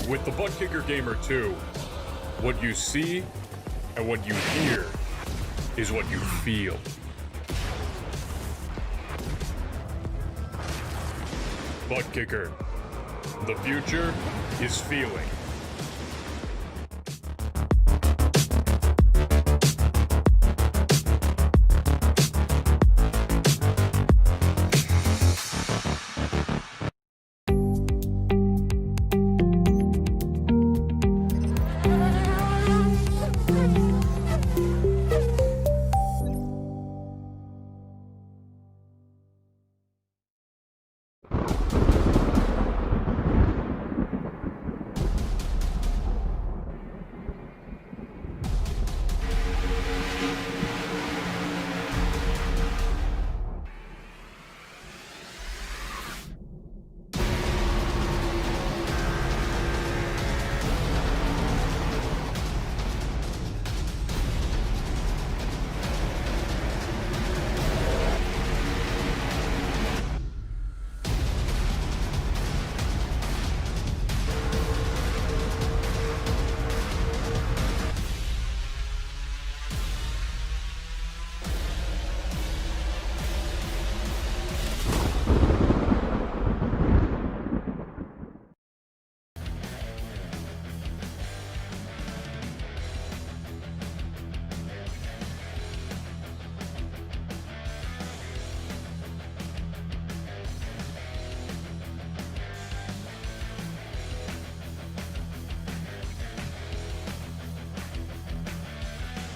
With the ButtKicker Gamer 2, what you see and what you hear is what you feel. ButtKicker. The future is feeling.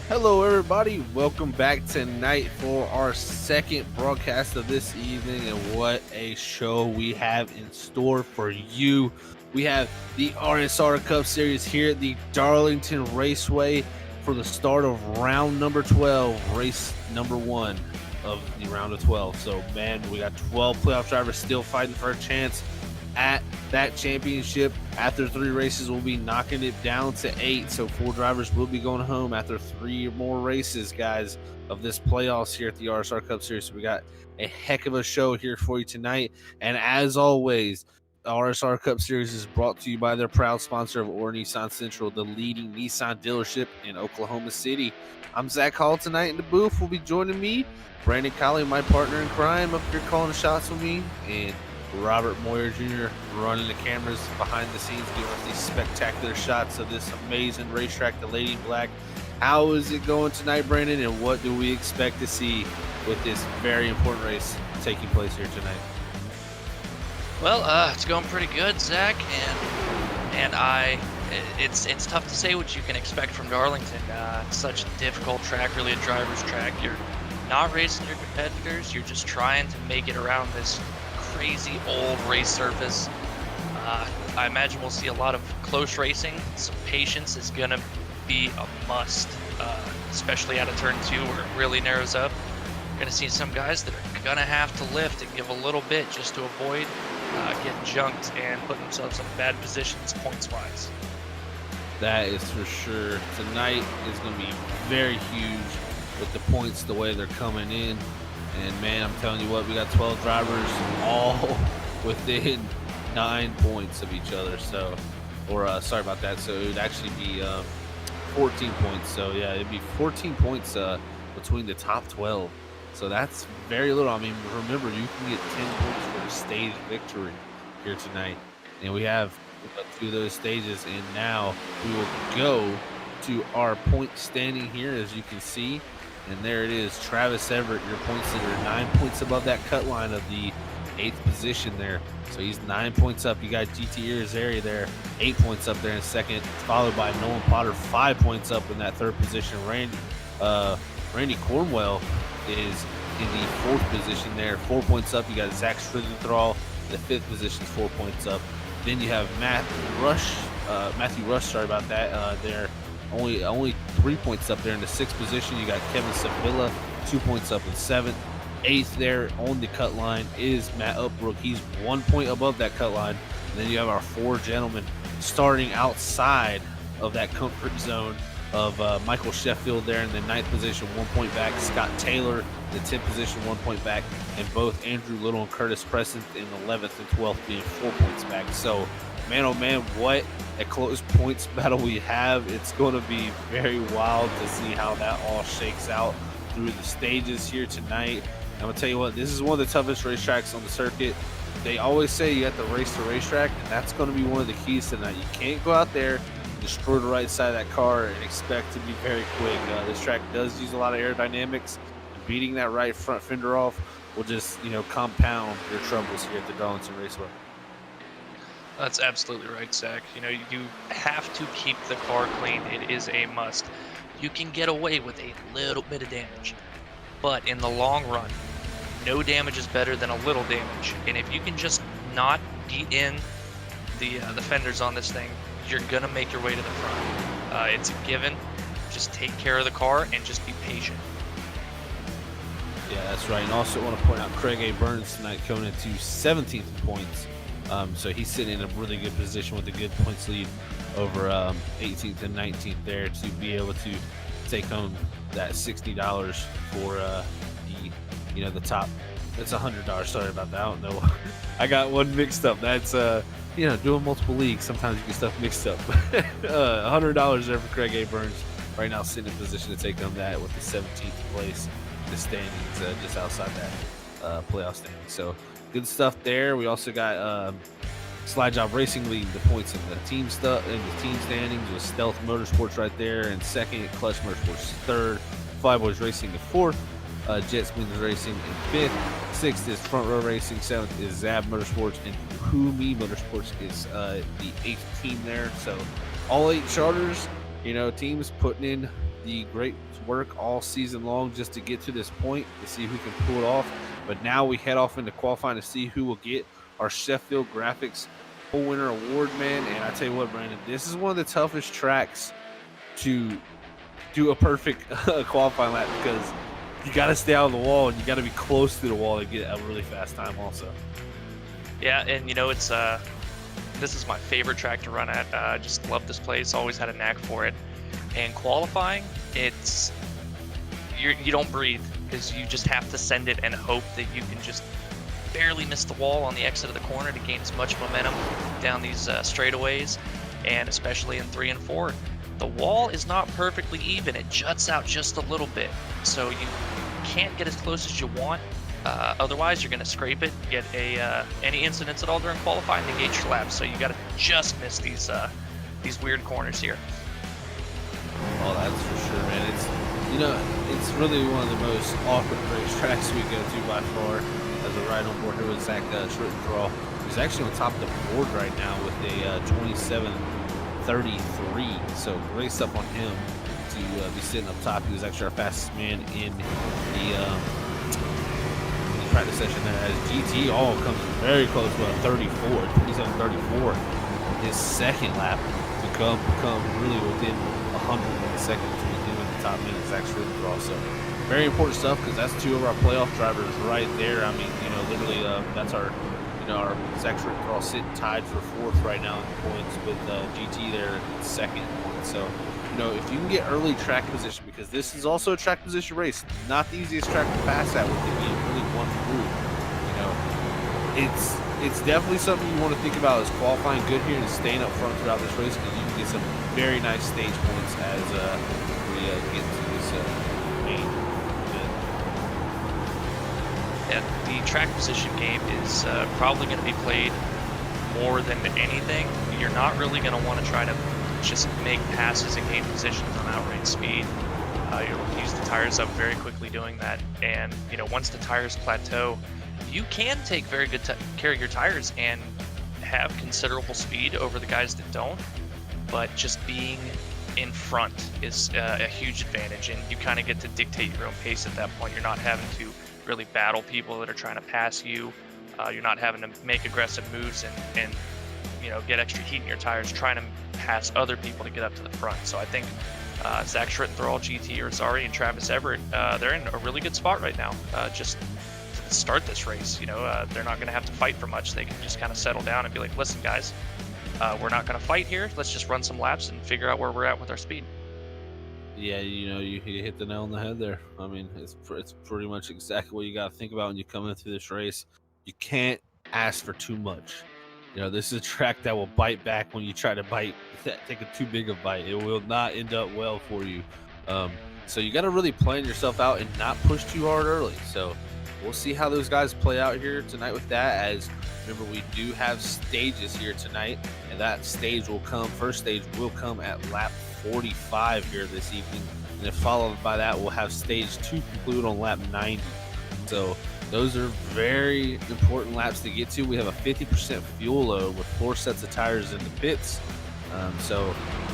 Hello everybody, welcome back tonight for our second broadcast of this evening, and what a show we have in store for you. We have the RSR Cup Series here at the Darlington Raceway for the start of round number 12, race number 1 of the round of 12. So man, we got 12 playoff drivers still fighting for a chance at that championship. After 3 races, we'll be knocking it down to 8, so 4 drivers will be going home after 3 more races, guys, of this playoffs here at the RSR Cup Series. So we got a heck of a show here for you tonight, and as always, the RSR Cup Series is brought to you by their proud sponsor of Or Nissan Central, the leading Nissan dealership in Oklahoma City. I'm Zach Hall. Tonight in the booth will be joining me Brandon Colley, my partner in crime, up here calling the shots with me, and Robert Moyer Jr. running the cameras behind the scenes, giving us these spectacular shots of this amazing racetrack, the Lady in Black. How is it going tonight, Brandon, and what do we expect to see with this very important race taking place here tonight? Well, it's going pretty good, Zach, and it's tough to say what you can expect from Darlington. It's such a difficult track, really a driver's track. You're not racing your competitors, you're just trying to make it around this crazy old race surface. I imagine we'll see a lot of close racing. Some patience is gonna be a must, especially out of turn 2 where it really narrows up. You're gonna see some guys that are gonna have to lift and give a little bit just to avoid getting junked and putting themselves in bad positions points wise. That is for sure. Tonight is going to be very huge with the points the way they're coming in. And man, I'm telling you what, we got 12 drivers all within 9 points of each other. So, sorry about that. So it would actually be 14 points. So yeah, it'd be 14 points between the top 12. So that's very little. I mean, remember, you can get 10 points for a stage victory here tonight. And we have 2 of those stages. And now we will go to our point standing here, as you can see. And there it is, Travis Everett, your points leader, 9 points above that cut line of the 8th position there. So he's 9 points up. You got GT Irizarry there, 8 points up there in second, followed by Nolan Potter, 5 points up in that 3rd position. Randy Cornwell is in the 4th position there, 4 points up. You got Zach Schrithenthal in the 5th position, 4 points up. Then you have Matthew Rush, sorry about that, there. Only 3 points up there in the 6th position. You got Kevin Sevilla, 2 points up in 7th. 8th there on the cut line is Matt Upbrook. He's 1 point above that cut line. And then you have our 4 gentlemen starting outside of that comfort zone of Michael Sheffield there in the 9th position, 1 point back. Scott Taylor in the 10th position, 1 point back. And both Andrew Little and Curtis Preston in the 11th and 12th being 4 points back. So, man, oh man, what a close points battle we have. It's going to be very wild to see how that all shakes out through the stages here tonight. I'm going to tell you what, this is one of the toughest racetracks on the circuit. They always say you have to race the racetrack, and that's going to be one of the keys tonight. You can't go out there, destroy the right side of that car, and expect to be very quick. This track does use a lot of aerodynamics. Beating that right front fender off will just, compound your troubles here at the Darlington Raceway. That's absolutely right, Zach. You have to keep the car clean. It is a must. You can get away with a little bit of damage, but in the long run, no damage is better than a little damage. And if you can just not beat in the fenders on this thing, you're gonna make your way to the front. It's a given. Just take care of the car and just be patient. Yeah, that's right. And also want to point out Craig A. Burns tonight coming into 17th points. So he's sitting in a really good position with a good points lead over 18th and 19th there to be able to take home that $60 for the top. It's $100. Sorry about that. I don't know. I got one mixed up. That's doing multiple leagues. Sometimes you get stuff mixed up. $100 there for Craig A. Burns. Right now sitting in position to take home that with the 17th place. The standings just outside that playoff standing. So good stuff there. We also got Slide Job Racing leading the points in the team standings with Stealth Motorsports right there in second, Clutch Motorsports third, Flyboys Racing in fourth, Jet Spoons Racing in fifth, sixth is Front Row Racing, seventh is Zab Motorsports, and Who-Me Motorsports is the eighth team there. So all 8 charters, teams putting in the great work all season long just to get to this point to see who can pull it off. But now we head off into qualifying to see who will get our Sheffield Graphics Pole Winner Award, man. And I tell you what, Brandon, this is one of the toughest tracks to do a perfect qualifying lap because you got to stay out of the wall and you got to be close to the wall to get a really fast time also. Yeah, and it's this is my favorite track to run at. I just love this place, always had a knack for it. And qualifying, you don't breathe because you just have to send it and hope that you can just barely miss the wall on the exit of the corner to gain as much momentum down these straightaways, and especially in 3 and 4. The wall is not perfectly even. It juts out just a little bit, so you can't get as close as you want. Otherwise, you're going to scrape it, get any incidents at all during qualifying, negate your laps. So you got to just miss these weird corners here. Oh, that's for sure, man. It's really one of the most awkward racetracks we go to by far. As a ride on board here with Zach Schrittenthal, who's actually on top of the board right now with a 27:33. So great stuff on him to be sitting up top. He was actually our fastest man in the practice session there. As GT all comes very close to a 27:34 on his second lap to come really within 100 milliseconds between him and the top man, Zach Schrittenthal. So very important stuff because that's 2 of our playoff drivers right there. I mean, literally that's our Zach Schrittenthal sitting tied for 4th right now in points with GT there in 2nd. So, if you can get early track position, because this is also a track position race, not the easiest track to pass at with it being really one through. It's definitely something you want to think about is qualifying good here and staying up front throughout this race because you can get some very nice stage points as we get to this main event. Yeah, the track position game is probably going to be played more than anything. You're not really going to want to try to just make passes and gain positions on outright speed. You'll use the tires up very quickly doing that, and once the tires plateau, you can take very good care of your tires and have considerable speed over the guys that don't. But just being in front is a huge advantage, and you kind of get to dictate your own pace at that point. You're not having to really battle people that are trying to pass you. You're not having to make aggressive moves and get extra heat in your tires trying to pass other people to get up to the front. So I think Zach Schrittenthal, GT Irizarry, and Travis Everett, they're in a really good spot right now. Just to start this race, they're not going to have to fight for much. They can just kind of settle down and be like, listen, guys, we're not going to fight here. Let's just run some laps and figure out where we're at with our speed. Yeah, you hit the nail on the head there. I mean, it's pretty much exactly what you got to think about when you come into this race. You can't ask for too much. You know, this is a track that will bite back when you try to take a too big a bite. It will not end up well for you. So you got to really plan yourself out and not push too hard early. So we'll see how those guys play out here tonight with that. As remember, we do have stages here tonight, and that first stage will come at lap 45 here this evening. And then followed by that, we'll have stage 2 conclude on lap 90. So those are very important laps to get to. We have a 50% fuel load with 4 sets of tires in the pits. So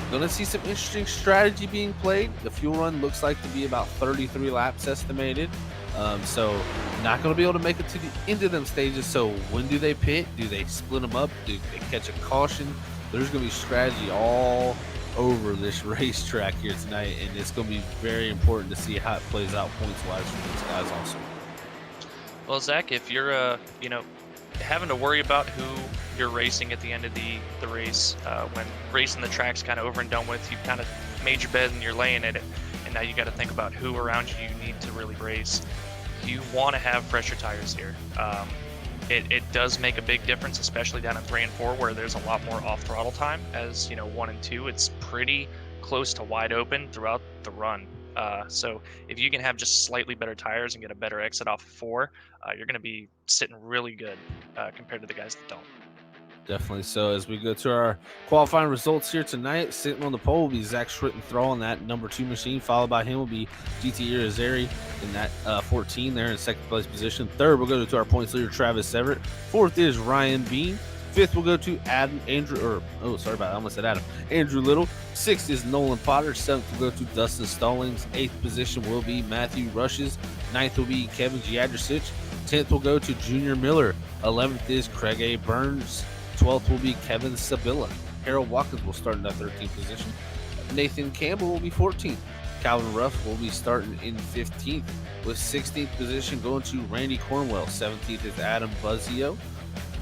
going to see some interesting strategy being played. The fuel run looks like to be about 33 laps estimated. So not going to be able to make it to the end of them stages. So when do they pit? Do they split them up? Do they catch a caution? There's going to be strategy all over this racetrack here tonight, and it's going to be very important to see how it plays out points-wise for these guys also. Well, Zach, if you're, having to worry about who you're racing at the end of the race, when racing the track's kind of over and done with, you've kind of made your bed and you're laying in it, and now you got to think about who around you need to really race. You want to have fresher tires here. It does make a big difference, especially down in 3 and 4, where there's a lot more off-throttle time. As 1 and 2, it's pretty close to wide open throughout the run. So if you can have just slightly better tires and get a better exit off of 4, you're going to be sitting really good compared to the guys that don't. Definitely. So as we go to our qualifying results here tonight, sitting on the pole will be Zach Schrittenthal in that number 2 machine. Followed by him will be GT Irizarry in that 14 there in second place position. Third, we'll go to our points leader, Travis Everett. Fourth is Ryan Bean. Fifth, we'll go to Andrew Little. Sixth is Nolan Potter. Seventh, we'll go to Dustin Stallings. Eighth position will be Matthew Rushes. Ninth will be Kevin Giadricic. 10th will go to Junior Miller. 11th is Craig A. Burns. 12th will be Kevin Sabilla. Harold Watkins will start in that 13th position. Nathan Campbell will be 14th. Calvin Ruff will be starting in 15th, with 16th position going to Randy Cornwell. 17th is Adam Buzzio.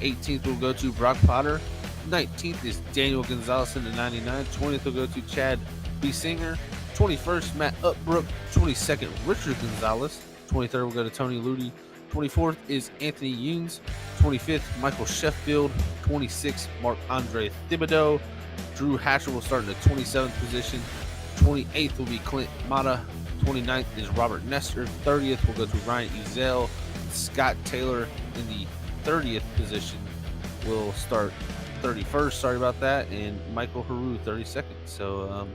18th will go to Brock Potter. 19th is Daniel Gonzalez in the 99. 20th will go to Chad B. Singer. 21st, Matt Upbrook. 22nd, Richard Gonzalez. 23rd will go to Tony Ludi. 24th is Anthony Yunes. 25th, Michael Sheffield. 26th, Marc-Andre Thibodeau. Drew Hatcher will start in the 27th position. 28th will be Clint Mata. 29th is Robert Nestor. 30th will go to Ryan Ezel. Scott Taylor in the 30th position will start 31st. Sorry about that. And Michael Haru 32nd. So,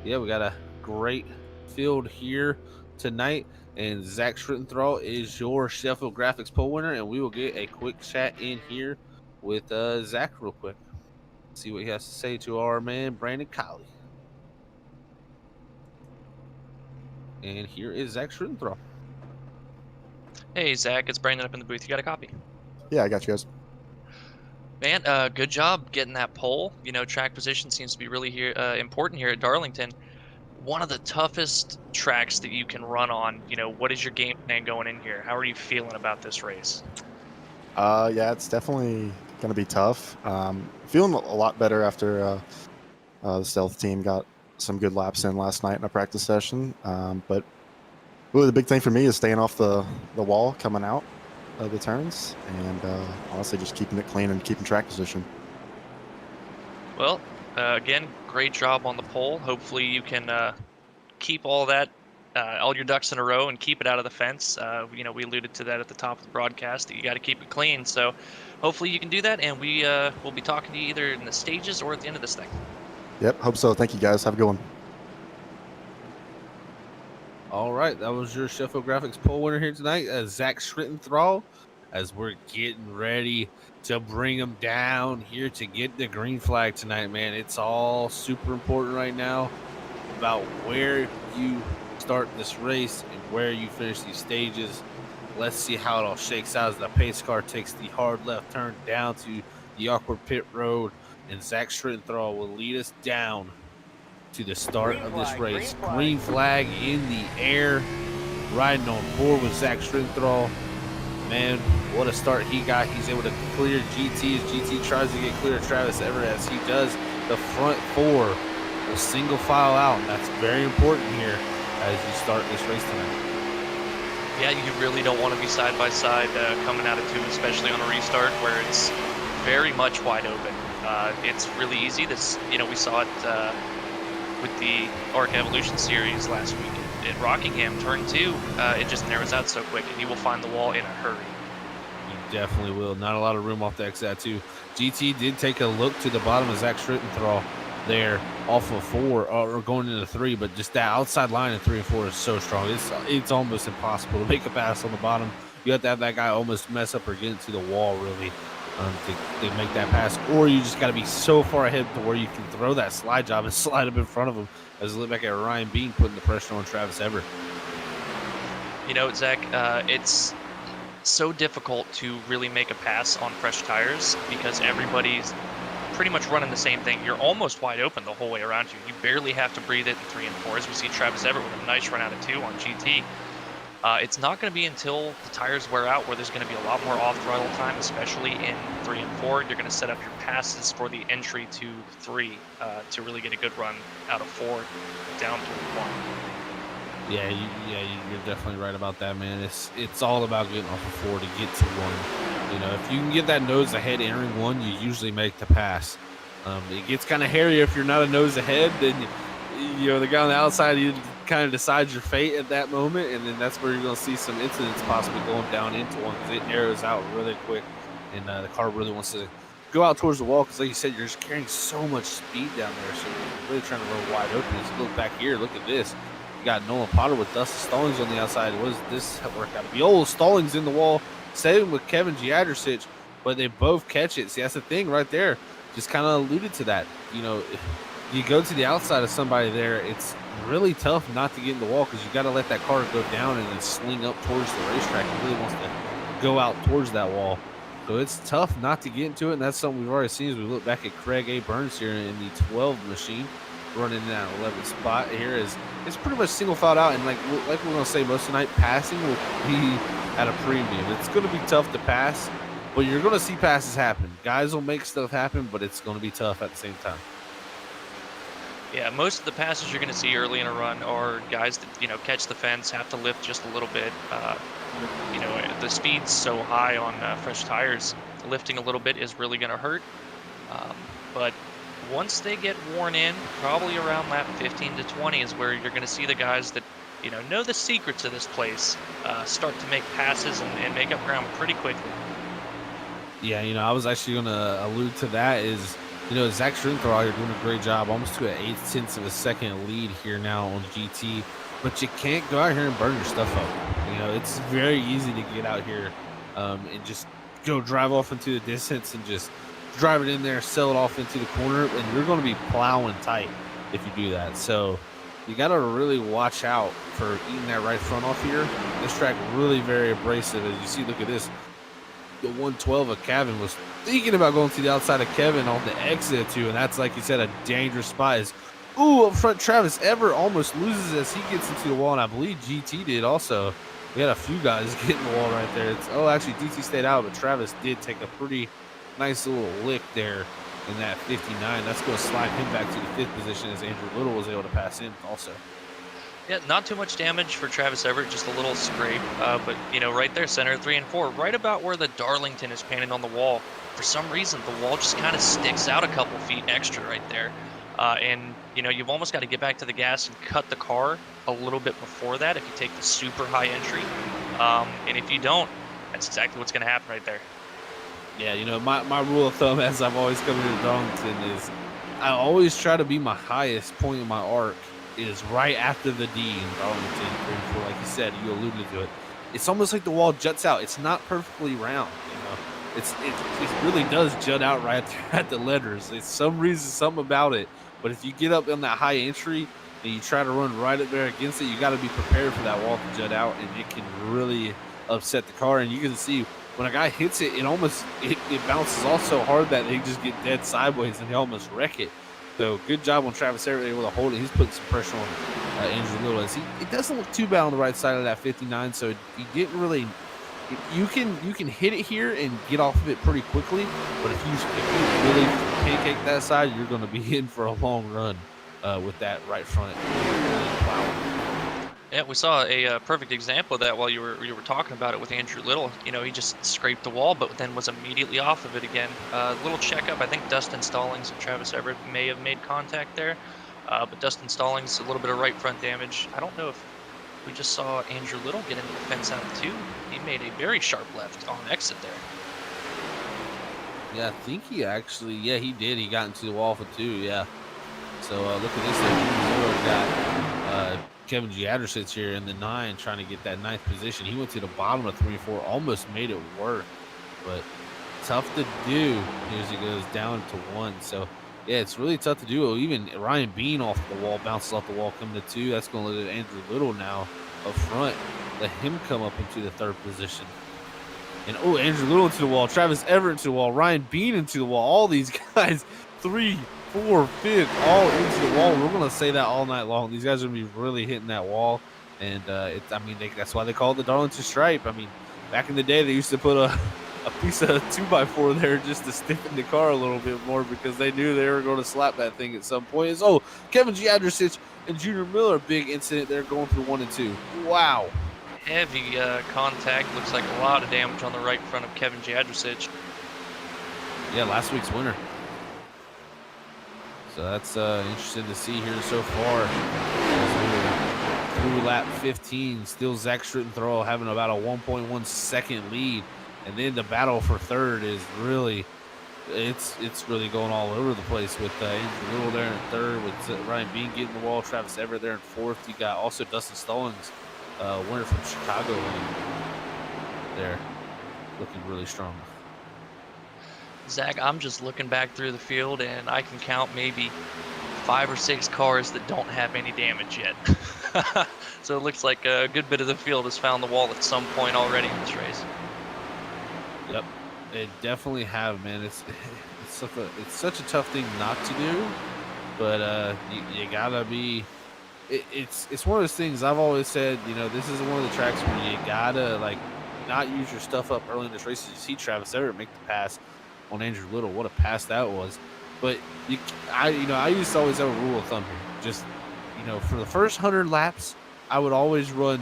we got a great field here tonight. And Zach Schrittenthal is your Sheffield Graphics pole winner. And we will get a quick chat in here with Zach real quick. See what he has to say to our man, Brandon Colley. And here is Zach Schrittenthal. Hey, Zach, it's Brandon up in the booth. You got a copy? Yeah, I got you guys. Man, good job getting that pole. Track position seems to be really important here at Darlington. One of the toughest tracks that you can run on. What is your game plan going in here? How are you feeling about this race? Yeah, it's definitely going to be tough. Feeling a lot better after the stealth team got some good laps in last night in a practice session. But really the big thing for me is staying off the wall coming out of the turns and honestly just keeping it clean and keeping track position. Well, again, great job on the pole. Hopefully you can keep all that, all your ducks in a row and keep it out of the fence. We alluded to that at the top of the broadcast that you got to keep it clean. So hopefully you can do that, and we will be talking to you either in the stages or at the end of this thing. Yep, hope so. Thank you guys. Have a good one. All right, that was your Sheffield Graphics pole winner here tonight, Zach Schrittenthal, as we're getting ready to bring him down here to get the green flag tonight, man. It's all super important right now about where you start this race and where you finish these stages. Let's see how it all shakes out as the pace car takes the hard left turn down to the awkward pit road, and Zach Schrittenthal will lead us down to the start of this race. Green flag in the air, riding on board with Zach Schrittenthal. Man, what a start he got. He's able to clear GT as GT tries to get clear of Travis Everett. As he does, the front 4 will single file out, and that's very important here as you start this race tonight. Yeah, you really don't want to be side by side coming out of 2, especially on a restart where it's very much wide open. It's really easy. We saw it with the Arc Evolution series last week at Rockingham, turn 2. It just narrows out so quick, and you will find the wall in a hurry. You definitely will. Not a lot of room off the exit too. GT did take a look to the bottom of Zach Schrittenthal there off of 4 or going into 3, but just that outside line in 3 and 4 is so strong. It's almost impossible to make a pass on the bottom. You have to have that guy almost mess up or get into the wall really to make that pass, or you just got to be so far ahead to where you can throw that slide job and slide up in front of him. As I look back at Ryan Bean putting the pressure on Travis Everett. Zach, it's so difficult to really make a pass on fresh tires because everybody's pretty much running the same thing. You're almost wide open the whole way around you. You barely have to breathe it in 3 and 4, as we see Travis Everett with a nice run out of 2 on GT. It's not going to be until the tires wear out where there's going to be a lot more off-throttle time, especially in 3 and 4. You're going to set up your passes for the entry to 3 to really get a good run out of 4 down to 1. Yeah, you're definitely right about that, man. It's all about getting off of 4 to get to 1. If you can get that nose ahead entering 1, you usually make the pass. It gets kind of hairy if you're not a nose ahead, then the guy on the outside, you kind of decides your fate at that moment, and then that's where you're going to see some incidents possibly going down into 1 because it narrows out really quick, and the car really wants to go out towards the wall because, like you said, you're just carrying so much speed down there, so you're really trying to run wide open. As you look back here, look at this. You got Nolan Potter with Dustin Stallings on the outside. What does this work out to be? Oh, Stallings in the wall, same with Kevin Giadricic, but they both catch it. See, that's the thing right there. Just kind of alluded to that. You go to the outside of somebody there, it's really tough not to get in the wall because you got to let that car go down and then sling up towards the racetrack. It really wants to go out towards that wall. So it's tough not to get into it, and that's something we've already seen as we look back at Craig A. Burns here in the 12 machine, running in that 11th spot here. It's pretty much single filed out, and like we're going to say most of the night, passing will be at a premium. It's going to be tough to pass, but you're going to see passes happen. Guys will make stuff happen, but it's going to be tough at the same time. Yeah, most of the passes you're going to see early in a run are guys that, catch the fence, have to lift just a little bit. The speed's so high on fresh tires, lifting a little bit is really going to hurt. But once they get worn in, probably around lap 15 to 20 is where you're going to see the guys that, know the secrets of this place start to make passes and make up ground pretty quickly. Yeah, I was actually going to allude to that is, Zach Schrinthal here doing a great job, almost to an 0.8 of a second lead here now on GT. But you can't go out here and burn your stuff up. It's very easy to get out here and just go drive off into the distance and just drive it in there, sell it off into the corner, and you're going to be plowing tight if you do that. So you got to really watch out for eating that right front off here. This track really very abrasive. As you see, look at this. The 112 of Kevin was thinking about going to the outside of Kevin on the exit too, and that's, like you said, a dangerous spot. Up front, Travis Everett almost loses as he gets into the wall, and I believe GT did also. We had a few guys get in the wall right there. Actually, GT stayed out, but Travis did take a pretty nice little lick there in that 59. That's going to slide him back to the 5th position as Andrew Little was able to pass in also. Yeah, not too much damage for Travis Everett, just a little scrape. But, right there, center 3 and 4, right about where the Darlington is painted on the wall. For some reason, the wall just kind of sticks out a couple feet extra right there. And, you've almost got to get back to the gas and cut the car a little bit before that if you take the super high entry. And if you don't, that's exactly what's going to happen right there. Yeah, my rule of thumb as I've always come here to Darlington is I always try to be my highest point in my arc is right after the D in Darlington 3 and 4. Like you said, you alluded to it. It's almost like the wall juts out. It's not perfectly round, It really does jut out right there at the letters. It's some reason, something about it. But if you get up on that high entry and you try to run right up there against it, you got to be prepared for that wall to jut out, and it can really upset the car. And you can see when a guy hits it, it bounces off so hard that they just get dead sideways and they almost wreck it. So good job on Travis Everett able to hold it. He's putting some pressure on Andrew Little. It doesn't look too bad on the right side of that 59, so he didn't really. You can hit it here and get off of it pretty quickly, but if you really pancake that side, you're going to be in for a long run with that right front. Wow. Yeah, we saw a perfect example of that while you were talking about it with Andrew Little. You know, he just scraped the wall, but then was immediately off of it again. Little checkup. I think Dustin Stallings and Travis Everett may have made contact there, but Dustin Stallings a little bit of right front damage. I don't know if we just saw Andrew Little get into the fence out too. He made a very sharp left on exit there. Yeah, I think he actually, yeah, he did. He got into the wall for 2, yeah. So look at this. We've got Kevin Giadricic here in the 9 trying to get that 9th position. He went to the bottom of 3 and 4, almost made it work, but tough to do as he goes down to 1. So, yeah, it's really tough to do. Even Ryan Bean off the wall, bounces off the wall, coming to 2. That's going to let Andrew Little now up front. Let him come up into the 3rd position. And, Andrew Little into the wall, Travis Everett into the wall, Ryan Bean into the wall. All these guys, 3, 4, 5, all into the wall. We're going to say that all night long. These guys are going to be really hitting that wall. And, that's why they call it the Darlington Stripe. I mean, back in the day, they used to put a piece of 2x4 there just to stiffen the car a little bit more because they knew they were going to slap that thing at some point. Kevin Giadricic and Junior Miller, big incident there going through 1 and 2. Wow. Heavy contact. Looks like a lot of damage on the right front of Kevin Giadricic. Yeah, last week's winner. So that's interesting to see here so far. Through lap 15, still Zach Schrittenthal having about a 1.1 second lead. And then the battle for 3rd is really, it's really going all over the place with Andrew Little there in 3rd, with Ryan Bean getting the wall, Travis Everett there in 4th. You got also Dustin Stallings, winner from Chicago there, looking really strong. Zach, I'm just looking back through the field, and I can count maybe 5 or 6 cars that don't have any damage yet. So it looks like a good bit of the field has found the wall at some point already in this race. Yep, they definitely have, man. It's such a tough thing not to do, but you gotta be. It's one of those things I've always said. You know, this is one of the tracks where you gotta not use your stuff up early in this race. You see Travis Everett make the pass on Andrew Little. What a pass that was! But I used to always have a rule of thumb here. Just for the first 100 laps, I would always run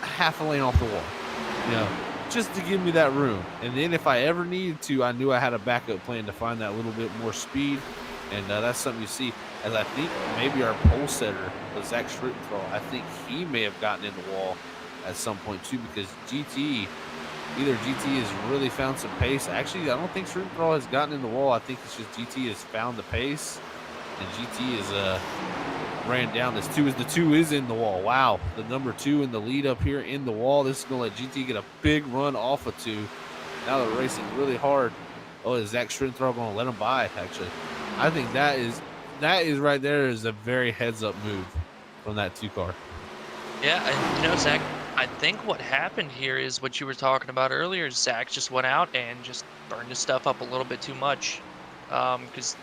half a lane off the wall. Just to give me that room. And then if I ever needed to, I knew I had a backup plan to find that little bit more speed. And that's something you see. As I think maybe our pole setter, Zach Schrittenthal, I think he may have gotten in the wall at some point too, because GT has really found some pace. Actually, I don't think Schrittenthal has gotten in the wall. I think it's just GT has found the pace, and GT is ran down. The 2 is in the wall. Wow, the number 2 in the lead up here in the wall. This is going to let GT get a big run off of 2. Now they're racing really hard. Is Zach Schrittenthal going to let him by, actually? I think that is right there is a very heads-up move from that 2 car. Yeah, and Zach, I think what happened here is what you were talking about earlier. Zach just went out and just burned his stuff up a little bit too much. Because,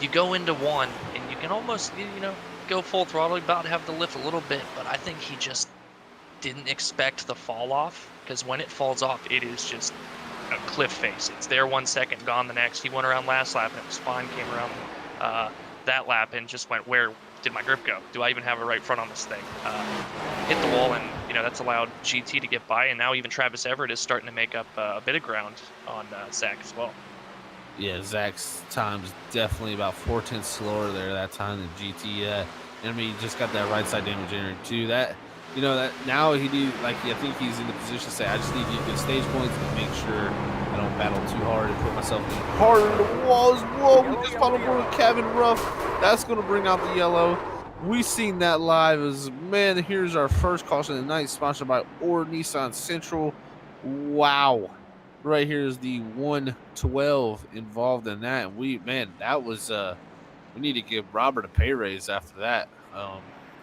you go into 1 and you can almost, go full throttle, about to have the lift a little bit, but I think he just didn't expect the fall off, because when it falls off, it is just a cliff face. It's there 1 second, gone the next. He went around last lap and it was fine, came around that lap and just went, where did my grip go? Do I even have a right front on this thing? Hit the wall, and that's allowed GT to get by, and now even Travis Everett is starting to make up a bit of ground on Zach as well. Yeah, Zach's time is definitely about 4/10 slower there that time than GT. I mean, he just got that right side damage in too. That now he need, I think he's in the position to say, I just need to get stage points and make sure I don't battle too hard and put myself in harder in the walls. Whoa, we just found a Kevin Ruff. That's going to bring out the yellow. We seen that live. Here's our first caution of the night, sponsored by Or Nissan Central. Wow. Right here is the 112 involved in that. And that was we need to give Robert a pay raise after that.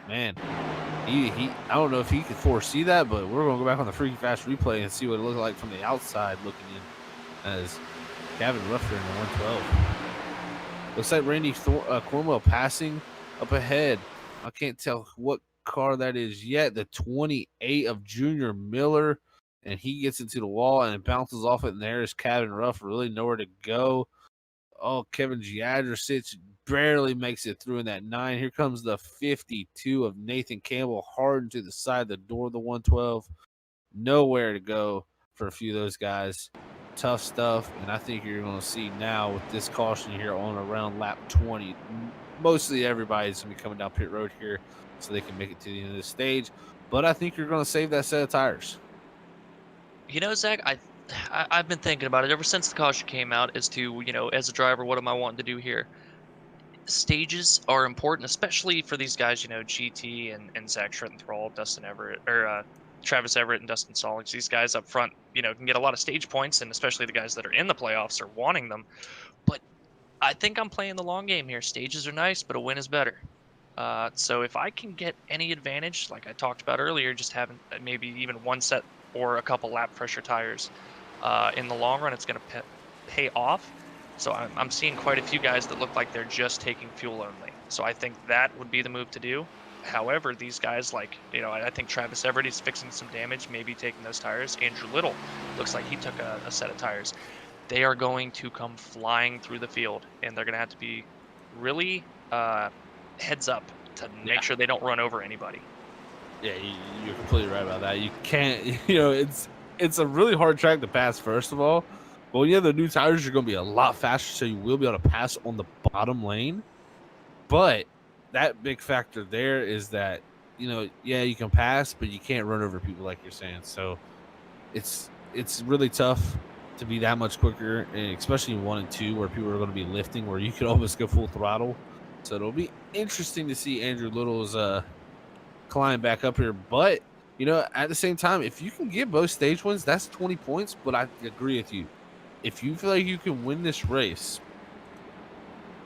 He I don't know if he could foresee that, but we're gonna go back on the Freaky Fast replay and see what it looked like from the outside looking in as Gavin Ruffer in the 112. Looks like Randy Cornwell passing up ahead. I can't tell what car that is yet. The 28 of Junior Miller. And he gets into the wall and it bounces off it, and there's Kevin Ruff, really nowhere to go. Oh, Kevin Giadricic barely makes it through in that 9. Here comes the 52 of Nathan Campbell, hard into the side of the door of the 112. Nowhere to go for a few of those guys. Tough stuff, and I think you're going to see now with this caution here on around lap 20, mostly everybody's going to be coming down pit road here so they can make it to the end of the stage. But I think you're going to save that set of tires. You know, Zach, I've been thinking about it ever since the caution came out as to, as a driver, what am I wanting to do here? Stages are important, especially for these guys, GT and Zach Schrittenthal, Dustin Everett, or Travis Everett and Dustin Stallings. These guys up front, can get a lot of stage points, and especially the guys that are in the playoffs are wanting them. But I think I'm playing the long game here. Stages are nice, but a win is better. So if I can get any advantage, like I talked about earlier, just having maybe even one set or a couple lap pressure tires, in the long run, it's going to pay off. So I'm seeing quite a few guys that look like they're just taking fuel only. So I think that would be the move to do. However, these guys I think Travis Everett is fixing some damage, maybe taking those tires. Andrew Little looks like he took a set of tires. They are going to come flying through the field, and they're going to have to be really heads up to make sure they don't run over anybody. Yeah, you're completely right about that. You can't, it's a really hard track to pass, first of all. But when you have the new tires, you're going to be a lot faster, so you will be able to pass on the bottom lane. But that big factor there is that, you can pass, but you can't run over people like you're saying. So it's really tough to be that much quicker, and especially in 1 and 2 where people are going to be lifting, where you could almost go full throttle. So it'll be interesting to see Andrew Little's climb back up here. But, at the same time, if you can get both stage wins, that's 20 points. But I agree with you. If you feel like you can win this race,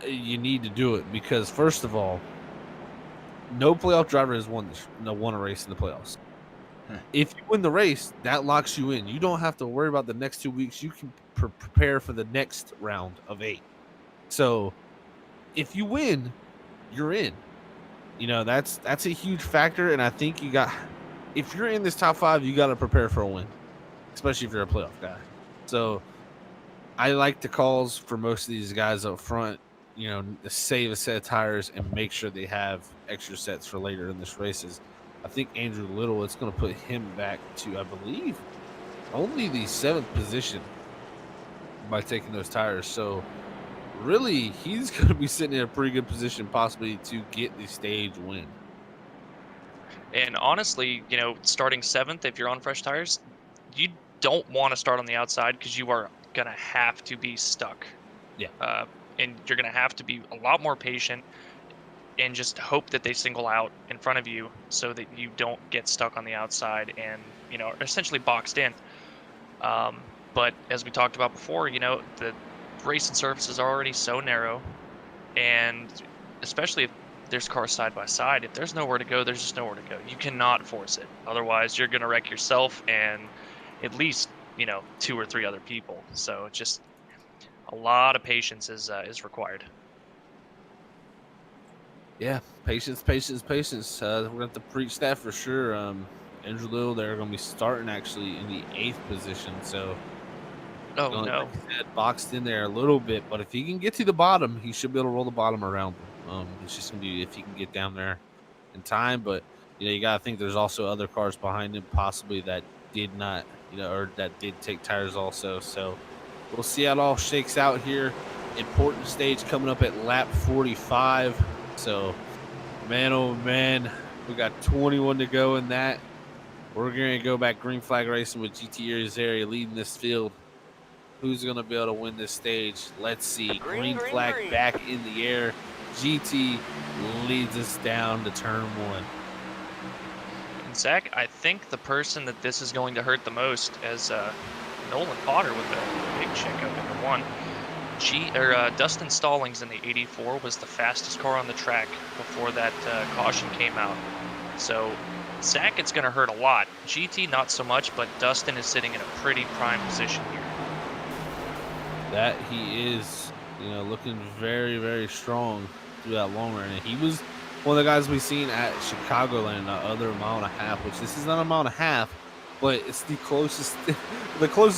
you need to do it because, first of all, no playoff driver has won a race in the playoffs. If you win the race, that locks you in. You don't have to worry about the next 2 weeks. You can prepare for the next round of 8. So if you win, you're in. That's a huge factor, and I think if you're in this top 5, you got to prepare for a win, especially if you're a playoff guy. So I like the calls for most of these guys up front, to save a set of tires and make sure they have extra sets for later in this races. I think Andrew Little, it's going to put him back to, I believe, only the 7th position by taking those tires. So really, he's going to be sitting in a pretty good position possibly to get the stage win. And honestly, starting 7th, if you're on fresh tires, you don't want to start on the outside because you are going to have to be stuck. Yeah. And you're going to have to be a lot more patient and just hope that they single out in front of you so that you don't get stuck on the outside and, essentially boxed in. But as we talked about before, the racing surface is already so narrow, and especially if there's cars side by side, if there's nowhere to go, there's just nowhere to go. You cannot force it. Otherwise, you're going to wreck yourself and at least, 2 or 3 other people. So just a lot of patience is required. Yeah, patience. We're going to have to preach that for sure. Andrew Little, they're going to be starting actually in the 8th position. So, no. Like I said, boxed in there a little bit. But if he can get to the bottom, he should be able to roll the bottom around them. It's just going to be if he can get down there in time. But, you got to think there's also other cars behind him possibly that did not, or that did take tires also. So, we'll see how it all shakes out here. Important stage coming up at lap 45. So, man, oh man, we got 21 to go in that. We're going to go back green flag racing with GT Irizarry leading this field. Who's going to be able to win this stage? Let's see. Green flag back in the air. GT leads us down to turn 1. And Zach, I think the person that this is going to hurt the most as Nolan Potter with a big check up in the 1. Dustin Stallings in the 84 was the fastest car on the track before that caution came out. So, Zach, it's going to hurt a lot. GT, not so much, but Dustin is sitting in a pretty prime position here. That he is, looking very, very strong through that long run. And he was one of the guys we've seen at Chicagoland, the other 1.5 miles, which this is not 1.5 miles, but it's the closest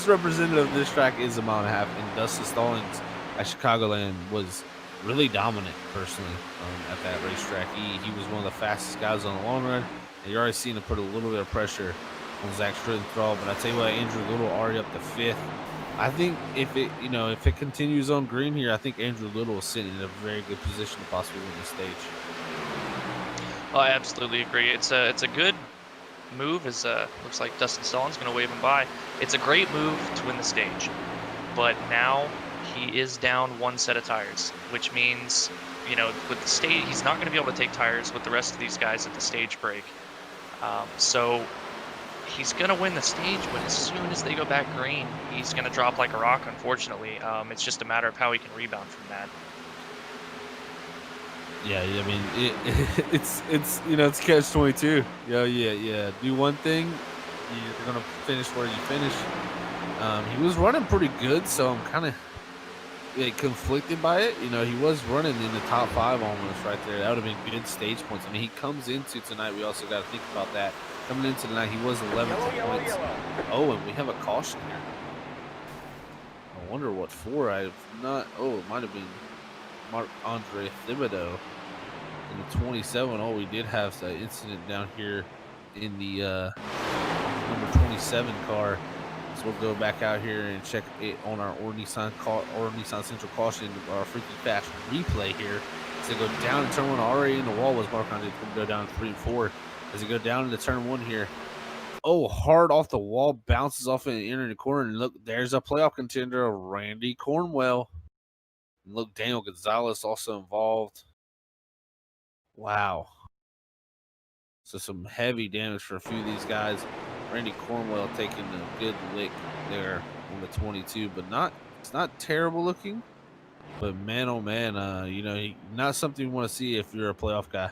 representative of this track is 1.5 miles. And Dustin Stallings at Chicagoland was really dominant personally at that racetrack. He was one of the fastest guys on the long run, and you're already seeing him put a little bit of pressure on Zach Strittenthal. But I tell you what, Andrew Little already up to 5th. I think if it continues on green here, I think Andrew Little is sitting in a very good position to possibly win the stage. Oh, I absolutely agree. It's a good move. As looks like Dustin Stallings going to wave him by. It's a great move to win the stage, but now he is down 1 set of tires, which means, with the stage, he's not going to be able to take tires with the rest of these guys at the stage break. So he's going to win the stage, but as soon as they go back green, he's going to drop like a rock, unfortunately. It's just a matter of how he can rebound from that. Yeah, I mean, it's catch-22. Yeah. Do one thing, you're gonna finish where you finish. He was running pretty good, so I'm kind of conflicted by it. He was running in the top 5 almost right there. That would have been good stage points. I mean, he comes into tonight. We also got to think about that. Coming into tonight, he was 11th points. Oh, and we have a caution here. I wonder what for. I've not. Oh, it might have been Marc-Andre Thibodeau. In the 27, we did have the incident down here in the number 27 car. So we'll go back out here and check it on our Nissan Central Caution, our freaky fast replay here. As they go down in turn 1, already in the wall was Marc-Andre Thibodeau down 3 and 4. As they go down into turn 1 here. Oh, hard off the wall, bounces off and entering the corner. And look, there's a playoff contender, Randy Cornwell. And look, Daniel Gonzalez also involved. Wow. So some heavy damage for a few of these guys. Randy Cornwell taking a good lick there on the 22, but it's not terrible looking. But man, oh man, not something you want to see if you're a playoff guy.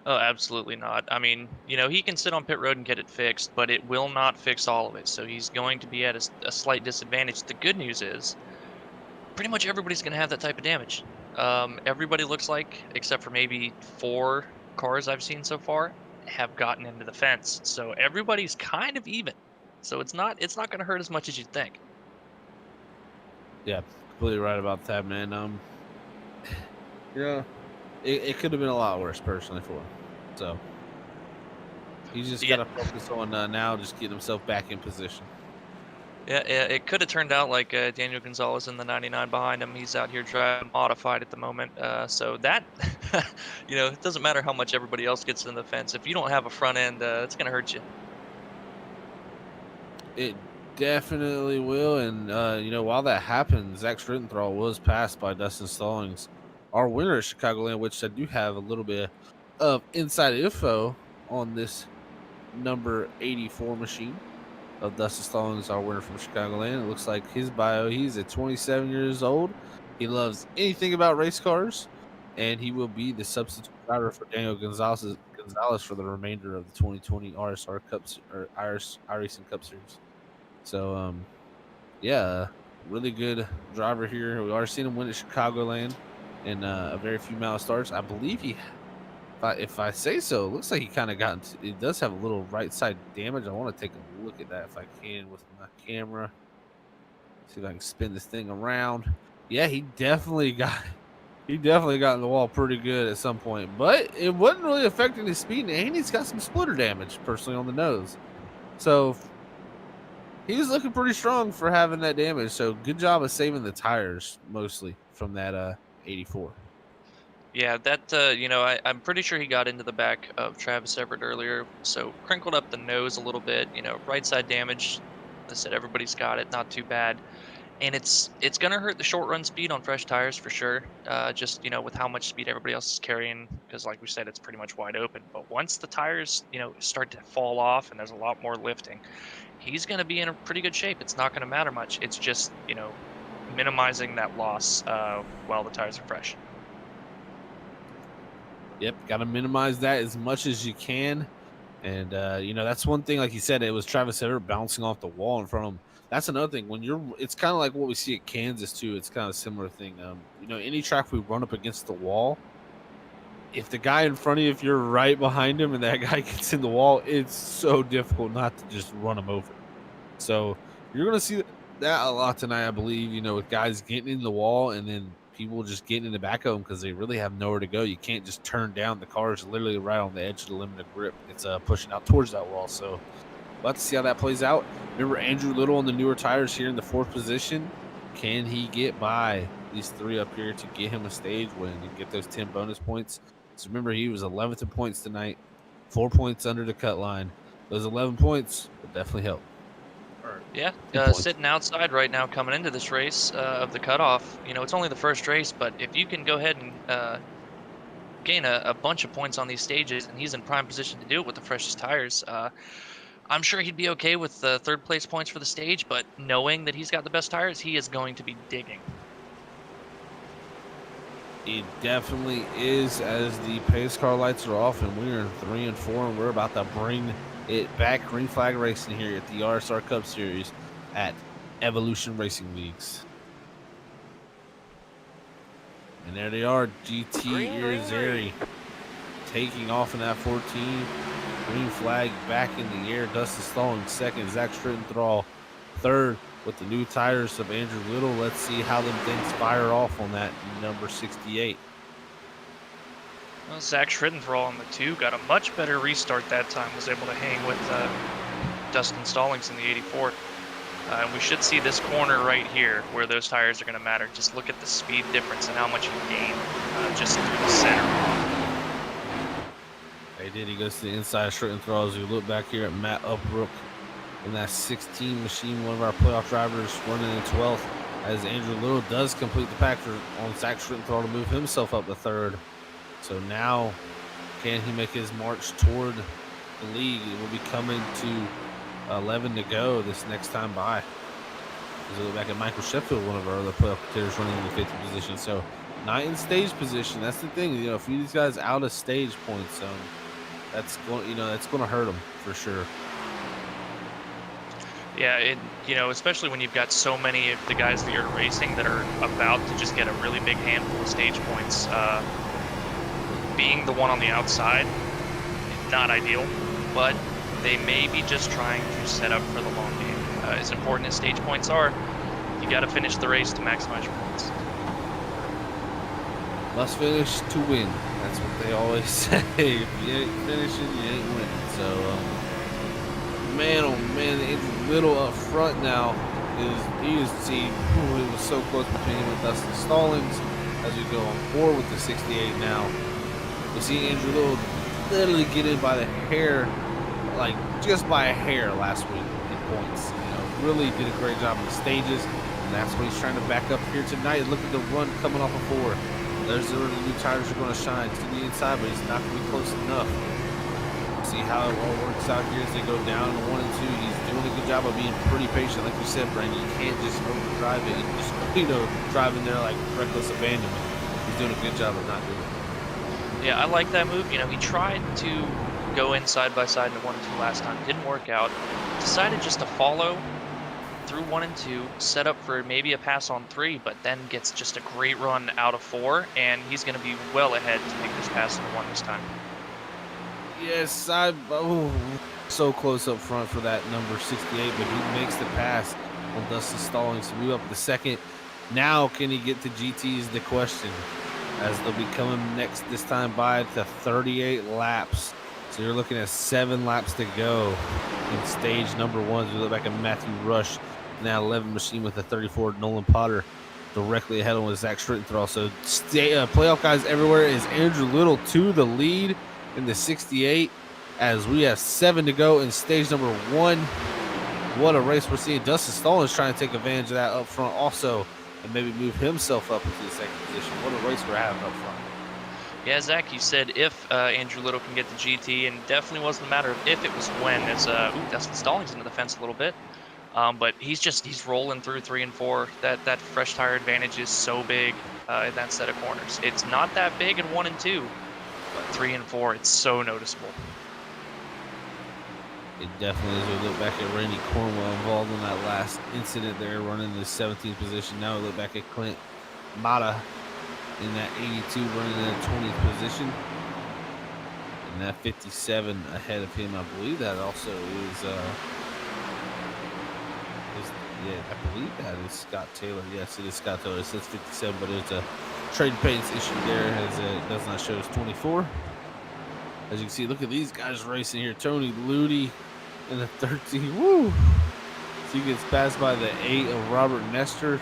Oh, absolutely not. I mean, he can sit on pit road and get it fixed, but it will not fix all of it. So he's going to be at a slight disadvantage. The good news is pretty much everybody's going to have that type of damage. Everybody looks like, except for maybe 4 cars I've seen so far, have gotten into the fence. So everybody's kind of even. So it's not going to hurt as much as you'd think. Yeah, completely right about that, man. Yeah, it could have been a lot worse personally for him. So he's just got to focus on now just getting himself back in position. Yeah, it could have turned out like Daniel Gonzalez in the 99 behind him. He's out here driving modified at the moment. So that, it doesn't matter how much everybody else gets in the fence. If you don't have a front end, it's going to hurt you. It definitely will. And, while that happened, Zach Strittenthal was passed by Dustin Stallings, our winner at Chicagoland, which I do have a little bit of inside info on this number 84 machine. Of Dustin Stallings, our winner from Chicagoland. It looks like his bio, he's at 27 years old. He loves anything about race cars, and he will be the substitute driver for Daniel Gonzalez for the remainder of the 2020 RSR Cups or iRacing Cup Series. So, really good driver here. We already seen him win at Chicagoland in a very few mile starts. I believe if I say so, it looks like he kind of it does have a little right side damage. I want to take a look at that if I can with my camera. See if I can spin this thing around. Yeah, he definitely got in the wall pretty good at some point, but it wasn't really affecting his speed, and he's got some splitter damage personally on the nose. So he was looking pretty strong for having that damage. So good job of saving the tires mostly from that 84. Yeah, that, I'm pretty sure he got into the back of Travis Everett earlier, so crinkled up the nose a little bit, right side damage. I said everybody's got it, not too bad. And it's going to hurt the short run speed on fresh tires for sure, just, with how much speed everybody else is carrying, because like we said, it's pretty much wide open. But once the tires, start to fall off and there's a lot more lifting, he's going to be in a pretty good shape. It's not going to matter much. It's just, minimizing that loss while the tires are fresh. Yep, got to minimize that as much as you can. And, that's one thing, like you said, it was Travis Everett bouncing off the wall in front of him. That's another thing. It's kind of like what we see at Kansas, too. It's kind of a similar thing. Any track we run up against the wall, if the guy in front of you, if you're right behind him and that guy gets in the wall, it's so difficult not to just run him over. So you're going to see that a lot tonight, I believe, with guys getting in the wall and then people just getting in the back of them because they really have nowhere to go. You can't just turn down. The car is literally right on the edge of the limit of grip. It's pushing out towards that wall. So we'll have to see how that plays out. Remember, Andrew Little on the newer tires here in the 4th position. Can he get by these 3 up here to get him a stage win and get those 10 bonus points? So remember, he was 11th in points tonight, 4 points under the cut line. Those 11 points will definitely help. Yeah, points. sitting outside right now coming into this race of the cutoff. It's only the first race, but if you can go ahead and gain a bunch of points on these stages, and he's in prime position to do it with the freshest tires, I'm sure he'd be okay with the 3rd place points for the stage, but knowing that he's got the best tires, he is going to be digging. It definitely is, as the pace car lights are off, and we're in 3 and 4, and we're about to bring it back. Green flag racing here at the RSR Cup Series at Evolution Racing Leagues. And there they are, GT Irizarry taking off in that 14. Green flag back in the air. Dustin Stallings second. Zach Strittenthal third with the new tires of Andrew Little. Let's see how them things fire off on that number 68. Well, Zach Strittenthal on the 2 got a much better restart that time. Was able to hang with Dustin Stallings in the 84. And we should see this corner right here where those tires are going to matter. Just look at the speed difference and how much you gain just through the center. They did. He goes to the inside of Strittenthal as we look back here at Matt Upbrook in that 16 machine, one of our playoff drivers running in 12th, as Andrew Little does complete the pack on Zach Strittenthal to move himself up to 3rd. So now, can he make his march toward the league? It will be coming to 11 to go this next time by. As we look back at Michael Sheffield, one of our other playoff contenders, running in the 5th position. So not in stage position. That's the thing. A few of these guys out of stage points, that's going, that's going to hurt them for sure. Yeah, especially when you've got so many of the guys that you're racing that are about to just get a really big handful of stage points. Being the one on the outside, not ideal, but they may be just trying to set up for the long game. As important as stage points are, you got to finish the race to maximize your points. Must finish to win. That's what they always say. If you ain't finishing, you ain't winning. So, man, oh man, Andrew Little up front now it was so close between him and Dustin Stallings. As we go on 4 with the 68 now, we see Andrew Little literally get in by the hair, like just by a hair last week in points. Really did a great job in the stages, and that's what he's trying to back up here tonight. Look at the run coming off of 4. There's where the new tires are going to shine to the inside, but he's not going to be close enough. See how it all works out here as they go down to 1 and 2. He's doing a good job of being pretty patient, like you said, Brandon. You can't just overdrive it. You just drive in there like reckless abandonment. He's doing a good job of not doing it. Yeah, I like that move. He tried to go in side by side into 1 and 2 last time. Didn't work out. Decided just to follow through 1 and 2, set up for maybe a pass on 3, but then gets just a great run out of 4, and he's going to be well ahead to make this pass into 1 this time. Yes, so close up front for that number 68, but he makes the pass on Dustin Stallings to move up to 2nd. Now, can he get to GT is the question, as they'll be coming next this time by to 38 laps. So you're looking at 7 laps to go in stage number 1. As we look back at Matthew Rush, now 11 machine with the 34, Nolan Potter directly ahead of Zach Strittenthal. So playoff guys everywhere. Is Andrew Little to the lead in the 68 as we have 7 to go in stage number 1. What a race we're seeing. Dustin Stallings trying to take advantage of that up front also, and maybe move himself up into the 2nd position. What a race we're having up front. Yeah, Zach, you said if Andrew Little can get the GT, and definitely wasn't a matter of if, it was when. As Dustin Stallings into the fence a little bit, but he's rolling through 3 and 4. That fresh tire advantage is so big in that set of corners. It's not that big in 1 and 2, but 3 and 4, it's so noticeable. It definitely is. We look back at Randy Cornwell involved in that last incident there, running the 17th position. Now we look back at Clint Mata in that 82, running in the 20th position. And that 57 ahead of him, I believe that also is Yeah, I believe that is Scott Taylor. Yes, it is Scott Taylor. It says 57, but it's a trade paints issue there as it does not show as 24. As you can see, look at these guys racing here. Tony Ludi in the 13. Woo! So he gets passed by the 8 of Robert Nestor.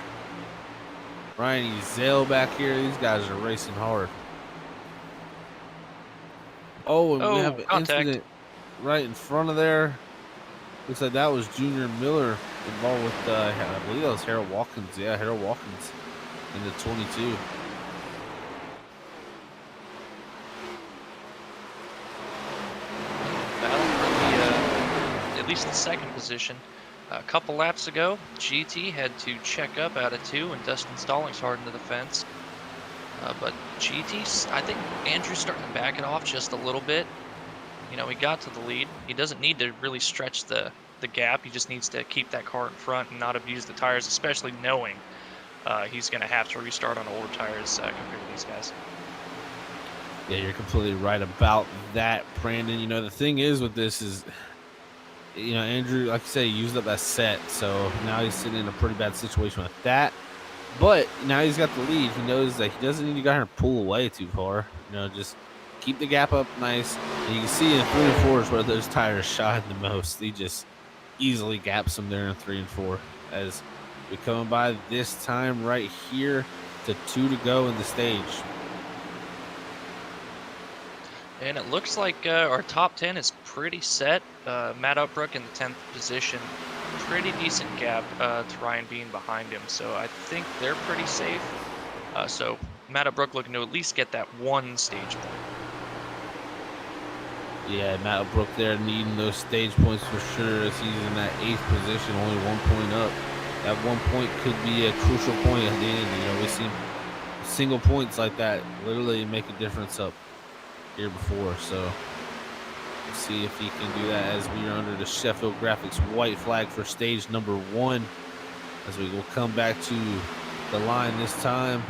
Ryan Ezel back here. These guys are racing hard. Oh, and we have an Contact. incident right in front of there. Looks like that was Junior Miller involved with, I believe that was Harold Watkins. Yeah, Harold Watkins in the 22. Battle for at least the second position. A couple laps ago, GT had to check up out of 2, and Dustin Stallings hardened the fence. But GT, I think Andrew's starting to back it off just a little bit. You know, he got to the lead. He doesn't need to really stretch the gap. He just needs to keep that car in front and not abuse the tires, especially knowing he's going to have to restart on older tires compared to these guys. Yeah, you're completely right about that, Brandon. You know, the thing is with this is, you know, Andrew, like I said, he used up that set, so now he's sitting in a pretty bad situation with that. But now he's got the lead. He knows that he doesn't need to go ahead and pull away too far. You know, just keep the gap up nice. And you can see in 3 and 4 is where those tires shine the most. He just easily gaps them there in 3 and 4. As we coming by this time right here to 2 to go in the stage. And it looks like our top 10 is pretty set. Matt Upbrook in the 10th position. Pretty decent gap to Ryan Bean behind him. So I think they're pretty safe. So Matt Upbrook looking to at least get that 1 stage point. Yeah, Matt Brook there needing those stage points for sure as he's in that 8th position, only 1 point up. That 1 point could be a crucial point at the end. You know, we've seen single points like that literally make a difference up here before. So we'll see if he can do that as we are under the Sheffield Graphics white flag for stage number 1. As we will come back to the line this time.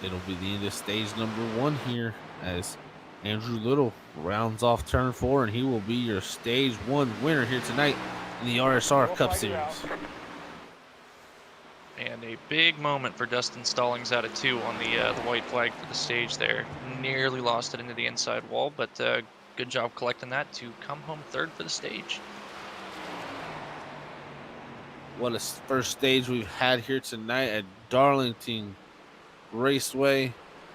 It'll be the end of stage number 1 here as Andrew Little rounds off turn 4, and he will be your stage 1 winner here tonight in the RSR Cup Series. And a big moment for Dustin Stallings out of 2 on the white flag for the stage there. Nearly lost it into the inside wall, but good job collecting that to come home 3rd for the stage. What a first stage we've had here tonight at Darlington Raceway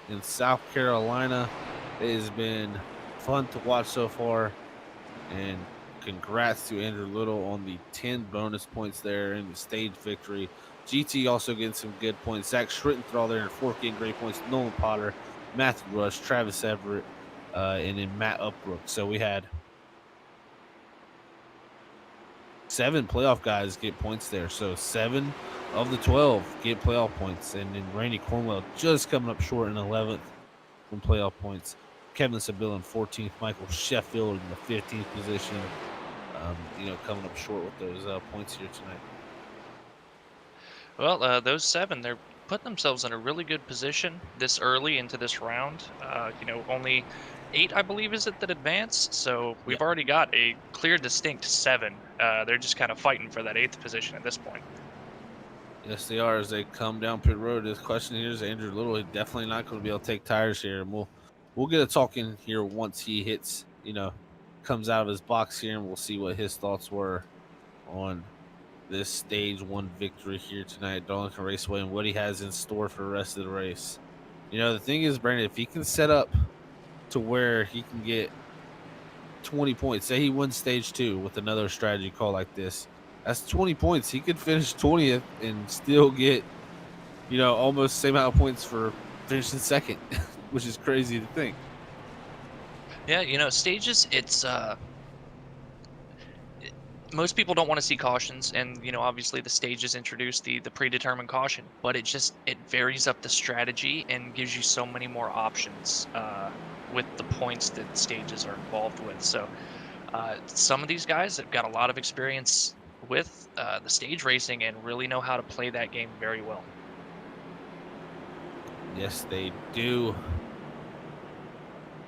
in South Carolina. It has been fun to watch so far, and congrats to Andrew Little on the 10 bonus points there in the stage victory. GT also getting some good points. Zach Schrittenthal there in 4th getting great points. Nolan Potter, Matthew Rush, Travis Everett, and then Matt Upbrook. So we had 7 playoff guys get points there. So 7 of the 12 get playoff points. And then Randy Cornwell just coming up short in 11th from playoff points. Kevin Seville in 14th. Michael Sheffield in the 15th position. You know, coming up short with those points here tonight. Well, those 7, they're putting themselves in a really good position this early into this round. You know, only 8, I believe, is it that advance? So we've already got a clear, distinct 7. They're just kind of fighting for that 8th position at this point. Yes, they are as they come down pit road. This question here is Andrew Little. He's definitely not going to be able to take tires here, and we'll get a talk in here once he hits, you know, comes out of his box here, and we'll see what his thoughts were on this stage 1 victory here tonight at Darlington Raceway and what he has in store for the rest of the race. You know, the thing is, Brandon, if he can set up to where he can get 20 points, say he wins stage 2 with another strategy call like this, that's 20 points. He could finish 20th and still get, you know, almost the same amount of points for finishing 2nd, which is crazy to think. Yeah, you know, stages, it's most people don't want to see cautions, and you know, obviously the stages introduce the predetermined caution, but it varies up the strategy and gives you so many more options with the points that stages are involved with. So some of these guys have got a lot of experience with the stage racing and really know how to play that game very well. Yes, they do.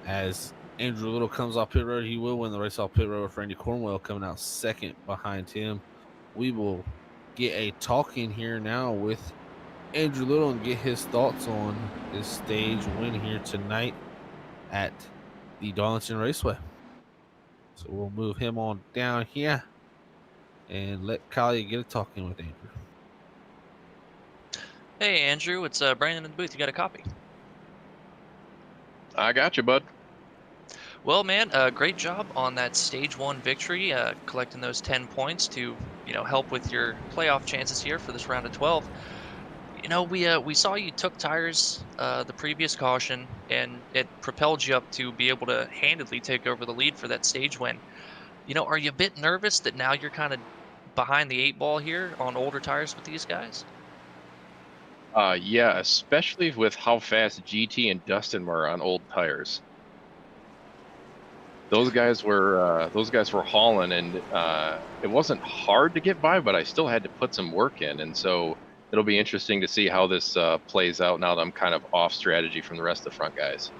As Andrew Little comes off pit road, he will win the race off pit road with Randy Cornwell coming out 2nd behind him. we will get a talk in here now with Andrew Little and get his thoughts on this stage win here tonight at the Darlington Raceway. So we'll move him on down here and let Kali get a talk in with Andrew. Hey, Andrew, it's Brandon in the booth. You got a copy? I got you, bud. Well, man, great job on that stage 1 victory, collecting those 10 points to, help with your playoff chances here for this round of 12. We saw you took tires the previous caution, and it propelled you up to be able to handedly take over the lead for that stage win. Are you a bit nervous that now you're kind of behind the 8 ball here on older tires with these guys? Yeah, especially with how fast GT and Dustin were on old tires. Those guys were hauling, and it wasn't hard to get by, but I still had to put some work in, and so it'll be interesting to see how this plays out now that I'm kind of off strategy from the rest of the front guys.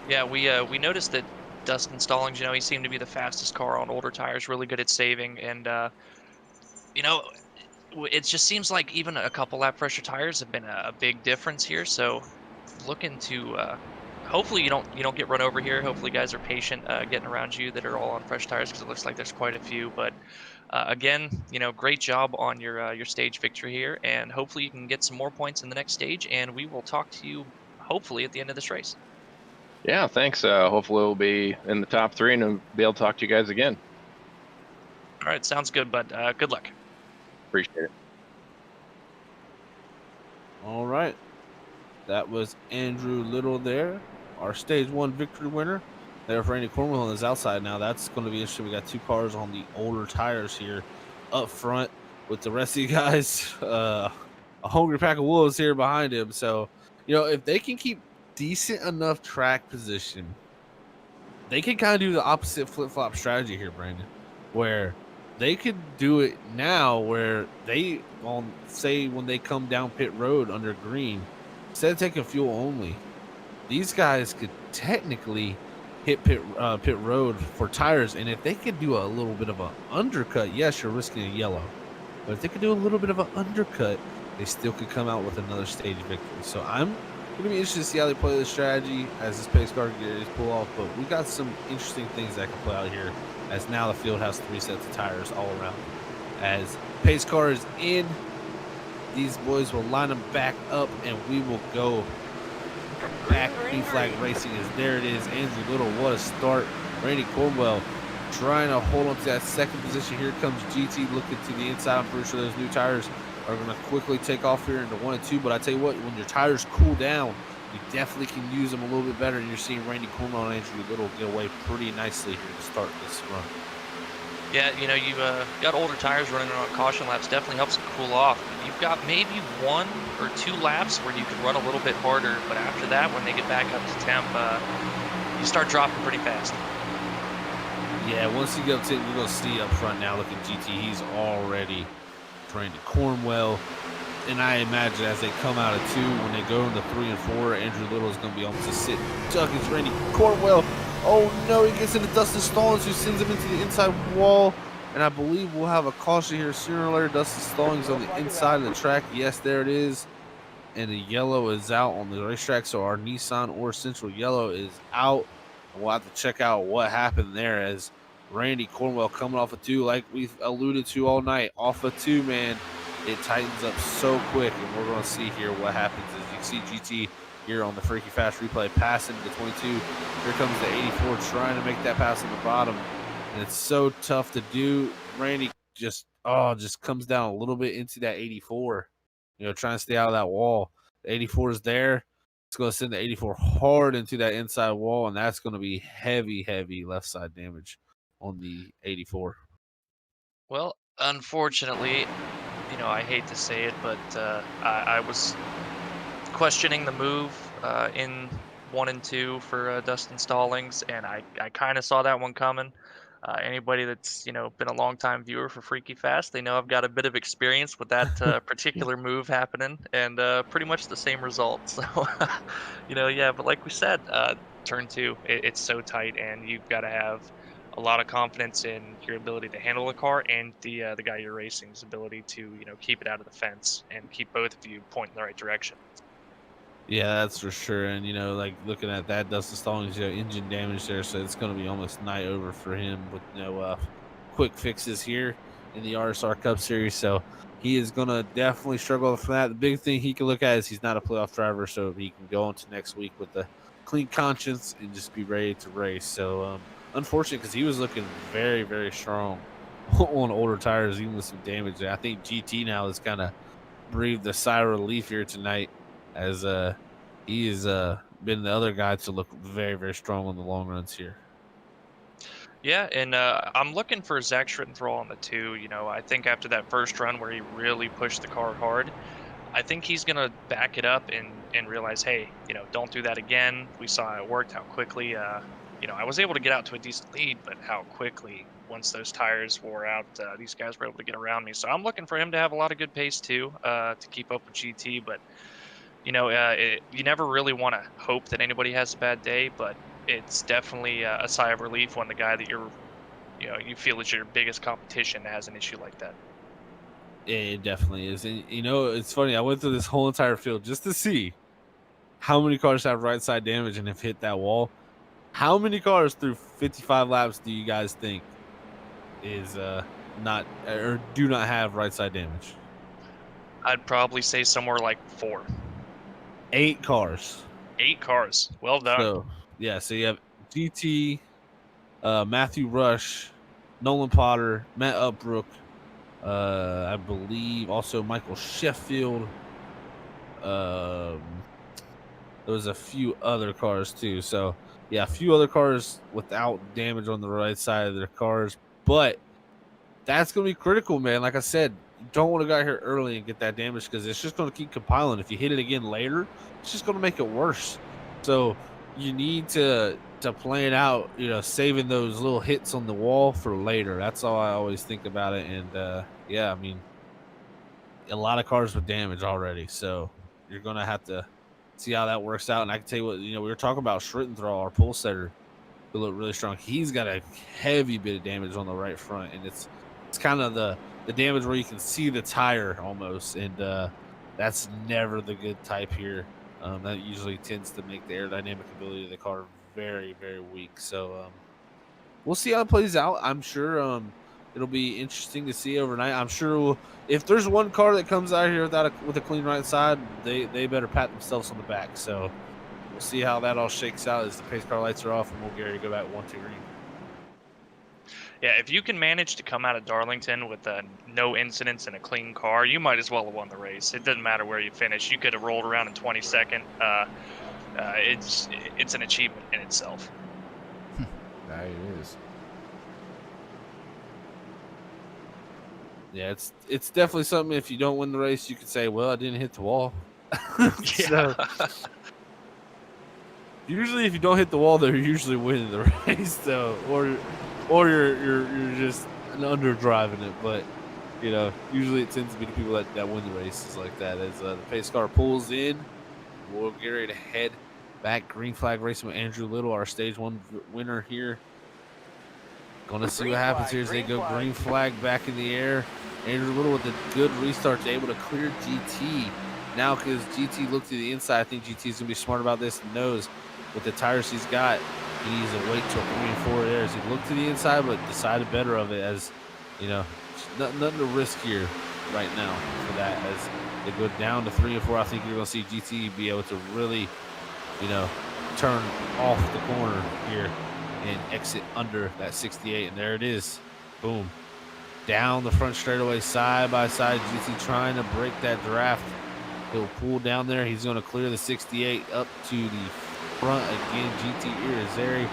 Yeah, we noticed that Dustin Stallings, he seemed to be the fastest car on older tires, really good at saving, and you know, it just seems like even a couple lap pressure tires have been a big difference here. So looking to hopefully you don't get run over here. Hopefully guys are patient getting around you that are all on fresh tires, because it looks like there's quite a few. But again, great job on your stage victory here, and hopefully you can get some more points in the next stage. And we will talk to you hopefully at the end of this race. Yeah, thanks. Hopefully we'll be in the top 3 and be able to talk to you guys again. All right, sounds good, bud. Good luck. Appreciate it. All right. That was Andrew Little there, our stage 1 victory winner. There for Randy Cornwell on his outside now. That's going to be interesting. We got 2 cars on the older tires here up front with the rest of you guys. A hungry pack of wolves here behind him. So, if they can keep decent enough track position, they can kind of do the opposite flip-flop strategy here, Brandon, where they could do it now where they, say when they come down pit road under green, instead of taking fuel only, these guys could technically hit pit road for tires. And if they could do a little bit of an undercut, yes, you're risking a yellow. But if they could do a little bit of an undercut, they still could come out with another stage victory. So I'm going to be interested to see how they play this strategy as this pace car gets pull off. But we got some interesting things that can play out here, as now the field has 3 sets of tires all around. As pace car is in, these boys will line them back up, and we will go back. B-flag racing is there. It is. Andrew Little, what a start. Randy Cornwell trying to hold on to that second position. Here comes GT looking to the inside. I'm pretty sure those new tires are going to quickly take off here into 1 and 2. But I tell you what, when your tires cool down, you definitely can use them a little bit better. And you're seeing Randy Cornwell and Andrew Little get away pretty nicely here to start this run. Yeah, you got older tires running on caution laps. Definitely helps them cool off. You've got maybe 1 or 2 laps where you can run a little bit harder, but after that, when they get back up to temp, you start dropping pretty fast. Yeah, once you get up to it, we're going to see up front now. Look at GT. He's already trained to Cornwell. And I imagine as they come out of 2, when they go into 3 and 4, Andrew Little is going to be almost a sit duck. It's Randy Cornwell. Oh no, he gets into Dustin Stallings, who sends him into the inside wall. And I believe we'll have a caution here sooner or later. Dustin Stallings on the inside of the track. Yes, there it is. And the yellow is out on the racetrack. So our Nissan or Central yellow is out. And we'll have to check out what happened there, as Randy Cornwell coming off of 2, like we've alluded to all night. Off of 2, man, it tightens up so quick. And we're going to see here what happens. As you can see GT here on the Freaky Fast replay, passing the 22. Here comes the 84 trying to make that pass on the bottom. And it's so tough to do. Randy just comes down a little bit into that 84, trying to stay out of that wall. The 84 is there. It's going to send the 84 hard into that inside wall, and that's going to be heavy, heavy left side damage on the 84. Well, unfortunately, I hate to say it, but I was questioning the move in 1 and 2 for Dustin Stallings, and I kind of saw that one coming. Anybody that's been a long time viewer for Freaky Fast, they know I've got a bit of experience with that particular move happening, and pretty much the same result. So, yeah. But like we said, turn 2, it's so tight, and you've got to have a lot of confidence in your ability to handle the car and the guy you're racing's ability to keep it out of the fence and keep both of you pointing in the right direction. Yeah, that's for sure. And like looking at that, Dustin Stallings, engine damage there, so it's going to be almost night over for him with no quick fixes here in the RSR Cup Series. So he is going to definitely struggle for that. The big thing he can look at is he's not a playoff driver, so he can go into next week with a clean conscience and just be ready to race. So unfortunate because he was looking very, very strong on older tires, even with some damage. I think GT now has kind of breathed a sigh of relief here tonight, as he has been the other guy to look very, very strong on the long runs here. Yeah, and I'm looking for Zach Schrittenthal on the 2. I think after that first run where he really pushed the car hard, I think he's going to back it up and realize, hey, don't do that again. We saw it worked, how quickly, I was able to get out to a decent lead, but how quickly, once those tires wore out, these guys were able to get around me. So I'm looking for him to have a lot of good pace too, to keep up with GT. But, you never really want to hope that anybody has a bad day, but it's definitely a sigh of relief when the guy that you feel is your biggest competition has an issue like that. It definitely is. And, it's funny. I went through this whole entire field just to see how many cars have right side damage and have hit that wall. How many cars through 55 laps do you guys think is not or do not have right side damage? I'd probably say somewhere like 4. 8 cars. 8 cars. Well done. So, yeah, so you have GT, Matthew Rush, Nolan Potter, Matt Upbrook, I believe also Michael Sheffield. There was a few other cars too. So, yeah, a few other cars without damage on the right side of their cars. But that's going to be critical, man. Like I said, you don't want to get here early and get that damage because it's just going to keep compiling. If you hit it again later, it's just going to make it worse. So you need to plan out, saving those little hits on the wall for later. That's all I always think about it. And, yeah, I mean, a lot of cars with damage already. So you're going to have to see how that works out. And I can tell you what, we were talking about Schrittenthal, our pole setter, who looked really strong. He's got a heavy bit of damage on the right front, and it's kind of the damage where you can see the tire almost, and that's never the good type here. That usually tends to make the aerodynamic ability of the car very, very weak. So we'll see how it plays out. I'm sure it'll be interesting to see overnight. I'm sure if there's one car that comes out here with a clean right side, they better pat themselves on the back. So we'll see how that all shakes out as the pace car lights are off and we'll Gary go back 1-2 green. Yeah, if you can manage to come out of Darlington with no incidents and a clean car, you might as well have won the race. It doesn't matter where you finish. You could have rolled around in 22nd. It's an achievement in itself. That it is. Yeah, it's definitely something. If you don't win the race, you could say, well, I didn't hit the wall. So, usually if you don't hit the wall, they're usually winning the race. So, or you're just underdriving it. But usually it tends to be the people that win the races like that. As the pace car pulls in, we'll get ready to head back. Green flag racing with Andrew Little, our stage 1 winner here. Gonna see what happens here as they go green flag back in the air. Andrew Little with a good restart, able to clear GT. Now, because GT looked to the inside, I think GT is gonna be smart about this and knows with the tires he's got, he needs to wait till 3 and 4 there. As he looked to the inside, but decided better of it. As nothing to risk here right now for that. As they go down to 3 and 4, I think you're gonna see GT be able to really, turn off the corner here and exit under that 68, and there it is. Boom. Down the front straightaway, side by side. GT trying to break that draft. He'll pull down there. He's going to clear the 68 up to the front again. GT Irizarry,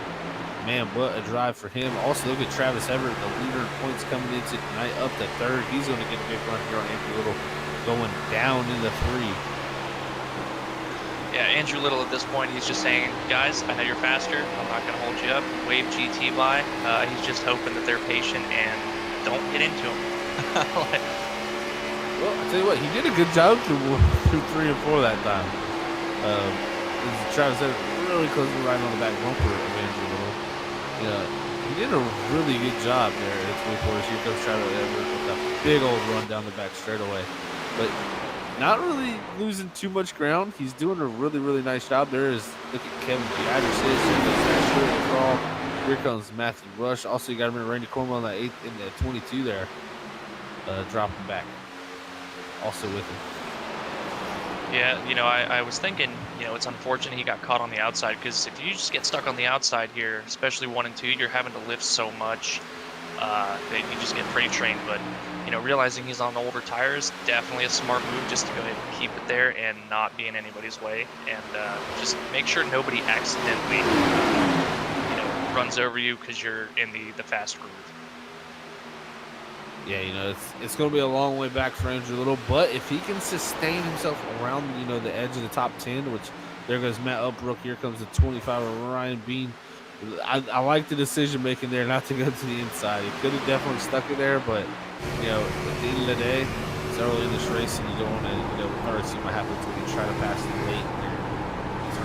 man, what a drive for him. Also, look at Travis Everett, the leader in points coming into tonight, up to 3rd. He's going to get a big run here on Andrew Little, going down into 3. Yeah, Andrew Little at this point, he's just saying, guys, I know you're faster. I'm not going to hold you up. Wave GT by. He's just hoping that they're patient and don't get into him. Well, I tell you what, he did a good job through 3 and 4 that time. Travis said really closing right on the back bumper of Andrew Little. He he did a really good job there at three-quarters. Here comes Travis Everett with a big old run down the back straightaway. But not really losing too much ground. He's doing a really, really nice job. Look at Kevin Beatrice. Here comes Matthew Rush. Also, you got to remember Randy Cornwell in that 8th in the 22 there, dropping back. Also with him. Yeah, I was thinking, it's unfortunate he got caught on the outside, because if you just get stuck on the outside here, especially 1 and 2, you're having to lift so much that you just get freight trained. But, realizing he's on the older tires, definitely a smart move just to go ahead and keep it there and not be in anybody's way. And just make sure nobody accidentally, runs over you because you're in the fast groove. Yeah, it's going to be a long way back for Andrew Little, but if he can sustain himself around, the edge of the top 10, which there goes Matt Upbrook, here comes the 25 of Ryan Bean. I like the decision making there not to go to the inside. He could have definitely stuck it there, but at the end of the day, it's early in this race, and you don't want to, RSC might happen when you try to pass it late there. So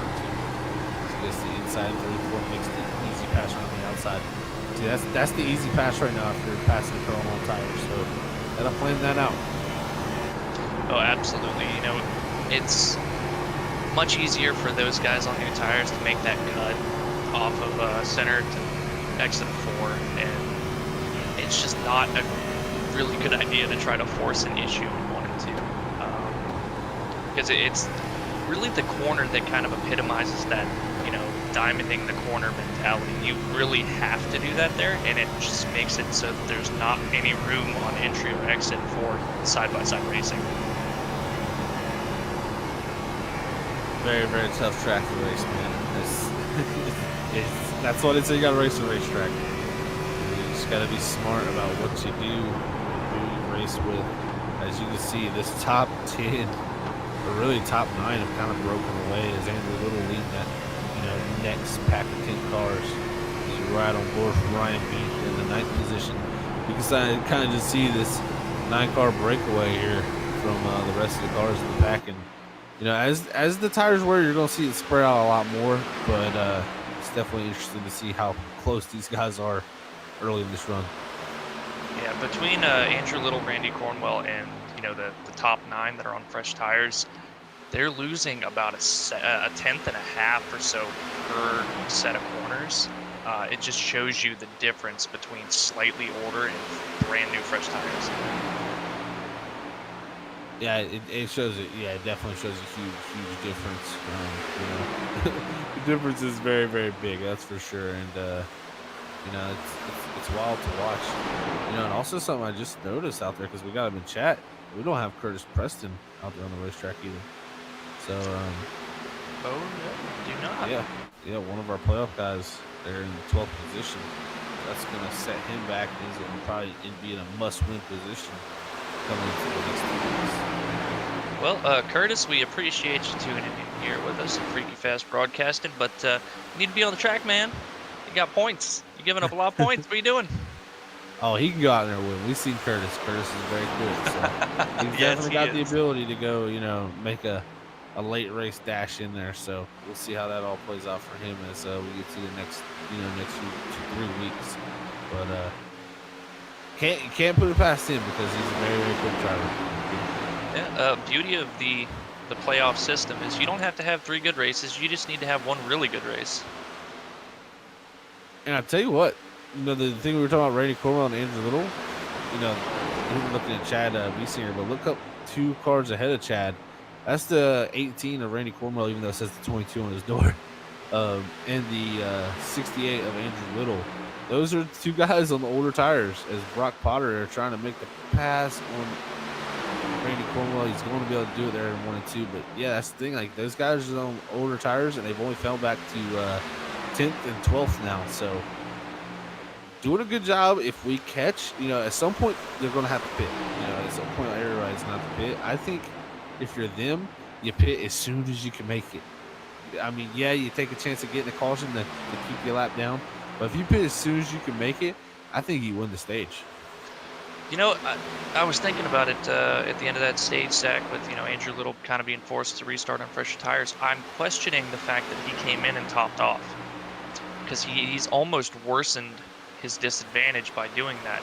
just the inside 34 makes the easy pass around the outside. See, that's the easy pass right now after passing the curl on tires. So gotta plan that out. Oh, absolutely. It's much easier for those guys on new tires to make that cut off of center to exit 4, and it's just not a really good idea to try to force an issue in 1 and 2, because it's really the corner that kind of epitomizes that, diamonding the corner mentality. You really have to do that there, and it just makes it so that there's not any room on entry or exit for side-by-side racing. Very, very tough track to race, man. That's what it's. You got to race a racetrack. You just got to be smart about what you do, who you race with. As you can see, this top 10, or really top 9, have kind of broken away as Andrew Little lead that next pack of 10 cars. He's right on board from Ryan Bean in the 9th position. You can kind of just see this 9-car breakaway here from the rest of the cars in the pack. And as the tires wear, you're going to see it spread out a lot more. But it's definitely interesting to see how close these guys are early in this run. Yeah, between Andrew Little, Randy Cornwell, and the top 9 that are on fresh tires, they're losing about a tenth and a half or so per set of corners. It just shows you the difference between slightly older and brand new fresh tires. Yeah, it shows it. Yeah, it definitely shows a huge difference. The difference is very, very big. That's for sure. And it's wild to watch. And also something I just noticed out there, because we got him in chat. We don't have Curtis Preston out there on the racetrack either. So, oh, no, do not. Yeah, one of our playoff guys there in the 12th position. That's going to set him back. He's going to probably be in a must-win position coming into the next 2 weeks. Well, Curtis, we appreciate you tuning in here with us at Freaky Fast Broadcasting, but you need to be on the track, man. You got points. You're giving up a lot of points. What are you doing? Oh, he can go out there and win. We've seen Curtis. Curtis is very good. So he's definitely got the ability to go, make a late race dash in there. So we'll see how that all plays out for him as we get to the next 2-3 weeks. But can't put it past him because he's a very, very quick driver. Yeah, beauty of the playoff system is you don't have to have 3 good races. You just need to have 1 really good race. And I tell you what, the thing we were talking about, Randy Cornwell and Andrew Little, even looking at Chad Biesinger, but look up 2 cars ahead of Chad. That's the 18 of Randy Cornwell, even though it says the 22 on his door, and the 68 of Andrew Little. Those are 2 guys on the older tires as Brock Potter are trying to make the pass on Randy Cornwell. He's going to be able to do it there in 1 and 2. But, yeah, that's the thing. Like, those guys are on older tires, and they've only fell back to 10th and 12th now. So, doing a good job. If we catch, at some point, they're going to have to pit. At some point, everybody's going to have to pit. I think if you're them, you pit as soon as you can make it. I mean, yeah, you take a chance of getting a caution to keep your lap down. But if you pit as soon as you can make it, I think you win the stage. I was thinking about it at the end of that stage, Zach, with Andrew Little kind of being forced to restart on fresh tires. I'm questioning the fact that he came in and topped off, because he's almost worsened his disadvantage by doing that.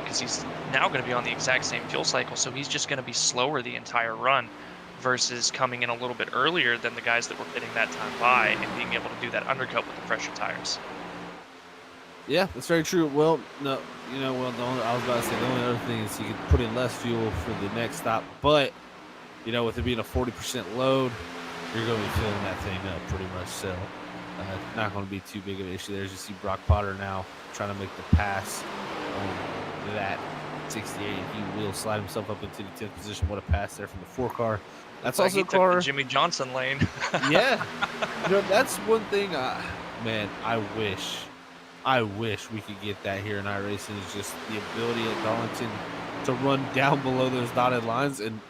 Because he's now going to be on the exact same fuel cycle, so he's just going to be slower the entire run versus coming in a little bit earlier than the guys that were pitting that time by and being able to do that undercut with the fresher tires. Yeah, that's very true. Well, no, I was about to say the only other thing is he could put in less fuel for the next stop, but with it being a 40% load, you're going to be filling that thing up pretty much. So, not going to be too big of an issue there. As you see Brock Potter now trying to make the pass on that 68. He will slide himself up into the 10th position. What a pass there from the 4 car. That's Looks also like a car. took the Jimmy Johnson lane. Yeah, that's one thing. Man, I wish we could get that here in iRacing. Is just the ability at Darlington to run down below those dotted lines, and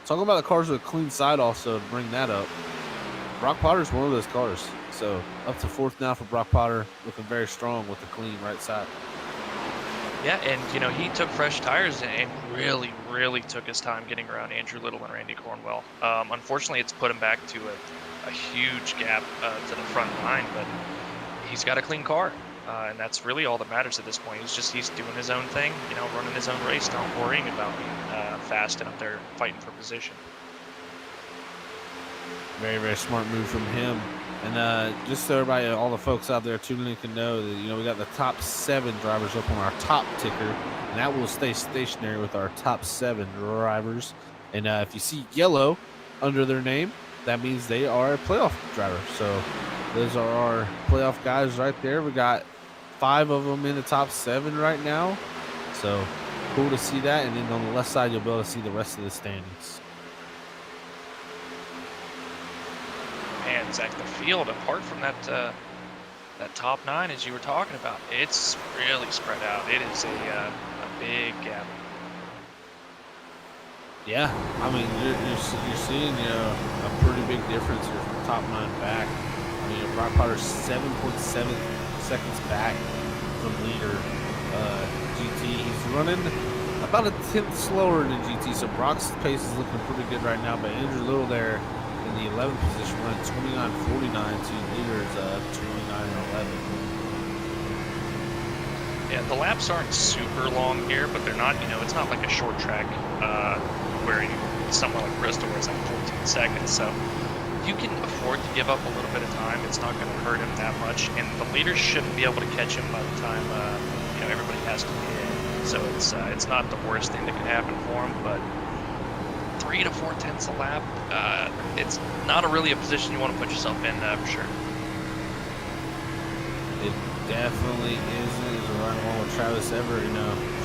talking about the cars with a clean side. Also, to bring that up, Brock Potter's one of those cars. So up to 4th now for Brock Potter, looking very strong with the clean right side. Yeah, and he took fresh tires and really, really took his time getting around Andrew Little and Randy Cornwell. Unfortunately, it's put him back to a huge gap to the front line, but he's got a clean car, and that's really all that matters at this point. He's doing his own thing, running his own race, not worrying about being fast and up there fighting for position. Very, very smart move from him. And just so everybody, all the folks out there tuning in can know that, we got the top 7 drivers up on our top ticker, and that will stay stationary with our top 7 drivers. And if you see yellow under their name, that means they are a playoff driver. So those are our playoff guys right there. We got 5 of them in the top 7 right now. So cool to see that. And then on the left side, you'll be able to see the rest of the standings. Man, Zach, the field, apart from that top 9, as you were talking about, it's really spread out. It is a big gap. Yeah, I mean, you're seeing a pretty big difference here from top 9 back. I mean, Brock Potter's 7.7 seconds back from leader GT. He's running about a 10th slower than GT, so Brock's pace is looking pretty good right now. But Andrew Little there in the 11th position, running 29.49 to leaders 29.11. Yeah, the laps aren't super long here, but they're not, it's not like a short track where somewhere like Bristol where it's like 14 seconds. So you can afford to give up a little bit of time. It's not going to hurt him that much, and the leaders shouldn't be able to catch him by the time everybody has to be in. So it's not the worst thing that can happen for him, but 3 to 4 tenths a lap, it's not really a position you want to put yourself in for sure. It definitely isn't. It's right along with Travis Everett.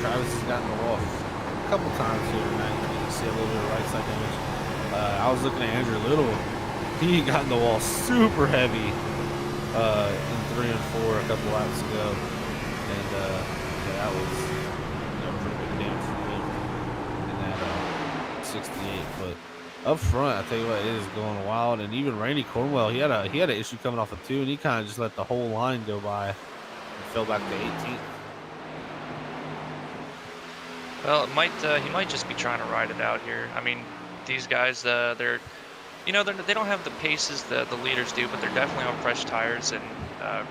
Travis has gotten the wall a couple times here tonight. You can see a little bit of right side damage. I was looking at Andrew Little. He got in the wall super heavy in 3 and 4 a couple laps ago, and that was pretty big damage for him in that 68. But up front, I tell you what, it is going wild. And even Randy Cornwell, he had an issue coming off of 2, and he kind of just let the whole line go by and fell back to 18th. Well, he might just be trying to ride it out here. I mean, these guys, they don't have the paces the leaders do, but they're definitely on fresh tires, and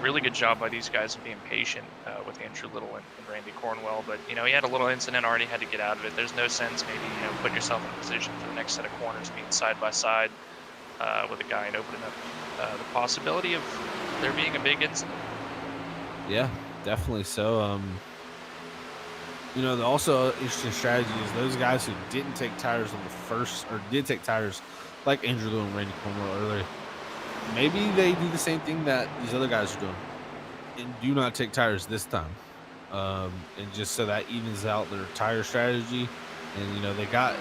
really good job by these guys of being patient with Andrew Little and Randy Cornwell. But he had a little incident, already had to get out of it. There's no sense maybe putting yourself in a position for the next set of corners being side by side with a guy and opening up the possibility of there being a big incident. Yeah, definitely so. The also interesting strategy is those guys who didn't take tires on the first, or did take tires like Andrew Little and Randy Cornwell earlier, maybe they do the same thing that these other guys are doing and do not take tires this time. And just so that evens out their tire strategy. And, they got,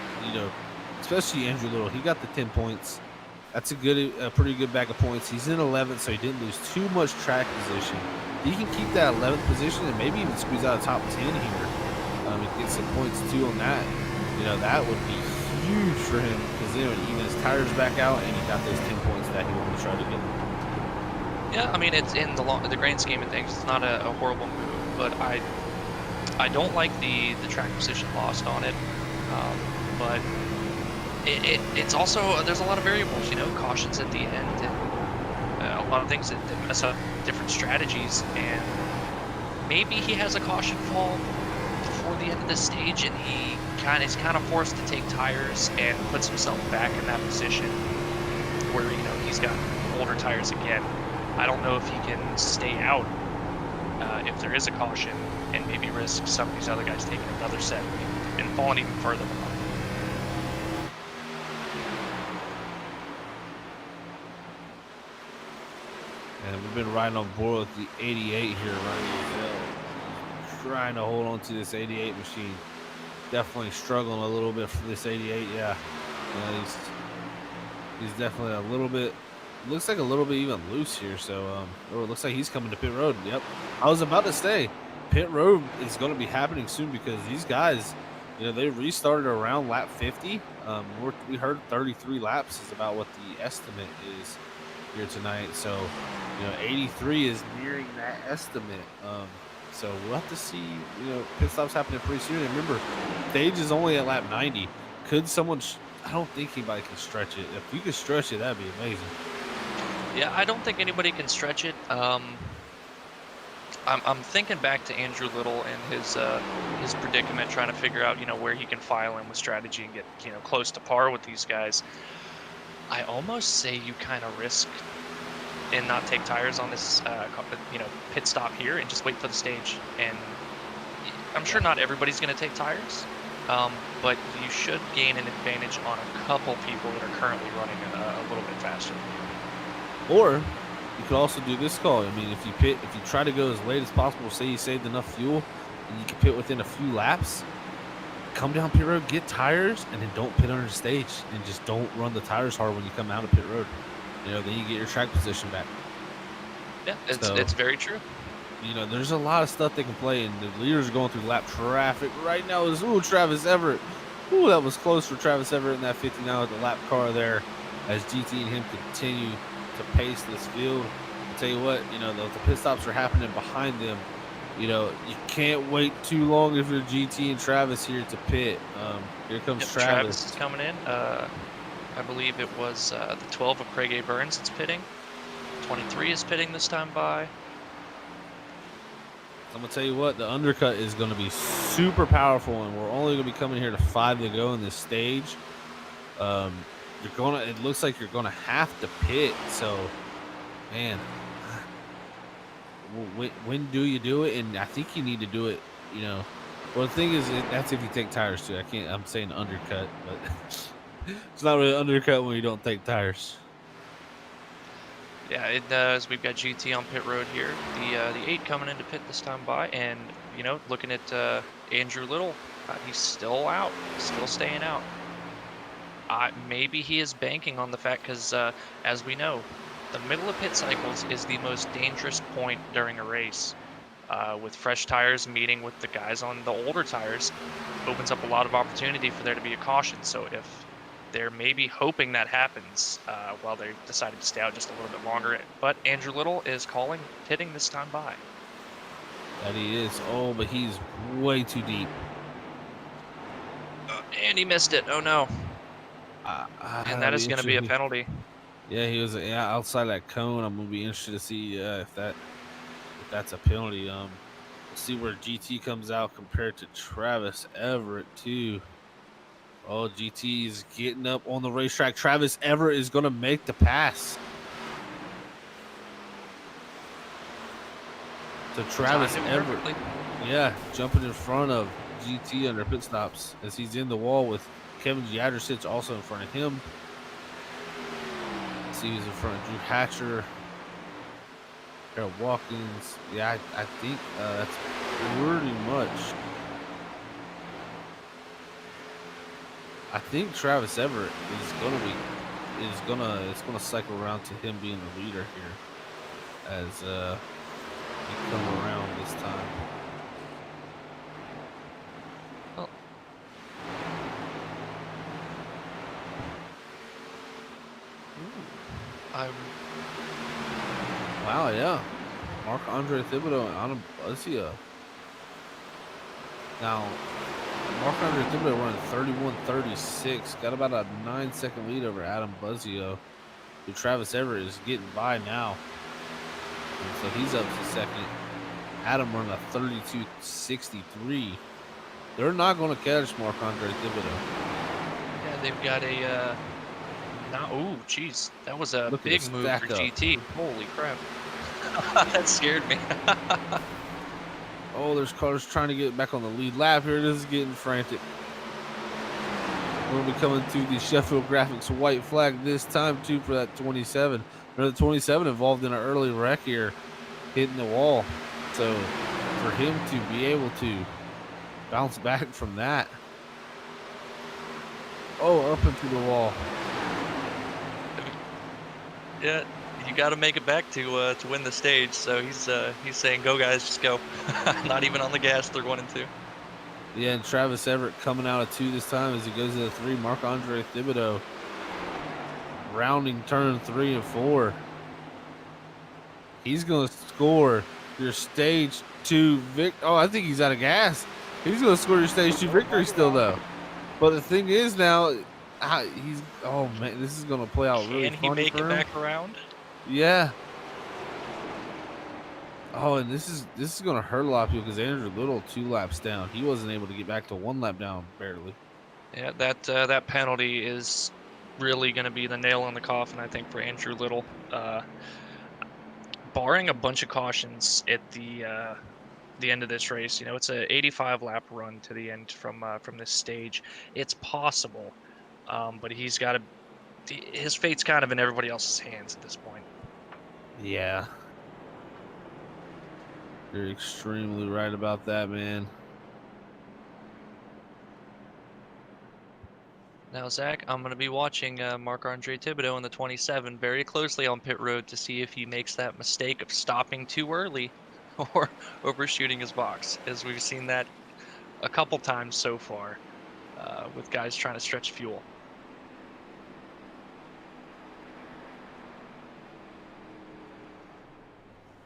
especially Andrew Little, he got the 10 points. That's a pretty good bag of points. He's in 11th, so he didn't lose too much track position. He can keep that 11th position and maybe even squeeze out a top 10 here. And get some points too on that. That would be huge for him, because then even his tires back out and he got those 10 points that he wanted to try to get. Yeah, I mean, it's in the grand scheme of things, it's not a horrible move, but I don't like the track position lost on it. But it's also, there's a lot of variables, cautions at the end, and a lot of things that mess up different strategies. And maybe he has a caution fall before the end of the stage, and he is kind of forced to take tires and puts himself back in that position where, you know, he's got older tires again. I don't know if he can stay out if there is a caution and maybe risk some of these other guys taking another set and falling even further behind. And we've been riding on board with the 88 here, right? Trying to hold on to this 88 machine. Definitely struggling a little bit for this 88. Yeah, he's definitely a little bit. Looks like a little bit even loose here. So it looks like he's coming to pit road. Yep, I was about to say pit road is going to be happening soon because these guys, you know, they restarted around lap 50. We heard 33 laps is about what the estimate is here tonight. So, you know, 83 is nearing that estimate. So we'll have to see, you know, pit stops happening pretty soon. And remember, stage is only at lap 90. Could someone, I don't think anybody can stretch it. If you could stretch it, that'd be amazing. Yeah, I don't think anybody can stretch it. I'm thinking back to Andrew Little and his predicament, trying to figure out, you know, where he can file in with strategy and get, you know, close to par with these guys. I almost say you kind of risk and not take tires on this, you know, pit stop here and just wait for the stage. And I'm sure not everybody's going to take tires, but you should gain an advantage on a couple people that are currently running a little bit faster than you. Or you could also do this call. I mean, if you try to go as late as possible, say you saved enough fuel and you can pit within a few laps, come down pit road, get tires, and then don't pit under the stage and just don't run the tires hard when you come out of pit road. You know, then you get your track position back. Yeah, it's very true. You know, there's a lot of stuff they can play, and the leaders are going through lap traffic right now. Is Travis Everett. Ooh, that was close for Travis Everett in that 59 with the lap car there as GT and him continue to pace this field. I'll tell you what, you know, the pit stops are happening behind them. You know, you can't wait too long if you're GT and Travis here to pit. Here comes Travis. Travis is coming in. I believe it was the 12 of Craig A. Burns that's pitting. 23 is pitting this time by. I'm going to tell you what, the undercut is going to be super powerful, and we're only going to be coming here to 5 to go in this stage. It looks like you're going to have to pit. So, man, when do you do it? And I think you need to do it, you know. Well, the thing is, that's if you take tires too. I'm saying undercut, but it's not really undercut when you don't take tires. Yeah, it does. We've got GT on pit road here. The 8 coming into pit this time by, and, you know, looking at Andrew Little, he's still out, still staying out. Maybe he is banking on the fact because, as we know, the middle of pit cycles is the most dangerous point during a race. With fresh tires meeting with the guys on the older tires, opens up a lot of opportunity for there to be a caution. So if they're maybe hoping that happens while they decided to stay out just a little bit longer. But Andrew Little is calling pitting this time by. That he is. Oh, but he's way too deep. And he missed it. Oh, no. And that is going to be a penalty. Yeah, he was outside that cone. I'm going to be interested to see if that's a penalty. We'll see where GT comes out compared to Travis Everett, too. Oh, GT is getting up on the racetrack. Travis Everett is going to make the pass. So Travis Everett, jumping in front of GT under pit stops as he's in the wall with Kevin Jadrosich also in front of him. Let's see who's in front of Drew Hatcher. Harold Watkins. Yeah, I think that's pretty much. I think Travis Everett it's gonna cycle around to him being the leader here as he come around this time. Well, Wow, yeah. Marc-Andre Thibodeau and Adam Buzzio. Now, Marc-Andre Thibodeau running 31.36. Got about a 9-second lead over Adam Buzzio, who Travis Everett is getting by now. And so he's up to second. had him run a 32.63. They're not going to catch Marc-Andre Thibodeau. Yeah, they've got a. Oh, jeez, that was a Look at big the move for stack up. GT. Holy crap! That scared me. Oh, there's cars trying to get back on the lead lap here. This is getting frantic. We'll be coming to the Sheffield Graphics white flag this time, too, for that 27. Another 27 involved in an early wreck here, hitting the wall. So for him to be able to bounce back from that. Oh, up into the wall. Yeah, you got to make it back to win the stage. So he's saying, "Go guys, just go." Not even on the gas. They're 1 and 2. Yeah, and Travis Everett coming out of 2 this time as he goes to the 3. Marc-Andre Thibodeau rounding turn 3 and 4. He's going to score your stage 2 Oh, I think he's out of gas. He's going to score your stage 2 victory still, though. But the thing is now, oh man, this is going to play out really Can he funny make for it him. back around? Yeah. Oh, and this is going to hurt a lot of people because Andrew Little 2 laps down. He wasn't able to get back to 1 lap down barely. Yeah, that penalty is really going to be the nail in the coffin, I think, for Andrew Little. Barring a bunch of cautions at the end of this race, you know, it's a 85 lap run to the end from this stage. It's possible, but he's got to. His fate's kind of in everybody else's hands at this point. Yeah. You're extremely right about that, man. Now, Zach, I'm going to be watching Marc-Andre Thibodeau in the 27 very closely on pit road to see if he makes that mistake of stopping too early or overshooting his box, as we've seen that a couple times so far with guys trying to stretch fuel.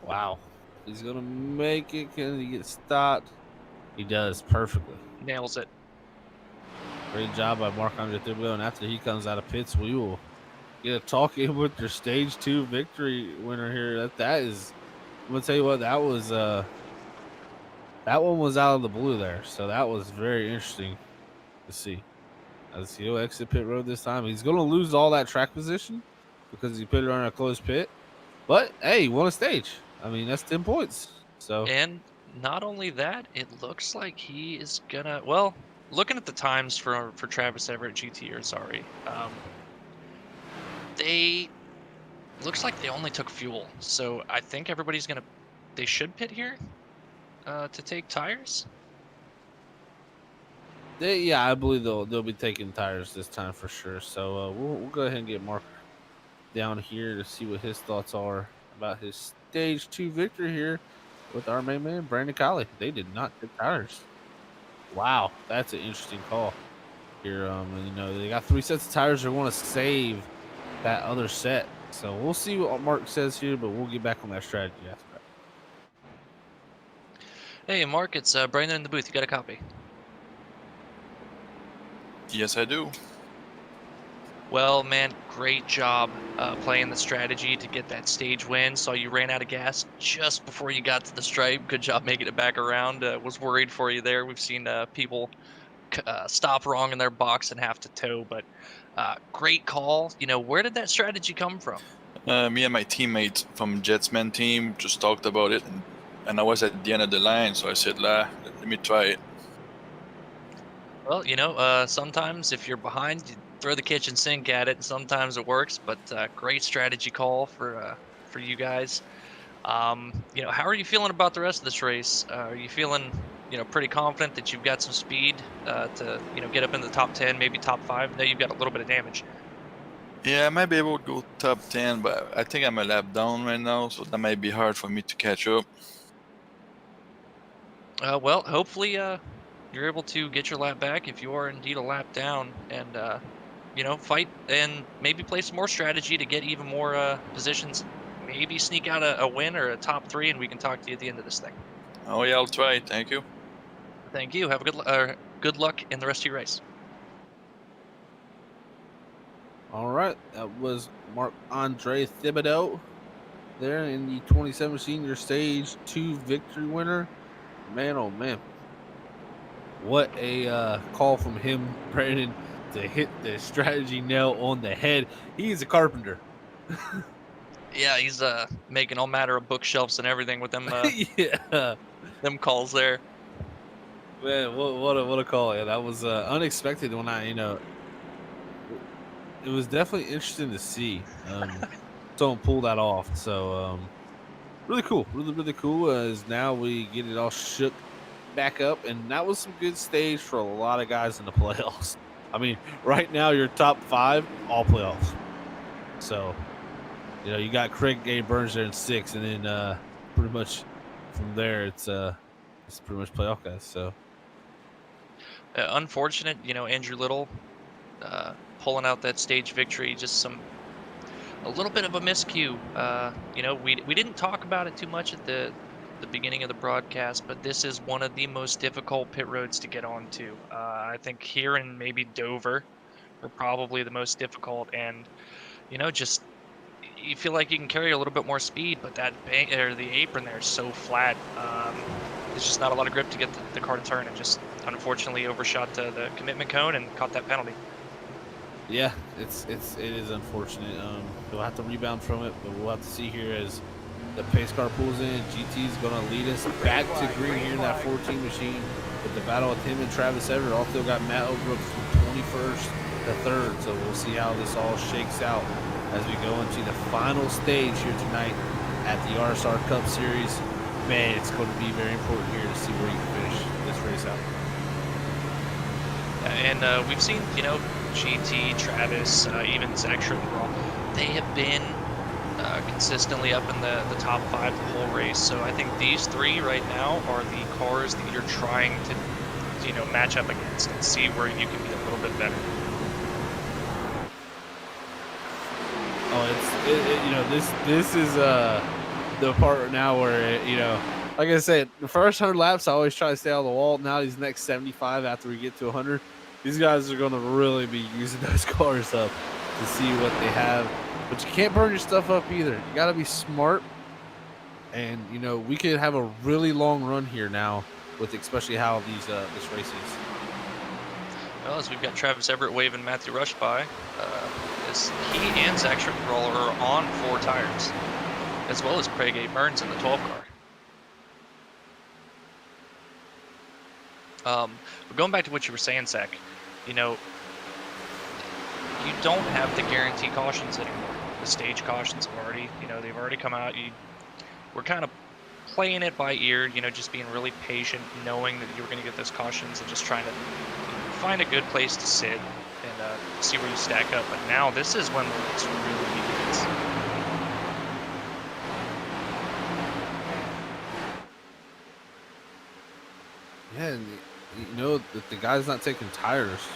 Wow. He's going to make it. Can he get stopped? He does perfectly. Nails it. Great job by Marc-Andre Thibodeau. And after he comes out of pits, we will get a talk in with their stage 2 victory winner here. That is, I'm going to tell you what, that one was out of the blue there. So that was very interesting to see. As he'll exit pit road this time. He's going to lose all that track position because he pitted on a closed pit. But, hey, he won a stage. I mean, that's 10 points. So, And not only that, it looks like he is gonna. Well, looking at the times for Travis Everett GT or sorry, they looks like they only took fuel. So I think everybody's gonna. They should pit here to take tires. yeah, I believe they'll be taking tires this time for sure. So we'll go ahead and get Mark down here to see what his thoughts are about his stage 2 victory here with our main man Brandon Colley. They did not take tires. Wow, that's an interesting call here. And, you know, they got 3 sets of tires. They want to save that other set. So we'll see what Mark says here, but we'll get back on that strategy aspect. Hey, Mark, it's Brandon in the booth. You got a copy? Yes, I do. Well, man, great job playing the strategy to get that stage win. Saw you ran out of gas just before you got to the stripe. Good job making it back around. Was worried for you there. We've seen people stop wrong in their box and have to tow, but great call. You know, where did that strategy come from? Me and my teammate from Jetsman team just talked about it, and I was at the end of the line, so I said, let me try it. Well, you know, sometimes if you're behind, you throw the kitchen sink at it, and sometimes it works. But great strategy call for you guys. You know, how are you feeling about the rest of this race? Are you feeling, you know, pretty confident that you've got some speed to, you know, get up in the top 10, maybe top 5? I know you've got a little bit of damage. Yeah, I might be able to go top 10, but I think I'm a lap down right now, so that might be hard for me to catch up. Well, hopefully you're able to get your lap back if you are indeed a lap down, and you know, fight and maybe play some more strategy to get even more positions. Maybe sneak out a win or a top 3, and we can talk to you at the end of this thing. Oh yeah, I'll try. Thank you. Thank you. Have a good luck in the rest of your race. All right, that was Marc-Andre Thibodeau there in the 27 senior stage 2 victory winner. Man, oh man. What a call from him, Brandon, to hit the strategy nail on the head. He's a carpenter. Yeah, he's making all matter of bookshelves and everything with them Yeah. them calls there. Man, what a call. Yeah, that was unexpected when it was definitely interesting to see someone pull that off. So really cool. Really cool as now we get it all shook back up, and that was some good stage for a lot of guys in the playoffs. I mean, right now your top 5 all playoffs. So, you got Craig A. Burns there in 6, and then pretty much from there it's pretty much playoff guys. So Unfortunate, Andrew Little pulling out that stage victory, just a little bit of a miscue. We didn't talk about it too much at the beginning of the broadcast, but this is one of the most difficult pit roads to get onto. I think here and maybe Dover are probably the most difficult, and just you feel like you can carry a little bit more speed, but that bank or the apron there is so flat. There's just not a lot of grip to get the car to turn, and just unfortunately overshot the commitment cone and caught that penalty. yeah, it is unfortunate. We'll have to rebound from it, but we'll have to see here as the pace car pulls in. GT is going to lead us back to green here in that 14 machine. With the battle with him and Travis Everett, also got Matt Overbrook from 21st to 3rd. So we'll see how this all shakes out as we go into the final stage here tonight at the RSR Cup Series. Man, it's going to be very important here to see where you can finish this race out. And we've seen, GT, Travis, even Zach Schrittenbrough, they have been consistently up in the top 5 the whole race. So I think these 3 right now are the cars that you're trying to, match up against and see where you can be a little bit better. Oh, this is the part now where like I said, the first 100 laps I always try to stay on the wall. Now these next 75 after we get to 100, these guys are going to really be using those cars up to see what they have. But you can't burn your stuff up either. You got to be smart. And we could have a really long run here now with especially how this race is. Well, as we've got Travis Everett waving Matthew Rush by, as he and Zach Schrittenbrough are on 4 tires, as well as Craig A. Burns in the 12 car. But going back to what you were saying, Zach, you don't have the guarantee cautions anymore. The stage cautions have already, they've already come out. We're kind of playing it by ear, just being really patient, knowing that you were going to get those cautions and just trying to find a good place to sit and see where you stack up. But now this is when it's really begins. Yeah, and the guy's not taking tires.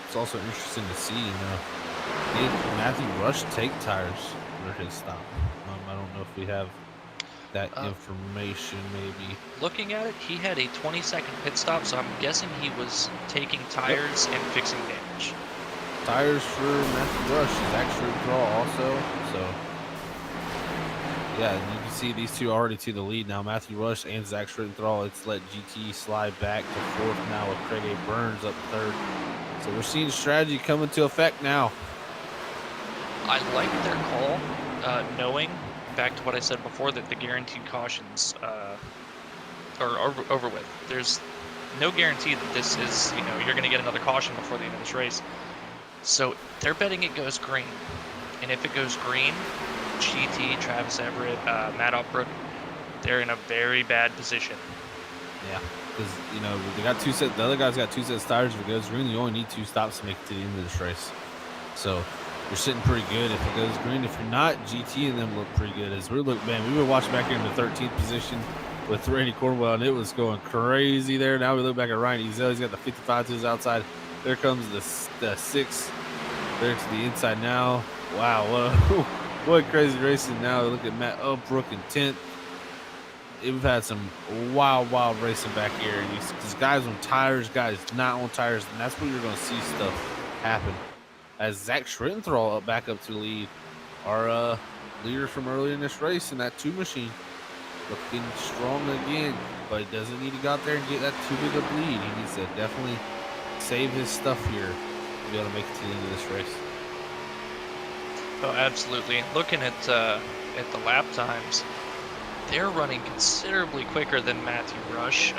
It's also interesting to see, did Matthew Rush take tires for his stop? I don't know if we have that information, maybe. Looking at it, he had a 20-second pit stop, so I'm guessing he was taking tires and fixing damage. Tires for Matthew Rush is actually a draw also, so yeah, and you can see these two already to the lead now. Matthew Rush and Zach Schrittenthal. It's let GT slide back to 4th now with Craig A. Burns up 3rd. So we're seeing strategy come into effect now. I like their call, knowing, back to what I said before, that the guaranteed cautions are over with. There's no guarantee that this is, you're going to get another caution before the end of this race. So they're betting it goes green. And if it goes green, GT, Travis Everett, Matt Upbrook, they're in a very bad position. Yeah, because they got 2 sets. The other guys got 2 sets of tires. If it goes green, you only need 2 stops to make it to the end of this race. So you're sitting pretty good if it goes green. If you're not, GT and them look pretty good. As we were watching back here in the 13th position with Randy Cornwell, and it was going crazy there. Now we look back at Ryan Ezel. He's got the 55 to his outside. There comes the 6 there to the inside now. Wow, what crazy racing now. Look at Matt Upbrook in 10th. We've had some wild racing back here. And these guys on tires, guys not on tires, and that's where you're going to see stuff happen. As Zach Schrittenthal back up to lead, our leader from earlier in this race in that 2 machine. Looking strong again, but he doesn't need to go out there and get that too big of a lead. He needs to definitely save his stuff here to be able to make it to the end of this race. Oh, absolutely. Looking at the lap times, they're running considerably quicker than Matthew Rush.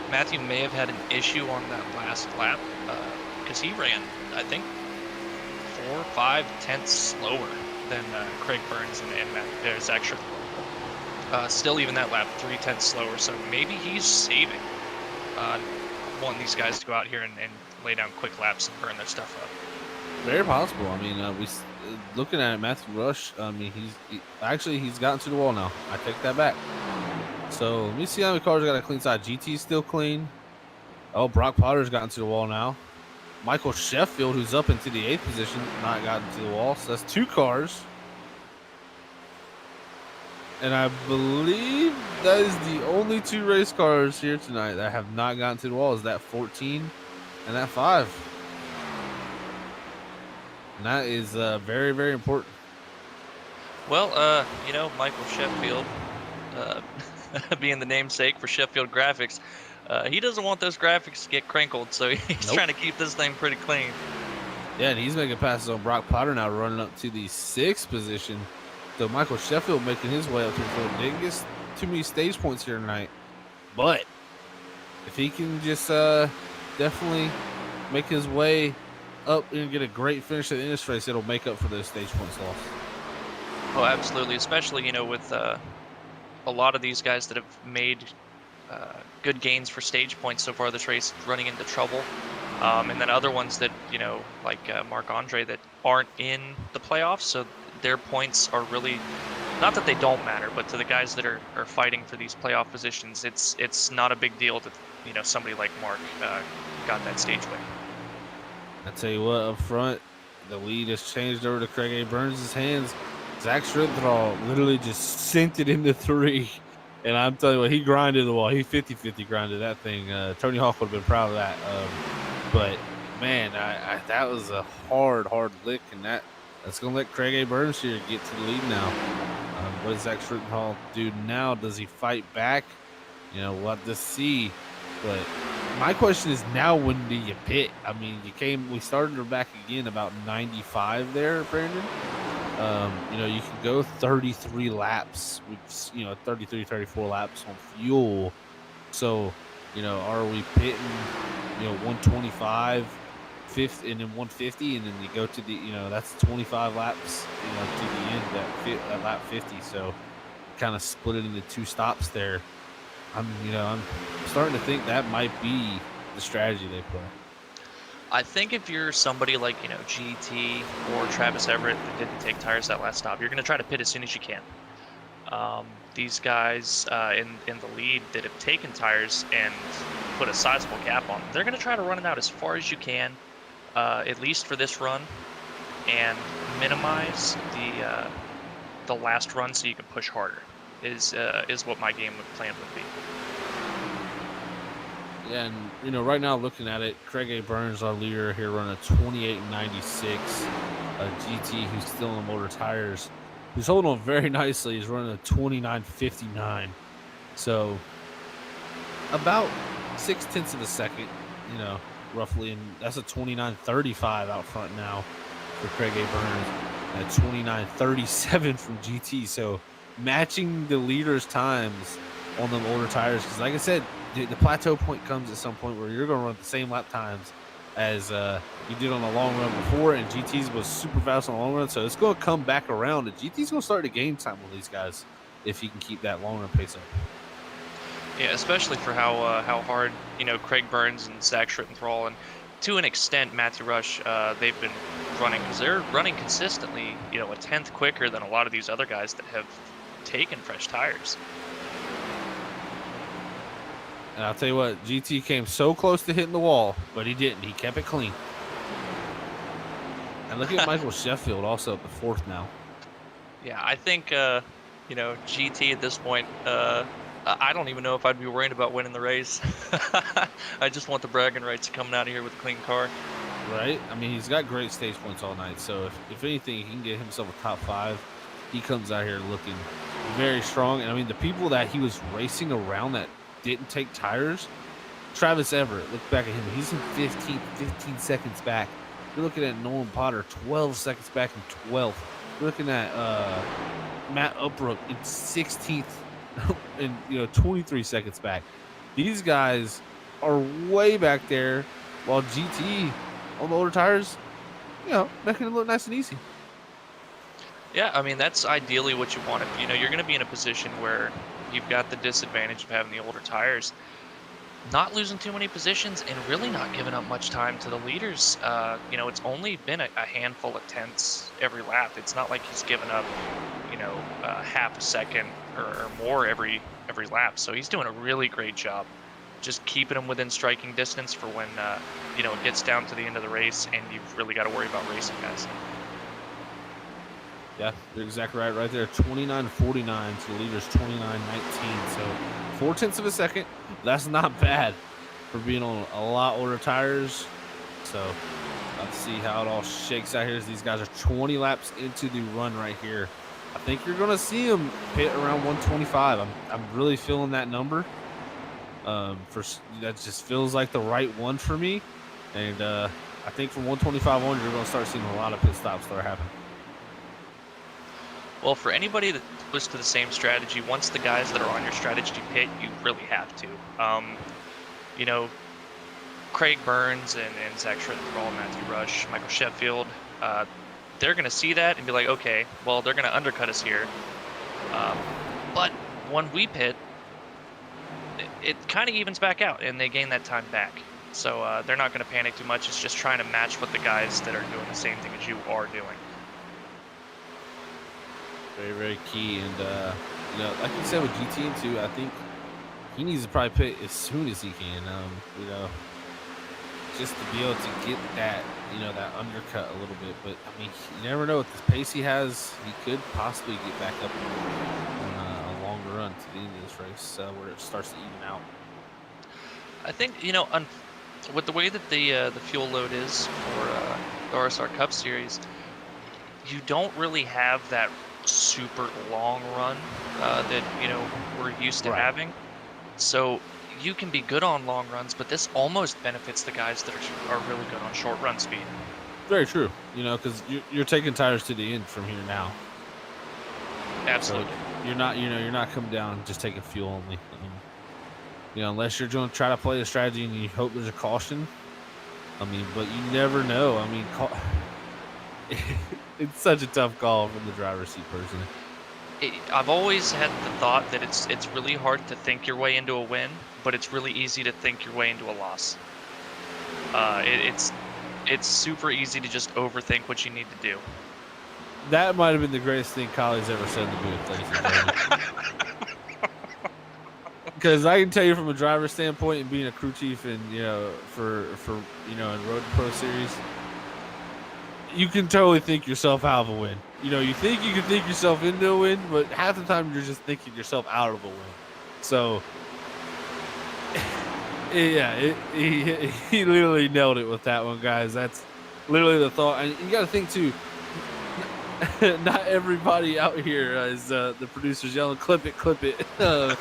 Matthew may have had an issue on that last lap because he ran, I think, 4 or 5 tenths slower than Craig Burns and Zach Schritt. Still, even that lap, 3 tenths slower. So maybe he's saving wanting these guys to go out here and lay down quick laps and burn their stuff up. Very possible. I mean, looking at it, Matthew Rush. I mean, he's gotten to the wall now. I take that back. So let me see how many cars got a clean side. GT's still clean. Oh, Brock Potter's gotten to the wall now. Michael Sheffield, who's up into the 8th position, not gotten to the wall. So that's 2 cars. And I believe that is the only 2 race cars here tonight that have not gotten to the wall. Is that 14 and that 5. And that is very, very important. Well, Michael Sheffield, being the namesake for Sheffield Graphics, he doesn't want those graphics to get crinkled, so he's trying to keep this thing pretty clean. Yeah, and he's making passes on Brock Potter now, running up to the 6th position. So Michael Sheffield making his way up to the field. Didn't get too many stage points here tonight, but if he can just definitely make his way up and get a great finish at the end of this race, it'll make up for those stage points lost. Oh, absolutely. Especially, with a lot of these guys that have made good gains for stage points so far this race running into trouble. And then other ones that, like Marc Andre that aren't in the playoffs. So their points are really, not that they don't matter, but to the guys that are fighting for these playoff positions, it's not a big deal that, somebody like Mark got that stage win. I tell you what, up front, the lead has changed over to Craig A. Burns' hands. Zach Schrittenthal literally just sent it into 3. And I'm telling you what, he grinded the wall. He 50-50 grinded that thing. Tony Hawk would have been proud of that. But, man, that was a hard lick. And that's going to let Craig A. Burns here get to the lead now. What does Zach Schrittenthal do now? Does he fight back? We'll have to see. But my question is now, when do you pit? I mean, we started her back again about 95 there, Brandon. You can go 33 laps with, 33, 34 laps on fuel. So, are we pitting, 125, 50, and then 150, and then you go to the, that's 25 laps, to the end at lap 50. So, kind of split it into 2 stops there. I'm starting to think that might be the strategy they play. I think if you're somebody like, GT or Travis Everett that didn't take tires that last stop, you're going to try to pit as soon as you can. These guys in the lead that have taken tires and put a sizable gap on, they're going to try to run it out as far as you can, at least for this run, and minimize the last run so you can push harder. Is what my game plan would be. Yeah, and right now looking at it, Craig A. Burns, our leader here, running a 28.96. GT, who's still on the motor tires, who's holding on very nicely, is running a 29.59. So about 0.6 of a second, roughly, and that's a 29.35 out front now for Craig A. Burns, and a 29.37 from GT. So matching the leader's times on the older tires, because like I said, the plateau point comes at some point where you're going to run the same lap times as you did on the long run before, and GT's was super fast on the long run, so it's going to come back around, and GT's going to start to gain time with these guys if he can keep that long run pace up. Yeah, especially for how hard Craig Burns and Zach Schrittenthal, and to an extent Matthew Rush, they've been running, because they're running consistently a 10th quicker than a lot of these other guys that have taken fresh tires. And I'll tell you what, GT came so close to hitting the wall, but he didn't. He kept it clean. And look at Michael Sheffield also at the 4th now. Yeah, I think, GT at this point, I don't even know if I'd be worried about winning the race. I just want the bragging rights coming out of here with a clean car. Right? I mean, he's got great stage points all night, so if anything, he can get himself a top 5. he comes out here looking very strong. And I mean, the people that he was racing around that didn't take tires, Travis Everett, look back at him. He's in 15 seconds back. You're looking at Nolan Potter, 12 seconds back in 12th. You're looking at Matt Upbrook in 16th and 23 seconds back. These guys are way back there, while GT on the older tires, making it look nice and easy. Yeah, I mean, that's ideally what you want. You're going to be in a position where you've got the disadvantage of having the older tires, not losing too many positions, and really not giving up much time to the leaders. It's only been a handful of tenths every lap. It's not like he's given up, half a second or more every lap. So he's doing a really great job just keeping them within striking distance for when, it gets down to the end of the race and you've really got to worry about racing guys. Yeah, you're exactly right there. 29.49 to the leaders 29.19. So 0.4 of a second. That's not bad for being on a lot older tires. So let's see how it all shakes out here as these guys are 20 laps into the run right here. I think you're going to see them pit around 125. I'm really feeling that number. That just feels like the right one for me. And I think from 125 on, you're going to start seeing a lot of pit stops start happening. Well, for anybody that was to the same strategy, once the guys that are on your strategy pit, you really have to. Craig Burns and Zach Schrittenthal, Matthew Rush, Michael Sheffield, they're going to see that and be like, okay, well, they're going to undercut us here. But when we pit, it kind of evens back out and they gain that time back. So they're not going to panic too much. It's just trying to match what the guys that are doing the same thing as you are doing. Very, very key. And, like you said with GT too, I think he needs to probably pit as soon as he can, just to be able to get that, that undercut a little bit. But, I mean, you never know with the pace he has, he could possibly get back up on a longer run to the end of this race where it starts to even out. I think, with the way that the fuel load is for the RSR Cup Series, you don't really have that super long run that we're used to having. So you can be good on long runs, but this almost benefits the guys that are really good on short run speed. Very true. Because you're taking tires to the end from here now. Absolutely. So you're not coming down and just taking fuel only. Unless you're going to try to play a strategy and you hope there's a caution. But you never know. It's such a tough call from the driver's seat person. I've always had the thought that it's really hard to think your way into a win, but it's really easy to think your way into a loss. It's super easy to just overthink what you need to do. That might have been the greatest thing Kylie's ever said in the booth, ladies and gentlemen. Because I can tell you from a driver's standpoint and being a crew chief and for in Road to Pro Series, you can totally think yourself out of a win. You think you can think yourself into a win, but half the time you're just thinking yourself out of a win. So, yeah, he literally nailed it with that one, guys. That's literally the thought. And you got to think, too, not everybody out here is the producers yelling, clip it. But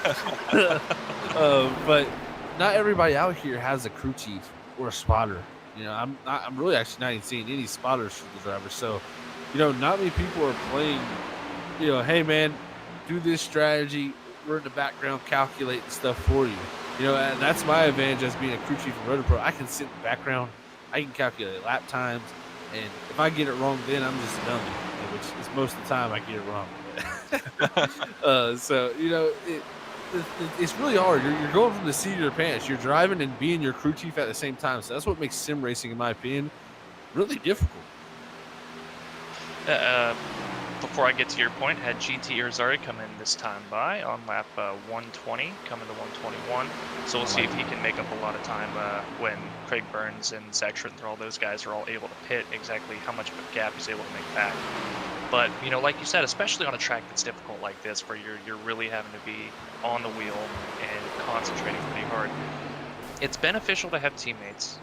not everybody out here has a crew chief or a spotter. I'm really actually not even seeing any spotters for the drivers. So, not many people are playing, hey, man, do this strategy. We're in the background calculating stuff for you. And that's my advantage as being a crew chief in Road to Pro. I can sit in the background. I can calculate lap times. And if I get it wrong, then I'm just a dummy, which is most of the time I get it wrong. So, it's really hard. You're going from the seat of your pants. You're driving and being your crew chief at the same time. So that's what makes sim racing, in my opinion, really difficult. Before I get to your point, had GT Irizarry come in this time by on lap 120, coming to 121. So we'll see if he can make up a lot of time when Craig Burns and Zach Schrittenthal, all those guys are all able to pit, exactly how much of a gap he's able to make back. But, like you said, especially on a track that's difficult like this, where you're really having to be on the wheel and concentrating pretty hard, it's beneficial to have teammates,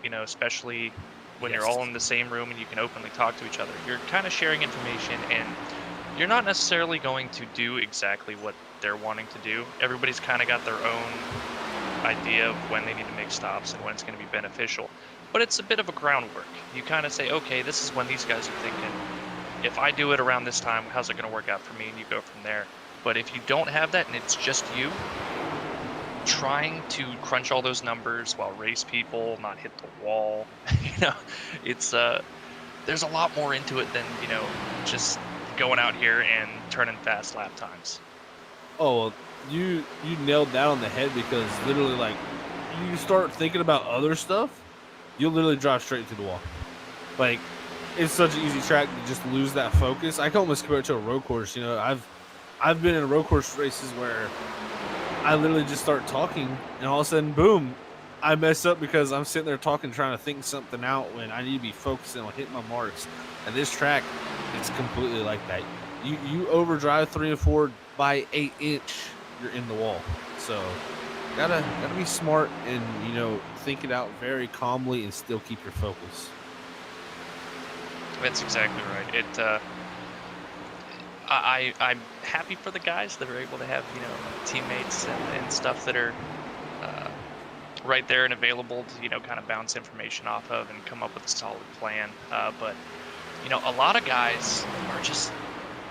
especially when you're all in the same room and you can openly talk to each other. You're kind of sharing information, and you're not necessarily going to do exactly what they're wanting to do. Everybody's kind of got their own idea of when they need to make stops and when it's going to be beneficial. But it's a bit of a groundwork. You kind of say, okay, this is when these guys are thinking, if I do it around this time, how's it going to work out for me? And you go from there. But if you don't have that and it's just you, trying to crunch all those numbers while race people, not hit the wall, it's there's a lot more into it than, just going out here and turning fast lap times. Oh, well, you nailed that on the head, because literally, like, you start thinking about other stuff, you'll literally drive straight through the wall. Like, it's such an easy track to just lose that focus. I can almost compare it to a road course. I've been in road course races where I literally just start talking, and all of a sudden, boom, I mess up because I'm sitting there talking, trying to think something out when I need to be focusing on hitting my marks. And this track, it's completely like that. You overdrive 3 and 4 by 8 inch, you're in the wall. So gotta be smart and think it out very calmly and still keep your focus. That's exactly right. I'm happy for the guys that are able to have teammates and stuff that are right there and available to kind of bounce information off of and come up with a solid plan. But a lot of guys are just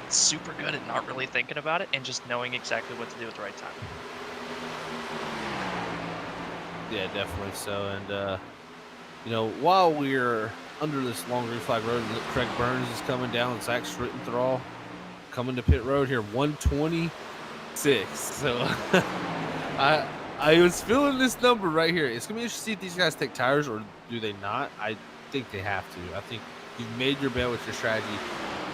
super good at not really thinking about it and just knowing exactly what to do at the right time. Yeah, definitely so. And while we're under this long green flag road, Craig Burns is coming down, Zach Schrittenthal coming to pit road here, 126. So I was feeling this number right here. It's gonna be interesting to see if these guys take tires or do they not. I think they have to. I think you've made your bet with your strategy.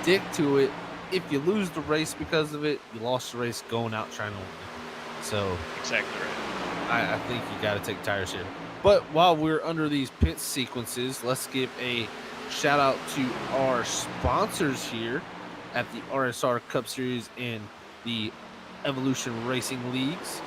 Stick to it. If you lose the race because of it, you lost the race going out trying to win. So Exactly right. I think you got to take tires here. But while we're under these pit sequences, let's give a shout out to our sponsors here at the RSR Cup Series and the Evolution Racing Leagues,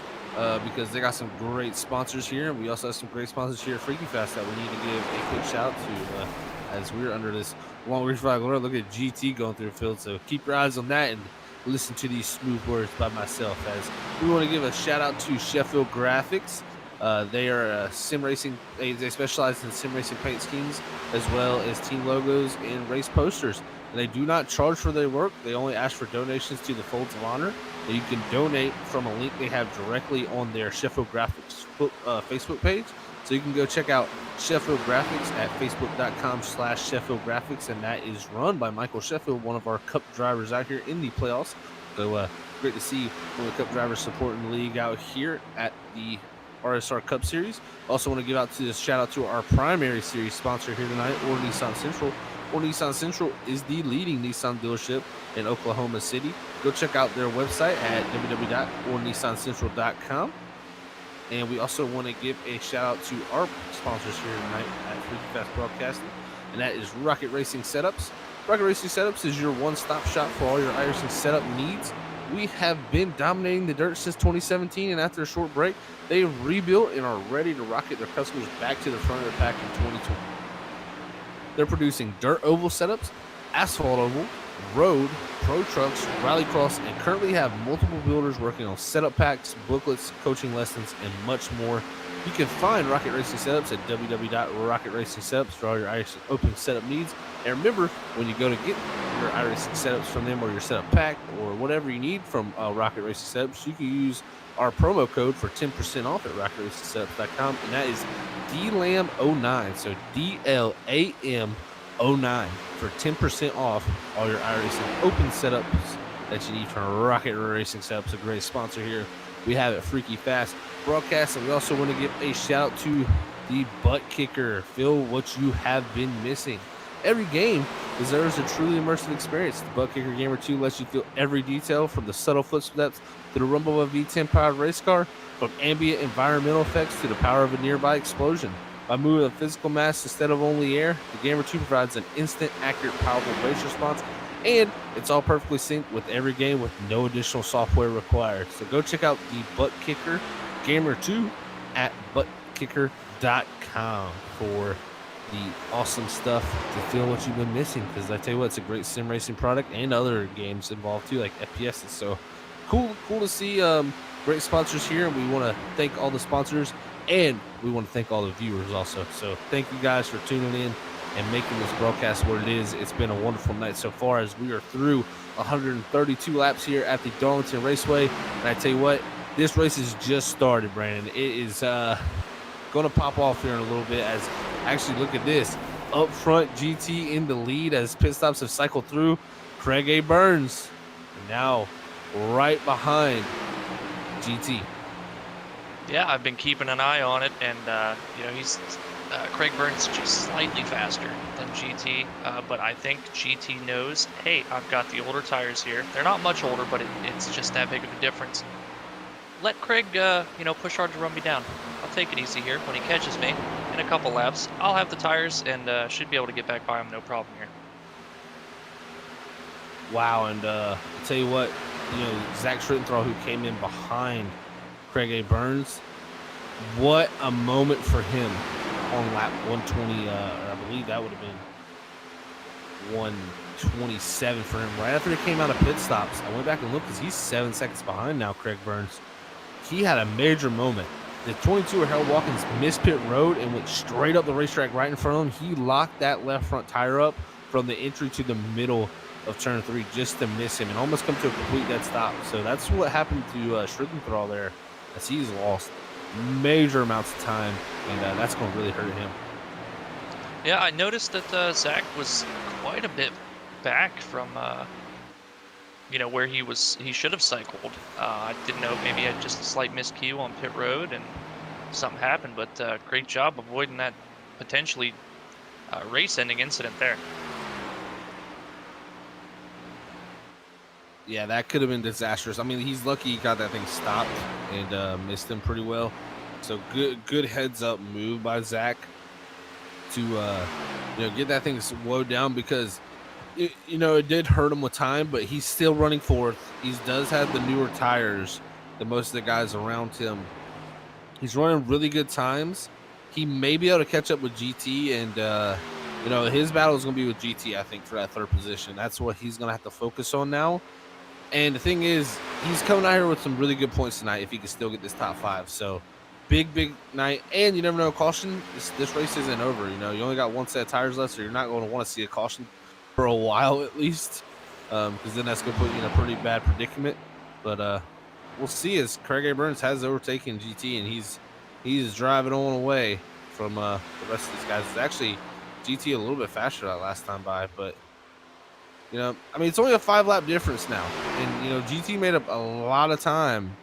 because they got some great sponsors here. And we also have some great sponsors here at Freaky Fast that we need to give a quick shout out to as we're under this long reach flag. Look at GT going through the field. So keep your eyes on that and listen to these smooth words by myself, as we want to give a shout out to Sheffield Graphics. They are sim racing. They specialize in sim racing paint schemes as well as team logos and race posters. And they do not charge for their work. They only ask for donations to the Folds of Honor. And you can donate from a link they have directly on their Sheffield Graphics Facebook page. So you can go check out Sheffield Graphics at facebook.com/Sheffield Graphics, and that is run by Michael Sheffield, one of our Cup drivers out here in the playoffs. So great to see one of the Cup drivers supporting the league out here at the RSR Cup Series. Also want to give out to this shout out to our primary series sponsor here tonight, Or Nissan Central. Or Nissan Central is the leading Nissan dealership in Oklahoma City. Go check out their website at www.ornissancentral.com. And we also want to give a shout out to our sponsors here tonight at Freaky Fast Broadcasting, and that is Rocket Racing Setups. Rocket Racing Setups is your one-stop shop for all your iRacing setup needs. We have been dominating the dirt since 2017, and after a short break, they rebuilt and are ready to rocket their customers back to the front of the pack in 2020. They're producing dirt oval setups, asphalt oval, road, pro trucks, rallycross, and currently have multiple builders working on setup packs, booklets, coaching lessons, and much more. You can find Rocket Racing Setups at www.rocketracingsetups for all your iRacing open setup needs. And remember, when you go to get your iRacing setups from them or your setup pack or whatever you need from Rocket Racing Setups, you can use our promo code for 10% off at rocketracingsetups.com, and that is DLAM09. So DLAM09 for 10% off all your iRacing open setups that you need from Rocket Racing Setups, a great sponsor here. We have it Freaky Fast Broadcast, and we also want to give a shout out to the ButtKicker. Feel what you have been missing. Every game deserves a truly immersive experience. The ButtKicker Gamer 2 lets you feel every detail, from the subtle footsteps to the rumble of a V10 powered race car, from ambient environmental effects to the power of a nearby explosion. By moving a physical mass instead of only air, the Gamer 2 provides an instant, accurate, powerful race response, and it's all perfectly synced with every game with no additional software required. So go check out the ButtKicker Gamer 2 at buttkicker.com for the awesome stuff to feel what you've been missing. Because I tell you what, it's a great sim racing product and other games involved too, like FPSs. So cool to see great sponsors here. And we want to thank all the sponsors, and we want to thank all the viewers also. So thank you guys for tuning in and making this broadcast what it is. It's been a wonderful night so far as we are through 132 laps here at the Darlington Raceway. And I tell you what, this race has just started, Brandon. It is going to pop off here in a little bit. As actually, look at this. Up front, GT in the lead as pit stops have cycled through. Craig A. Burns now right behind GT. Yeah, I've been keeping an eye on it, and he's Craig Burns just slightly faster than GT, but I think GT knows, hey, I've got the older tires here. They're not much older, but it's just that big of a difference. Let Craig, push hard to run me down. I'll take it easy here. When he catches me in a couple laps, I'll have the tires and should be able to get back by him, no problem here. Wow, and I'll tell you what, Zach Schrittenthal, who came in behind Craig A. Burns, what a moment for him on lap 120. I believe that would have been 127 for him right after he came out of pit stops. I went back and looked because he's 7 seconds behind now, Craig Burns. He had a major moment. The 22er Harold Watkins missed pit road and went straight up the racetrack right in front of him. He locked that left front tire up from the entry to the middle of turn 3 just to miss him and almost come to a complete dead stop. So that's what happened to Schrittenthal there, as he's lost major amounts of time, and that's going to really hurt him. Yeah, I noticed that Zach was quite a bit back from where he should have cycled. I didn't know, maybe he had just a slight miscue on pit road and something happened, but great job avoiding that potentially race-ending incident there. Yeah, that could have been disastrous. I mean, he's lucky he got that thing stopped and missed him pretty well. So good heads-up move by Zach to get that thing slowed down, because it did hurt him with time, but he's still running fourth. He does have the newer tires than most of the guys around him. He's running really good times. He may be able to catch up with GT, and his battle is going to be with GT, I think, for that third position. That's what he's going to have to focus on now. And the thing is, he's coming out here with some really good points tonight if he can still get this top 5. So big night. And you never know, caution, this race isn't over. You only got one set of tires left, so you're not going to want to see a caution for a while at least, because then that's going to put you in a pretty bad predicament. But we'll see, as Craig A. Burns has overtaken GT, and he's driving on away from the rest of these guys. It's actually GT a little bit faster that last time by, but it's only a 5-lap difference now, and GT made up a lot of time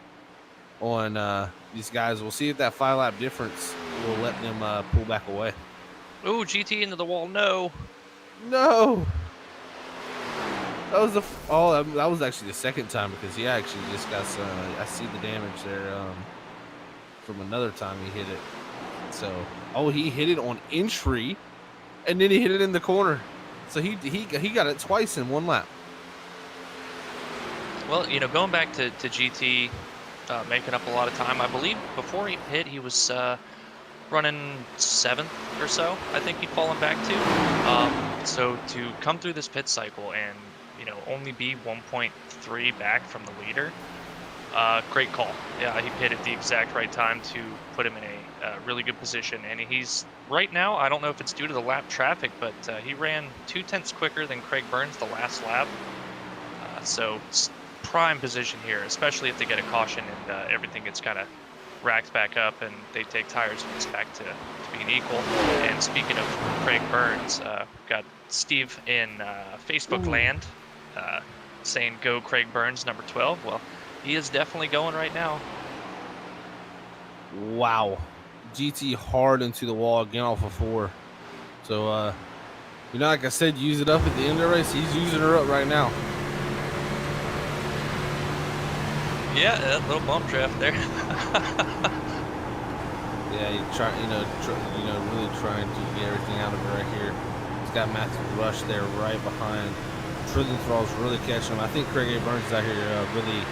on these guys. We'll see if that 5-lap difference will let them pull back away. Ooh, GT into the wall, no. That was that was actually the second time, because he actually just got some. I see the damage there from another time he hit it. So he hit it on entry, and then he hit it in the corner. So he got it twice in one lap. Well, going back to GT, making up a lot of time. I believe before he hit, he was running 7th or so. I think he'd fallen back to. So to come through this pit cycle and only be 1.3 back from the leader, great call. Yeah, he hit at the exact right time to put him in a really good position. And he's right now, I don't know if it's due to the lap traffic, but he ran 0.2 quicker than Craig Burns the last lap. So prime position here, especially if they get a caution and everything gets kind of racked back up and they take tires and it's back to being equal. And speaking of Craig Burns, got Steve in Facebook land saying go Craig Burns number 12. Well, he is definitely going right now. Wow. GT hard into the wall again off of 4. So like I said, use it up at the end of the race. He's using her up right now. Yeah, that little bump draft there. Yeah, he really trying to get everything out of it right here. He's got Matthew Rush there right behind. Thrill's really catching him. I think Craig A. Burns is out here really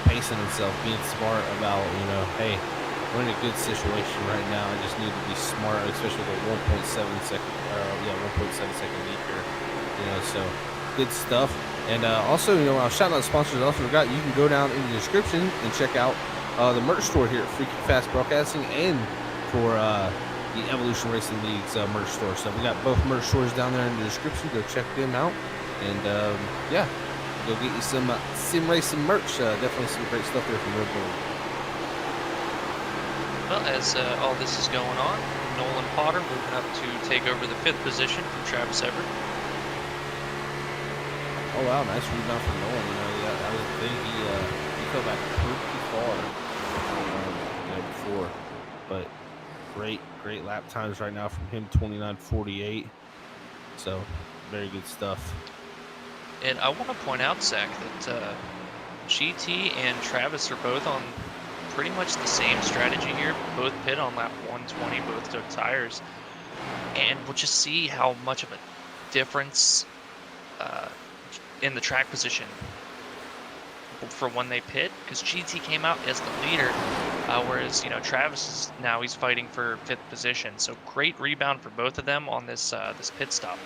pacing himself, being smart about, hey, we're in a good situation right now. I just need to be smart, especially with a 1.7 second, 1.7 second lead here. You know, so good stuff. And also, you know, I'll shout out the sponsors. I also forgot, you can go down in the description and check out the merch store here at Freaky Fast Broadcasting and for the Evolution Racing League's merch store. So we got both merch stores down there in the description. Go check them out. And yeah, go get you some sim racing merch. Definitely some great stuff there from Red Bull. Well, as all this is going on, Nolan Potter moving up to take over the 5th position from Travis Everett. Oh wow, nice rebound from Nolan. You know, that was the thing. He fell back pretty far, you know, before, but great lap times right now from him, 29:48. So very good stuff. And I want to point out, Zach, that GT and Travis are both on pretty much the same strategy here. Both pit on lap 120, both took tires, and we'll just see how much of a difference in the track position for when they pit, because GT came out as the leader, whereas, you know, Travis is now, he's fighting for 5th position. So great rebound for both of them on this this pit stop.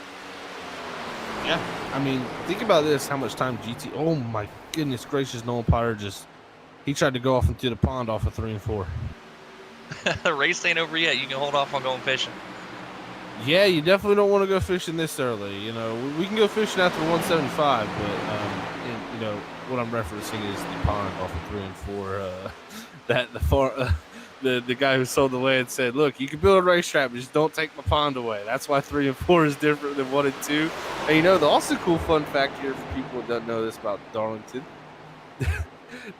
Yeah, I mean, think about this, how much time GT, oh my goodness gracious, Nolan Potter he tried to go off into the pond off of 3 and 4. The race ain't over yet. You can hold off on going fishing. Yeah, you definitely don't want to go fishing this early. You know, we can go fishing after 175, but you know what I'm referencing is the pond off of 3 and 4. The guy who sold the land said, "Look, you can build a racetrack, but just don't take my pond away." That's why 3 and 4 is different than 1 and 2. And you know, the also cool fun fact here for people who don't know this about Darlington.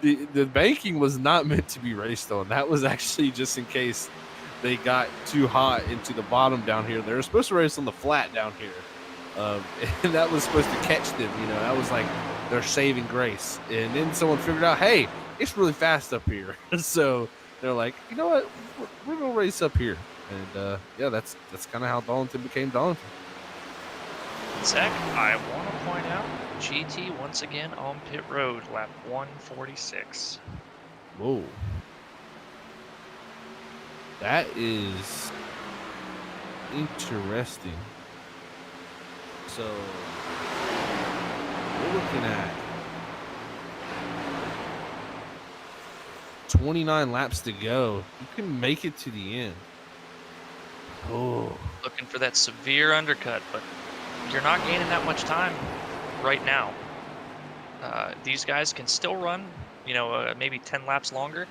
The banking was not meant to be raced on. That was actually just in case they got too hot into the bottom down here. They were supposed to race on the flat down here, and that was supposed to catch them. You know, that was like their saving grace. And then someone figured out, hey, it's really fast up here, so they're like, you know what, we're gonna race up here. And yeah, that's kind of how Darlington became Darlington. Zach, I want to point out GT once again on pit road, lap 146. Whoa. That is interesting. So we're looking at 29 laps to go. You can make it to the end. Oh. Looking for that severe undercut, but you're not gaining that much time right now. These guys can still run, you know, maybe 10 laps longer.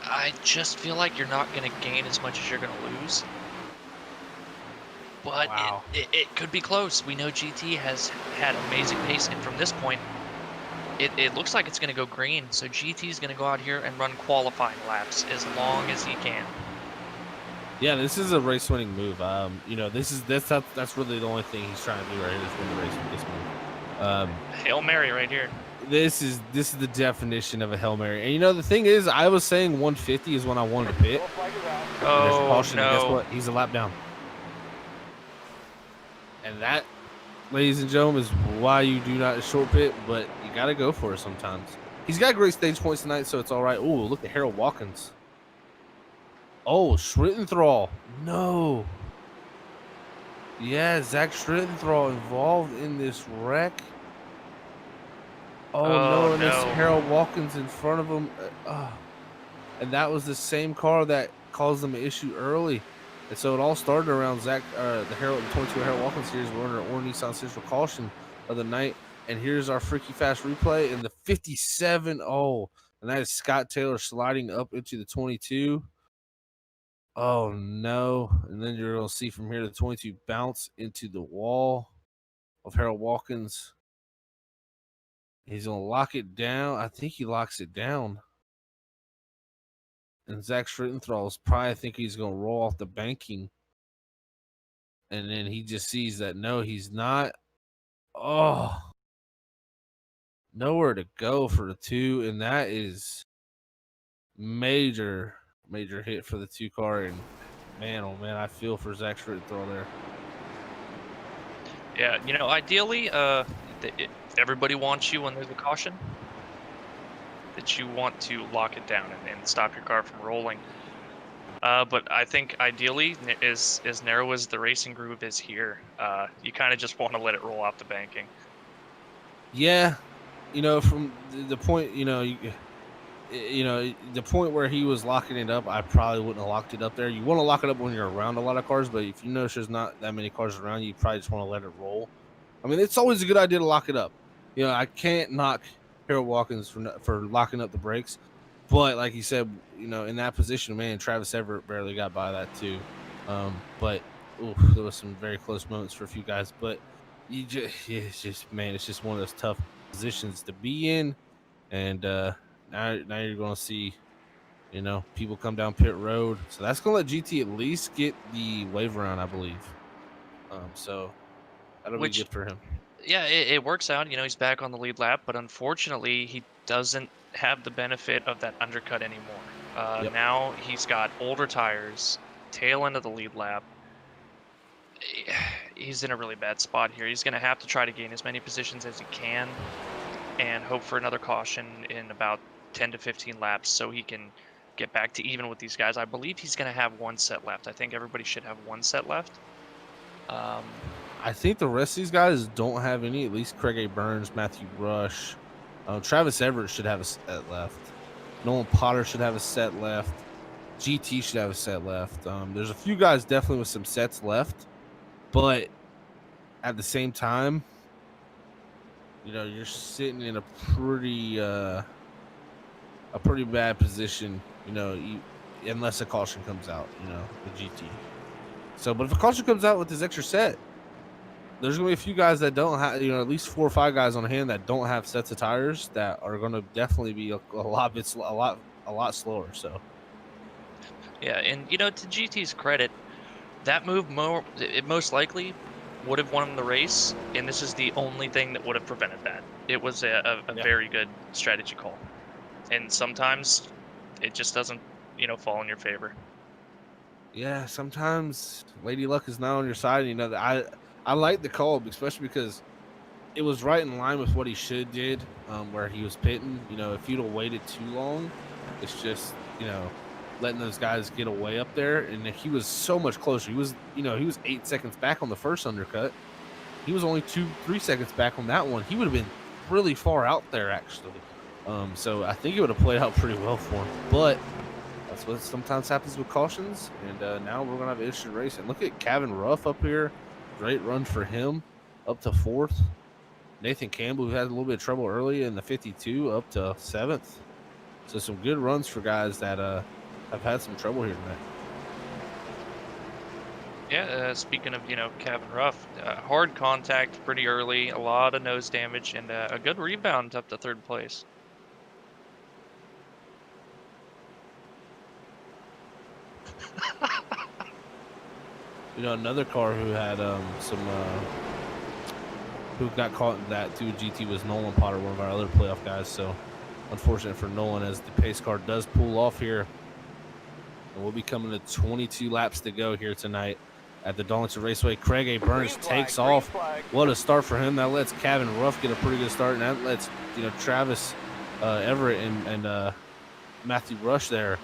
I just feel like you're not going to gain as much as you're going to lose. But wow, it could be close. We know GT has had amazing pace, and from this point, it looks like it's going to go green. So GT is going to go out here and run qualifying laps as long as he can. Yeah, this is a race-winning move. You know, that's really the only thing he's trying to do right here is win the race with this move. Hail Mary right here. This is the definition of a Hail Mary. And you know, the thing is, I was saying 150 is when I wanted to pit. Oh, caution, no. and guess what? He's a lap down. And that, ladies and gentlemen, is why you do not short pit, but you got to go for it sometimes. He's got great stage points tonight, so it's all right. Oh, look at Harold Watkins. Oh, Schrittenthal. No. Yeah, Zach Schrittenthal involved in this wreck. Oh, no, and it's Harold Watkins in front of him. And that was the same car that caused them an issue early. And so it all started around the 22 Harold Watkins series. We're under or Nissan Central caution of the night. And here's our freaky fast replay in the 57. Oh, and that is Scott Taylor sliding up into the 22. Oh, no. And then you're going to see from here the 22 bounce into the wall of Harold Watkins. He's going to lock it down. I think he locks it down. And Zach Schrittenthal's probably think he's going to roll off the banking. And then he just sees that, no, he's not. Oh. Nowhere to go for the 2. And that is major hit for the 2 car. And man, oh man, I feel for Zach Schrittenthal there. Yeah, you know, ideally, everybody wants you when there's a caution. that you want to lock it down and stop your car from rolling. But I think ideally, as narrow as the racing groove is here, you kind of just want to let it roll out the banking. Yeah, from the point, the point where he was locking it up, I probably wouldn't have locked it up there. You want to lock it up when you're around a lot of cars, but if you notice there's not that many cars around, you probably just want to let it roll. I mean, it's always a good idea to lock it up. I can't knock Harold Watkins for locking up the brakes, but like you said, in that position, man, Travis Everett barely got by that too. But there was some very close moments for a few guys, but it's just one of those tough positions to be in, and now you're going to see, people come down pit road, so that's going to let GT at least get the wave around, I believe. So that'll be good for him. Yeah, it works out. He's back on the lead lap, but unfortunately, he doesn't have the benefit of that undercut anymore. Yep. Now he's got older tires, tail end of the lead lap. He's in a really bad spot here. He's going to have to try to gain as many positions as he can and hope for another caution in about 10 to 15 laps so he can get back to even with these guys. I believe he's going to have one set left. I think everybody should have one set left. I think the rest of these guys don't have any, at least Craig A. Burns, Matthew Rush. Travis Everett should have a set left. Nolan Potter should have a set left. GT should have a set left. There's a few guys definitely with some sets left, but at the same time, you're sitting in a pretty bad position, unless a caution comes out, the GT. So, but if a caution comes out with this extra set, there's going to be a few guys that don't have, at least 4 or 5 guys on hand that don't have sets of tires that are going to definitely be a lot slower. So, yeah, and to GT's credit, that move it most likely would have won the race, and this is the only thing that would have prevented that. It was a very good strategy call, and sometimes it just doesn't, fall in your favor. Yeah, sometimes Lady Luck is not on your side. I like the call, especially because it was right in line with what he should did, where he was pitting. If you'd have waited too long, it's just, letting those guys get away up there. And he was so much closer. He was 8 seconds back on the first undercut. He was only 2-3 seconds back on that one. He would have been really far out there, actually. So I think it would have played out pretty well for him. But that's what sometimes happens with cautions. And now we're going to have an interesting race. And look at Kevin Ruff up here. Great run for him, up to 4th. Nathan Campbell, who had a little bit of trouble early in the 52, up to 7th. So some good runs for guys that have had some trouble here tonight. Yeah, speaking of, Kevin Ruff, hard contact pretty early, a lot of nose damage, and a good rebound up to 3rd place. Another car who had who got caught in that too, GT, was Nolan Potter, one of our other playoff guys. So unfortunate for Nolan as the pace car does pull off here. And we'll be coming to 22 laps to go here tonight at the Darlington Raceway. Craig A. Burns takes off. What a start for him. That lets Kevin Ruff get a pretty good start, and that lets Travis Everett and Matthew Rush there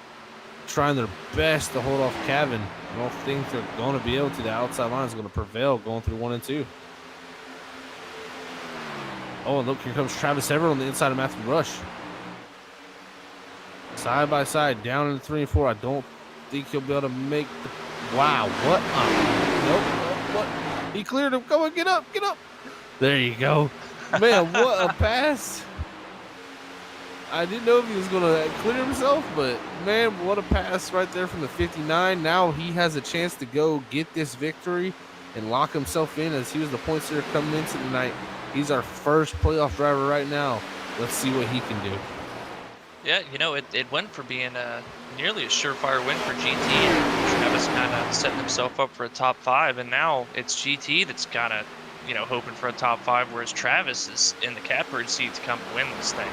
trying their best to hold off Kevin. I don't think they're going to be able to. The outside line is going to prevail going through 1 and 2. Oh, and look, here comes Travis Everett on the inside of Matthew Rush. Side by side, down in 3 and 4. I don't think he'll be able to make the... Wow, what? Nope, what? He cleared him. Come on, get up, get up. There you go. Man, what a pass. I didn't know if he was going to clear himself, but man, what a pass right there from the 59. Now he has a chance to go get this victory and lock himself in, as he was the points leader coming into tonight. He's our first playoff driver right now. Let's see what he can do. Yeah, it went for being nearly a surefire win for GT, and Travis kind of setting himself up for a top 5, and now it's GT that's kind of, hoping for a top 5, whereas Travis is in the catbird seat to come win this thing.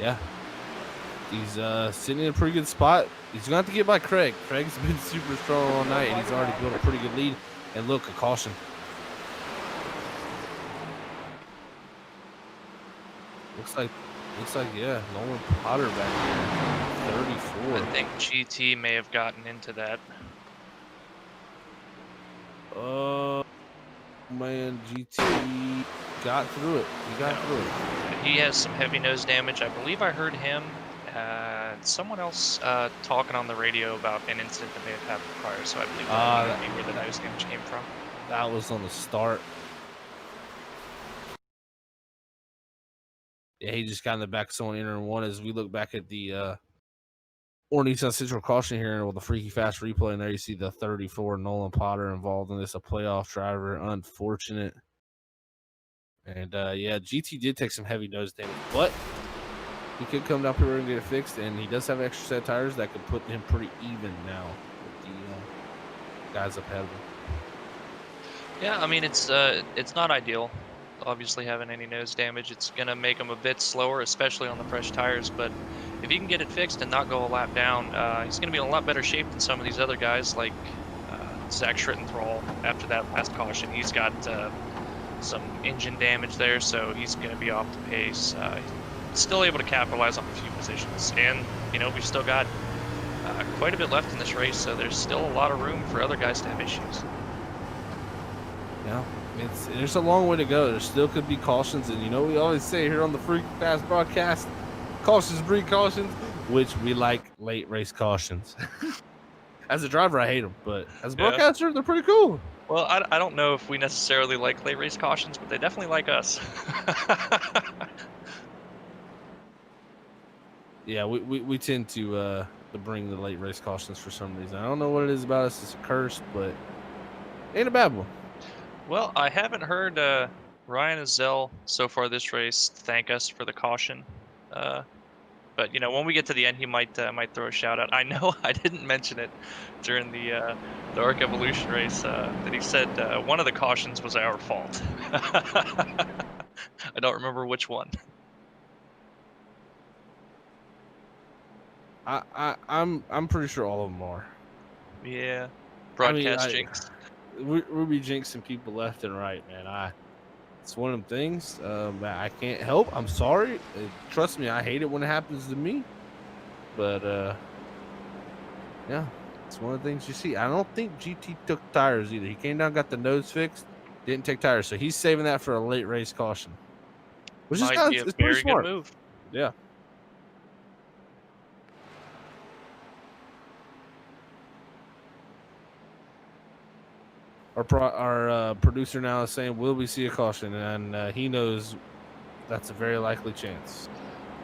Yeah. He's sitting in a pretty good spot. He's going to have to get by Craig. Craig's been super strong all night, and he's already built a pretty good lead. And look, a caution. Looks like yeah, Nolan Potter back here, 34. I think GT may have gotten into that. Oh man, GT got through it. He got through it. He has some heavy nose damage. I believe I heard him and someone else talking on the radio about an incident that may have happened prior, so I believe that might be where the nose damage came from. That was on the start. Yeah, he just got in the back of someone entering one. As we look back at the or Nissan Central caution here with the freaky fast replay, and there you see the 34 Nolan Potter involved in this, a playoff driver. Unfortunate. And yeah, GT did take some heavy nose damage, but he could come down here and get it fixed, and he does have extra set of tires that could put him pretty even now with the guys up ahead of him. Yeah, I mean, it's not ideal, obviously, having any nose damage. It's going to make him a bit slower, especially on the fresh tires, but if he can get it fixed and not go a lap down, he's going to be in a lot better shape than some of these other guys, like Zach Schrittenthrall. After that last caution, he's got some engine damage there, so he's going to be off the pace. Still able to capitalize on a few positions, and, you know, we've still got quite a bit left in this race, so there's still a lot of room for other guys to have issues. Yeah, there's a long way to go. There still could be cautions, and you know we always say here on the Freak Fast broadcast, cautions breed cautions, which we like late race cautions. As a driver, I hate them, but as a broadcaster, they're pretty cool. Well, I don't know if we necessarily like late race cautions, but they definitely like us. Yeah, we tend to bring the late race cautions for some reason. I don't know what it is about us. It's a curse, but ain't a bad one. Well, I haven't heard Ryan Azell so far this race thank us for the caution, but you know, when we get to the end, he might throw a shout out. I know I didn't mention it during the Arc Evolution race that he said one of the cautions was our fault. I don't remember which one. I'm pretty sure all of them are. Yeah, broadcast jinx. We'll be jinxing people left and right, man. It's one of them things I can't help. I'm sorry. Trust me, I hate it when it happens to me. But yeah, it's one of the things you see. I don't think GT took tires either. He came down, got the nose fixed, didn't take tires, so he's saving that for a late race caution, which might be a very good move. Yeah. Our producer now is saying, will we see a caution? And he knows that's a very likely chance.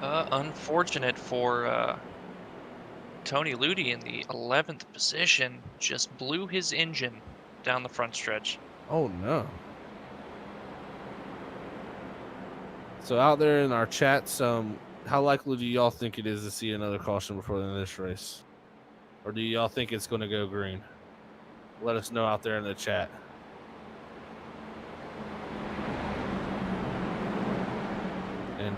Unfortunate for Tony Ludi in the 11th position. Just blew his engine down the front stretch. Oh, no. So out there in our chats, how likely do y'all think it is to see another caution before the end of this race? Or do y'all think it's going to go green? Let us know out there in the chat. And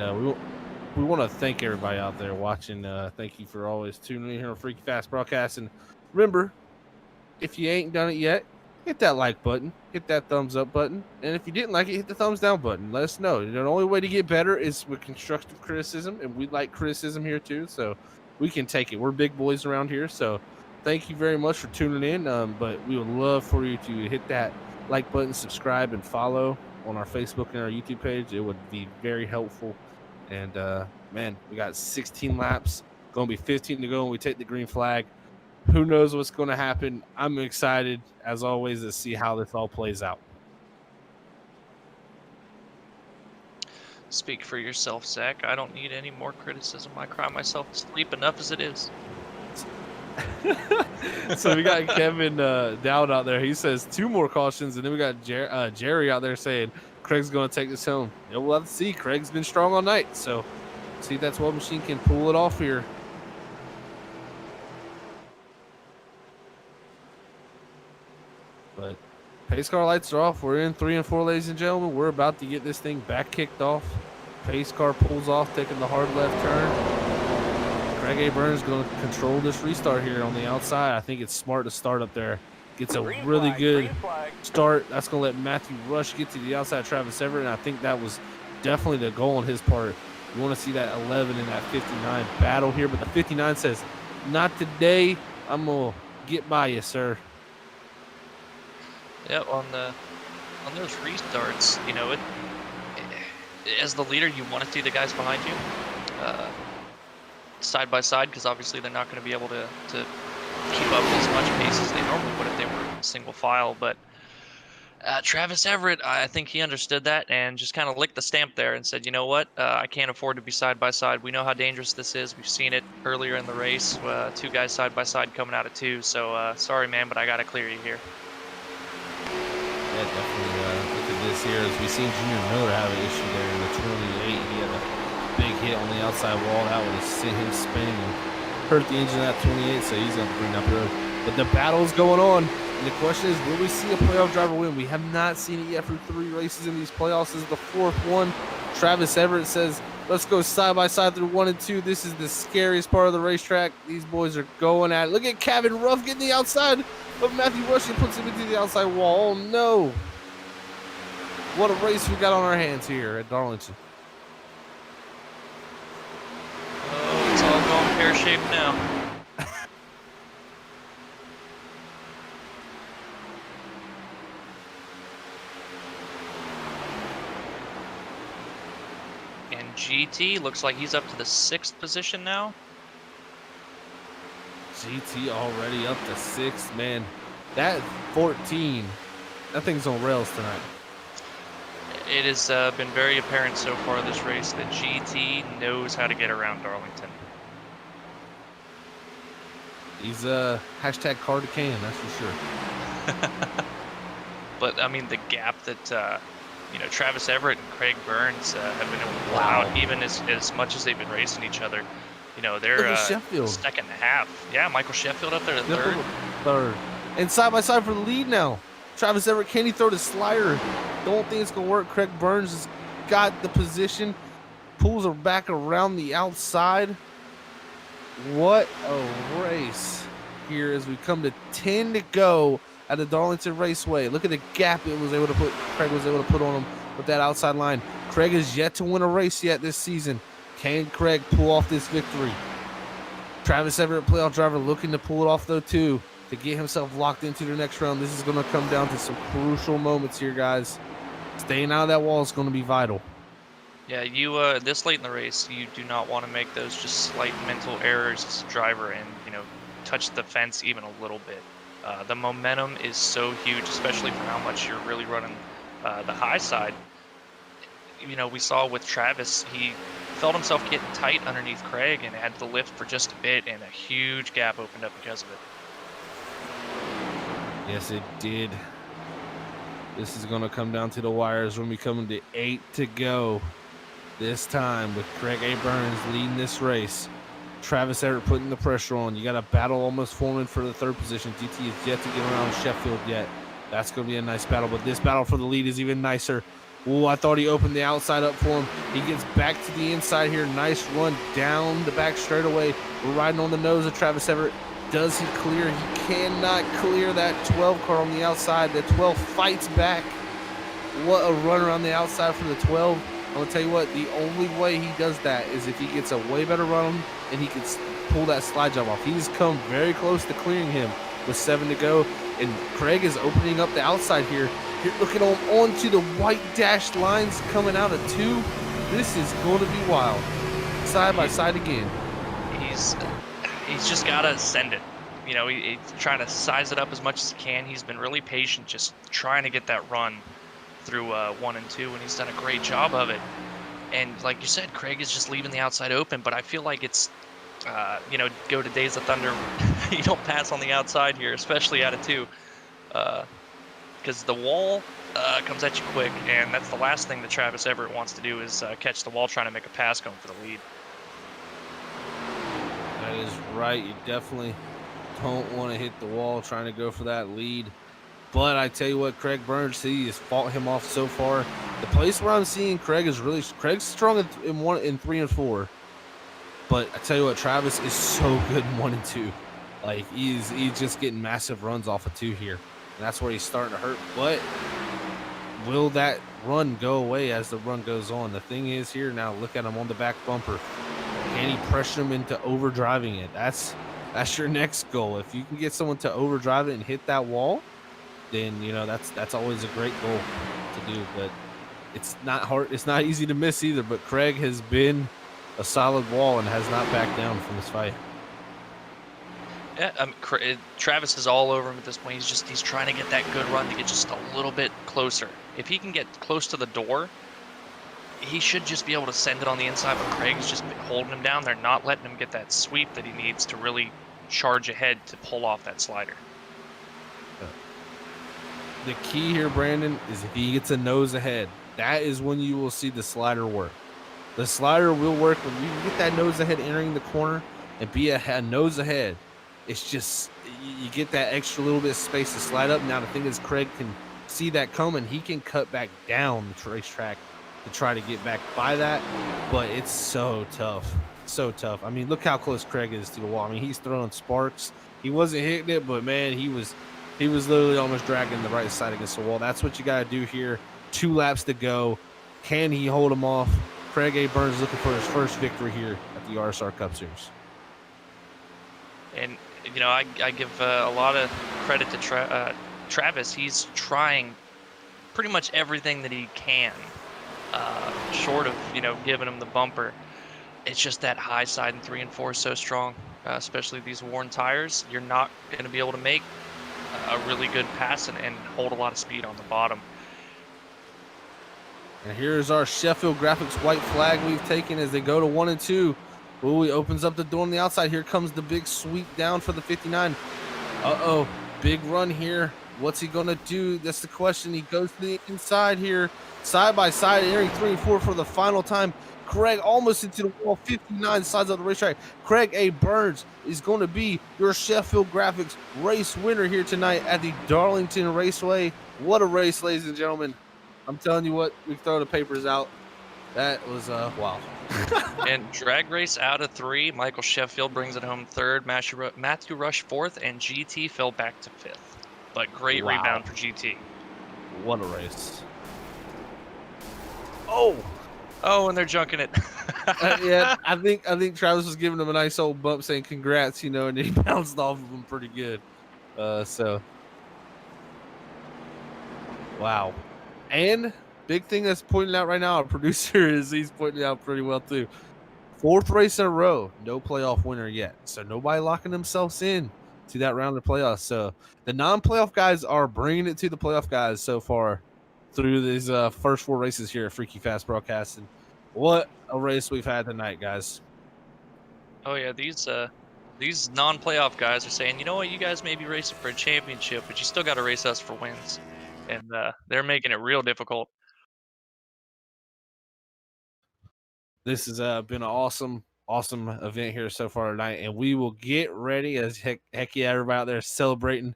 we want to thank everybody out there watching. Thank you for always tuning in here on Freaky Fast Broadcast. And remember, if you ain't done it yet, hit that like button, hit that thumbs up button. And if you didn't like it, hit the thumbs down button. Let us know. The only way to get better is with constructive criticism, and we like criticism here too, so we can take it. We're big boys around here, so thank you very much for tuning in, but we would love for you to hit that like button, subscribe, and follow on our Facebook and our YouTube page. It would be very helpful. And, man, we got 16 laps, going to be 15 to go, and we take the green flag. Who knows what's going to happen? I'm excited, as always, to see how this all plays out. Speak for yourself, Zach. I don't need any more criticism. I cry myself to sleep enough as it is. So we got Kevin Dowd out there. He says 2 more cautions, and then we got Jerry out there saying Craig's going to take this home. Yeah, we'll have to see. Craig's been strong all night, so see if that's what machine can pull it off here. But pace car lights are off. We're in 3 and 4, ladies and gentlemen. We're about to get this thing back kicked off. Pace car pulls off, taking the hard left turn. Craig A. Burns going to control this restart here on the outside. I think it's smart to start up there. Gets a really good start. That's going to let Matthew Rush get to the outside of Travis Everett, and I think that was definitely the goal on his part. You want to see that 11 and that 59 battle here, but the 59 says, not today. I'm going to get by you, sir. Yep, on those restarts, you know, as the leader, you want to see the guys behind you side by side, because obviously they're not going to be able to keep up as much pace as they normally would if they were single file. But Travis Everett, I think he understood that and just kind of licked the stamp there and said, you know what, I can't afford to be side by side. We know how dangerous this is. We've seen it earlier in the race, 2 guys side by side coming out of 2. So sorry, man, but I got to clear you here. Yeah, definitely. Look at this here. As we seen Junior Miller have an issue there in the 28. He had a big hit on the outside wall. That would have sent him spinning and hurt the engine of that 28, so he's going to bring up the road. But the battle's going on. And the question is, will we see a playoff driver win? We have not seen it yet for 3 races in these playoffs. This is the 4th one. Travis Everett says, let's go side by side through 1 and 2. This is the scariest part of the racetrack. These boys are going at it. Look at Kevin Ruff getting the outside, but Matthew Rushing puts him into the outside wall. Oh, no. What a race we got on our hands here at Darlington. Oh, it's all going pear-shaped now. And GT looks like he's up to the 6th position now. GT already up to 6th, man. That 14, that thing's on rails tonight. It has been very apparent so far this race that GT knows how to get around Darlington. He's hashtag car to can, that's for sure. But I mean, the gap that you know, Travis Everett and Craig Burns have been able to pull out, even as much as they've been racing each other. You know, they're second and a half. Yeah, Michael Sheffield up there at third. And side by side for the lead now. Travis Everett, can he throw the slider? Don't think it's going to work. Craig Burns has got the position. Pulls her back around the outside. What a race here as we come to 10 to go at the Darlington Raceway. Look at the gap Craig was able to put on him with that outside line. Craig has yet to win a race yet this season. Can Craig pull off this victory? Travis Everett, playoff driver, looking to pull it off though too, to get himself locked into the next round. This is going to come down to some crucial moments here, guys. Staying out of that wall is going to be vital. Yeah, you this late in the race, you do not want to make those just slight mental errors as a driver and, you know, touch the fence even a little bit. The momentum is so huge, especially for how much you're really running the high side. You know, we saw with Travis, he felt himself getting tight underneath Craig and had to lift for just a bit, and a huge gap opened up because of it. Yes, it did. This is going to come down to the wires when we come into 8 to go. This time with Craig A. Burns leading this race. Travis Everett putting the pressure on. You got a battle almost forming for the 3rd position. GT is yet to get around Sheffield yet. That's going to be a nice battle, but this battle for the lead is even nicer. Ooh, I thought he opened the outside up for him. He gets back to the inside here. Nice run down the back straightaway. We're riding on the nose of Travis Everett. Does he clear? He cannot clear that 12 car on the outside. The 12 fights back. What a runner on the outside for the 12. I'm going to tell you what, the only way he does that is if he gets a way better run and he can pull that slide job off. He's come very close to clearing him with 7 to go. And Craig is opening up the outside here. You're looking onto the white dashed lines coming out of 2. This is going to be wild. Side by side again. He's just got to send it. You know, he's trying to size it up as much as he can. He's been really patient, just trying to get that run through 1 and 2, and he's done a great job of it. And like you said, Craig is just leaving the outside open, but I feel like it's, you know, go to Days of Thunder. You don't pass on the outside here, especially out of 2, because the wall comes at you quick, and that's the last thing that Travis Everett wants to do is catch the wall trying to make a pass going for the lead. That is right. You definitely don't want to hit the wall trying to go for that lead. But I tell you what, Craig Burns, he has fought him off so far. The place where I'm seeing Craig is Craig's strong in 3 and 4. But I tell you what, Travis is so good in 1 and 2. Like he's just getting massive runs off of 2 here. And that's where he's starting to hurt. But will that run go away as the run goes on? The thing is here now, look at him on the back bumper. Can he pressure him into overdriving it? That's your next goal. If you can get someone to overdrive it and hit that wall, then that's always a great goal to do. But it's not hard. It's not easy to miss either. But Craig has been a solid wall and has not backed down from this fight. Yeah, Travis is all over him at this point. He's trying to get that good run to get just a little bit closer. If he can get close to the door, he should just be able to send it on the inside, but Craig's just holding him down. They're not letting him get that sweep that he needs to really charge ahead to pull off that slider. The key here, Brandon, is if he gets a nose ahead, that is when you will see the slider work. The slider will work when you get that nose ahead entering the corner and be a nose ahead. It's just you get that extra little bit of space to slide up. Now the thing is, Craig can see that coming. He can cut back down the racetrack to try to get back by that, but it's so tough. So tough. I mean, look how close Craig is to the wall. I mean, he's throwing sparks. He wasn't hitting it, but man, he was literally almost dragging the right side against the wall. That's what you got to do here. 2 laps to go. Can he hold him off? Craig A. Burns looking for his first victory here at the RSR Cup Series. And, I give a lot of credit to Travis. He's trying pretty much everything that he can, short of, giving him the bumper. It's just that high side in 3 and 4 is so strong, especially these worn tires. You're not going to be able to make a really good pass and hold a lot of speed on the bottom. And here's our Sheffield Graphics white flag we've taken as they go to 1 and 2. Ooh, he opens up the door on the outside. Here comes the big sweep down for the 59. Uh-oh, big run here. What's he going to do? That's the question. He goes to the inside here, side by side, entering 3 and 4 for the final time. Craig almost into the wall, 59 sides of the racetrack. Craig A. Burns is going to be your Sheffield Graphics race winner here tonight at the Darlington Raceway. What a race, ladies and gentlemen. I'm telling you what, we throw the papers out. That was, wow. And drag race out of 3, Michael Sheffield brings it home 3rd, Matthew Rush 4th, and GT fell back to 5th. But great rebound for GT. What a race. Oh, and they're junking it. yeah, I think Travis was giving him a nice old bump saying congrats, and he bounced off of him pretty good. So, wow. And big thing that's pointing out right now, our producer he's pointing out pretty well too. 4th race in a row, no playoff winner yet. So nobody locking themselves in to that round of playoffs. So the non-playoff guys are bringing it to the playoff guys so far through these first 4 races here at Freaky Fast Broadcasting. What a race we've had tonight, guys. Oh yeah, these non-playoff guys are saying, you know what, you guys may be racing for a championship, but you still got to race us for wins. And they're making it real difficult. This has been an awesome event here so far tonight, and we will get ready as heck yeah, everybody out there celebrating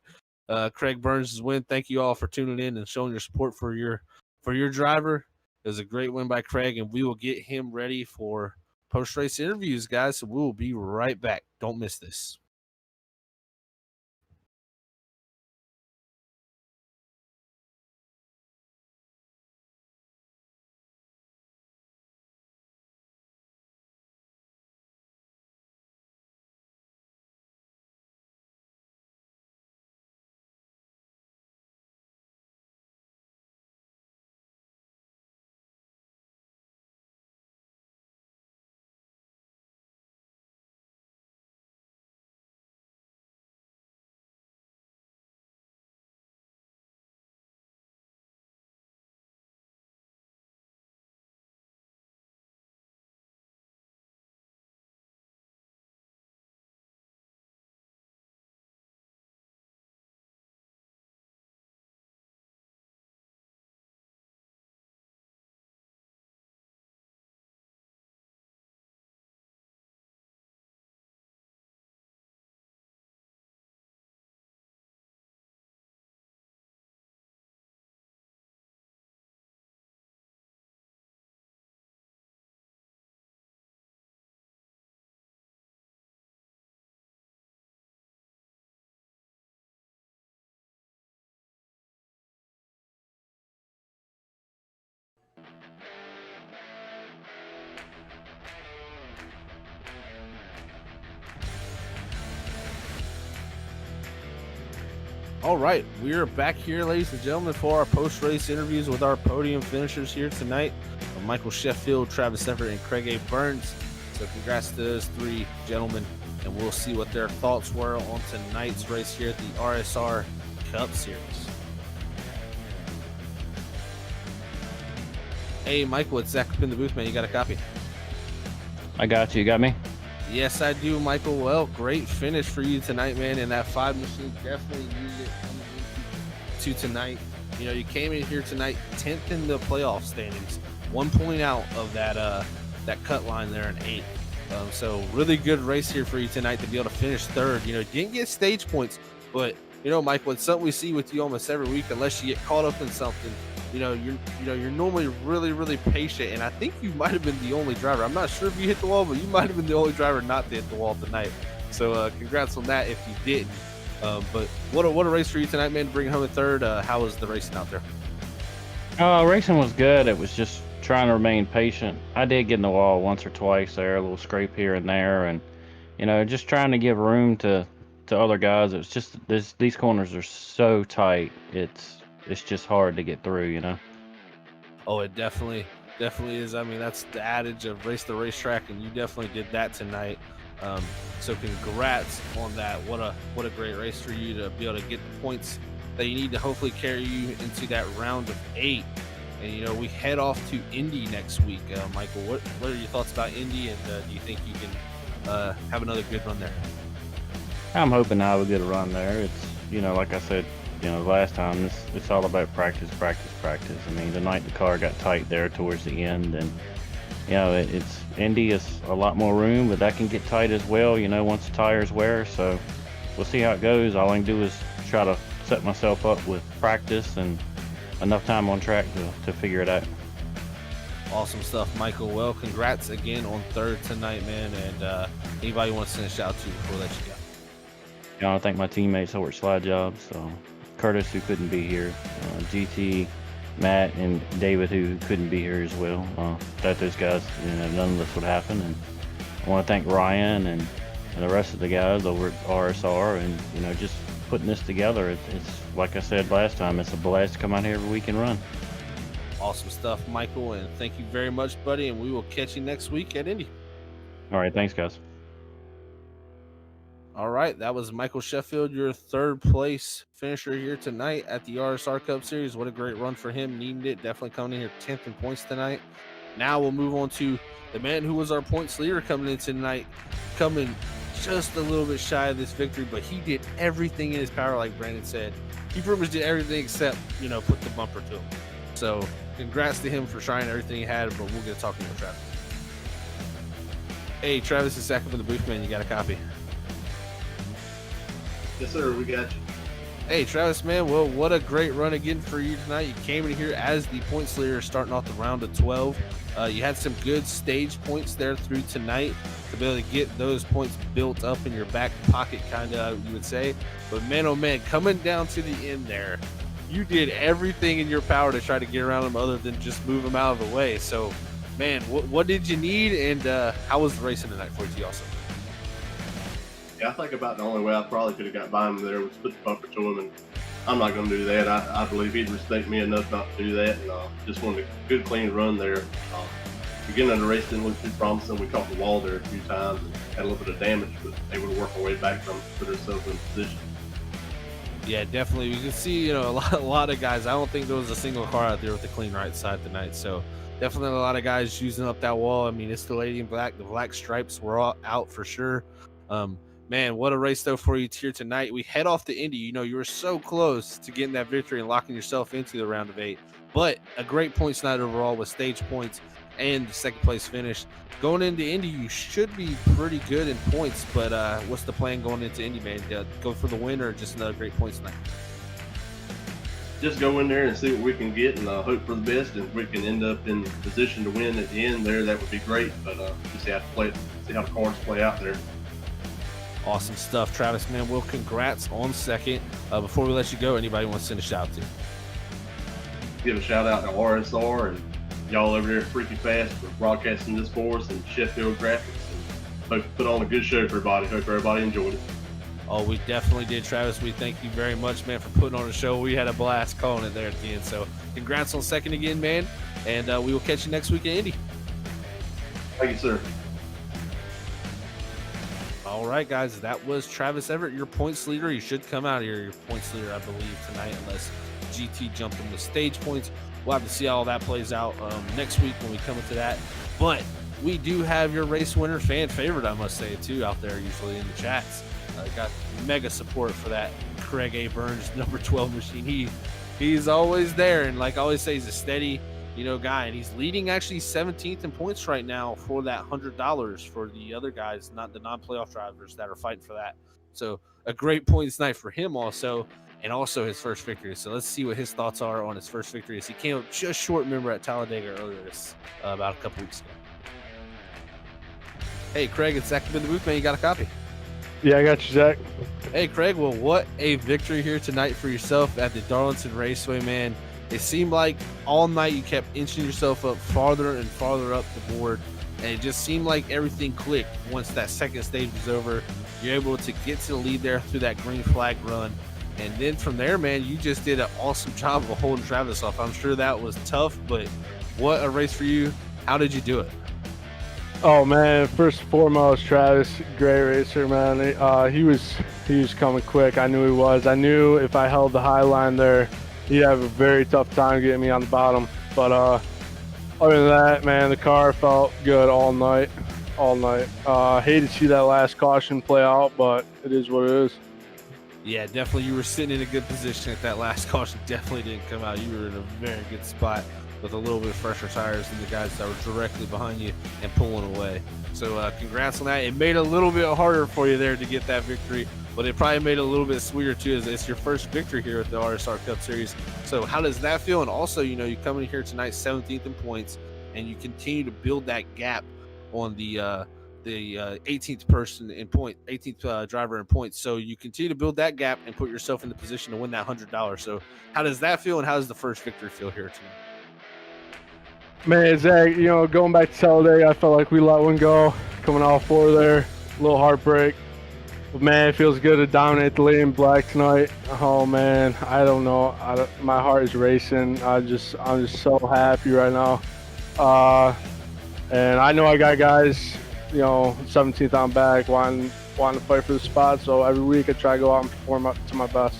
Craig Burns' win. Thank you all for tuning in and showing your support for your driver. It was a great win by Craig, and we will get him ready for post-race interviews, guys. So we will be right back. Don't miss this. All right, we are back here, ladies and gentlemen, for our post-race interviews with our podium finishers here tonight. Michael Sheffield, Travis Everett, and Craig A. Burns. So congrats to those three gentlemen, and we'll see what their thoughts were on tonight's race here at the RSR Cup Series. Hey, Michael, it's Zach up in the booth, man. You got a copy? I got you. You got me? Yes, I do, Michael. Well, great finish for you tonight, man. And that 5 machine definitely needed it coming into tonight. You know, you came in here tonight 10th in the playoff standings, 1 point out of that cut line there in 8th. So really good race here for you tonight to be able to finish 3rd. You know, you didn't get stage points, but you know, Michael, it's something we see with you almost every week. Unless you get caught up in something, you're normally really patient. And I think you might have been the only driver. I'm not sure if you hit the wall, but you might have been the only driver not to hit the wall tonight. So congrats on that if you didn't. But what a race for you tonight, man. Bring home a 3rd. How was the racing out there? Racing was good. It was just trying to remain patient. I did get in the wall once or twice there, a little scrape here and there, and just trying to give room to other guys. It was just these corners are so tight. It's just hard to get through, Oh, it definitely is. I mean, that's the adage of race the racetrack, and you definitely did that tonight. So congrats on that. What a great race for you to be able to get the points that you need to hopefully carry you into that round of 8. And we head off to Indy next week. Michael, what are your thoughts about Indy, and do you think you can have another good run there? I'm hoping I will get a run there. It's like I said, last time, it's all about practice. I mean, tonight the car got tight there towards the end, and it's Indy is a lot more room, but that can get tight as well, once the tires wear. So we'll see how it goes. All I can do is try to set myself up with practice and enough time on track to figure it out. Awesome stuff, Michael. Well, congrats again on 3rd tonight, man. And anybody you want to send a shout out to before we let you go? I want to thank my teammates over at Slide Jobs. So Curtis, who couldn't be here, GT, Matt, and David, who couldn't be here as well. Without those guys, none of this would happen. And I want to thank Ryan and the rest of the guys over at RSR, and just putting this together. It's like I said last time, it's a blast to come out here every week and run. Awesome stuff, Michael, and thank you very much, buddy, and we will catch you next week at Indy. All right, thanks, guys. All right, that was Michael Sheffield, your 3rd place finisher here tonight at the RSR Cup Series. What a great run for him. Needed it. Definitely coming in here 10th in points tonight. Now we'll move on to the man who was our points leader coming in tonight, coming just a little bit shy of this victory, but he did everything in his power, like Brandon said. He pretty much did everything except, put the bumper to him. So congrats to him for trying everything he had, but we'll get talking to Travis. Hey, Travis is Zach up in the booth, man. You got a copy? Yes, sir. We got you. Hey, Travis, man. Well, what a great run again for you tonight. You came in here as the points leader starting off the round of 12. You had some good stage points there through tonight to be able to get those points built up in your back pocket, kind of, you would say. But man, oh man, coming down to the end there, you did everything in your power to try to get around them other than just move them out of the way. So, man, what did you need, and how was the racing tonight for you also? Yeah, I think about the only way I probably could have got by him there was put the bumper to him, and I'm not going to do that. I believe he'd respect me enough not to do that, and just wanted a good, clean run there. Beginning of the race didn't look too promising. We caught the wall there a few times and had a little bit of damage, but able to work our way back from it, put ourselves in position. Yeah, definitely. We can see, a lot of guys. I don't think there was a single car out there with the clean right side tonight. So definitely a lot of guys using up that wall. I mean, it's the lady in black. The black stripes were all out for sure. Man, what a race though for you here tonight. We head off to Indy. You were so close to getting that victory and locking yourself into the round of 8. But a great points night overall with stage points and the 2nd place finish. Going into Indy, you should be pretty good in points, but what's the plan going into Indy, man? Go for the win or just another great points night? Just go in there and see what we can get and hope for the best. And if we can end up in position to win at the end there, that would be great. But just have to play it, see how the cards play out there. Awesome stuff, Travis, man. Well, congrats on 2nd. Before we let you go, anybody want to send a shout out to? Give a shout out to RSR and y'all over there at Freaky Fast for broadcasting this for us, and Sheffield Graphics. And hope put on a good show for everybody. Hope everybody enjoyed it. Oh, we definitely did, Travis. We thank you very much, man, for putting on a show. We had a blast calling it there at the end. So congrats on second again, man. And we will catch you next week in Indy. Thank you, sir. All right, guys, that was Travis Everett, your points leader. You should come out here, your points leader, I believe, tonight, unless GT jumped him with stage points. We'll have to see how all that plays out next week when we come into that. But we do have your race winner, fan favorite, I must say, too, out there usually in the chats. Got mega support for that Craig A. Burns number 12 machine. He's always there, and like I always say, he's a steady, guy, and he's leading actually 17th in points right now for that $100 for the other guys, not the non-playoff drivers that are fighting for that. So a great points night for him also, and also his first victory. So let's see what his thoughts are on his first victory, as he came up just short, remember, at Talladega earlier about a couple weeks ago. Hey, Craig, it's Zach in the booth, man. You got a copy? Yeah, I got you, Zach. Hey, Craig, well, what a victory here tonight for yourself at the Darlington Raceway, man. It seemed like all night you kept inching yourself up farther and farther up the board, and it just seemed like everything clicked once that second stage was over. You're able to get to the lead there through that green flag run, and then from there, man, you just did an awesome job of holding Travis off. I'm sure that was tough, but what a race for you. How did you do it? Oh man, first and foremost, Travis, great racer, man. He was coming quick. I knew he was. I knew if I held the high line there, he'd have a very tough time getting me on the bottom. But other than that, man, the car felt good all night. Hated to see that last caution play out, but it is what it is. Yeah, definitely. You were sitting in a good position at that last caution. Definitely didn't come out. You were in a very good spot with a little bit fresher tires than the guys that were directly behind you and pulling away. So congrats on that. It made it a little bit harder for you there to get that victory, but it probably made it a little bit sweeter too, as it's your first victory here at the RSR Cup Series. So how does that feel? And also, you come in here tonight 17th in points, and you continue to build that gap on the 18th person in point, 18th driver in points. So you continue to build that gap and put yourself in the position to win that $100. So how does that feel, and how does the first victory feel here tonight? Man, Zach, going back to Talladega, I felt like we let one go, coming off four there, a little heartbreak. But man, it feels good to dominate the lead in black tonight. Oh man, I don't know, my heart is racing. I'm just so happy right now. And I know I got guys, 17th on back, wanting to fight for the spot. So every week I try to go out and perform up to my best.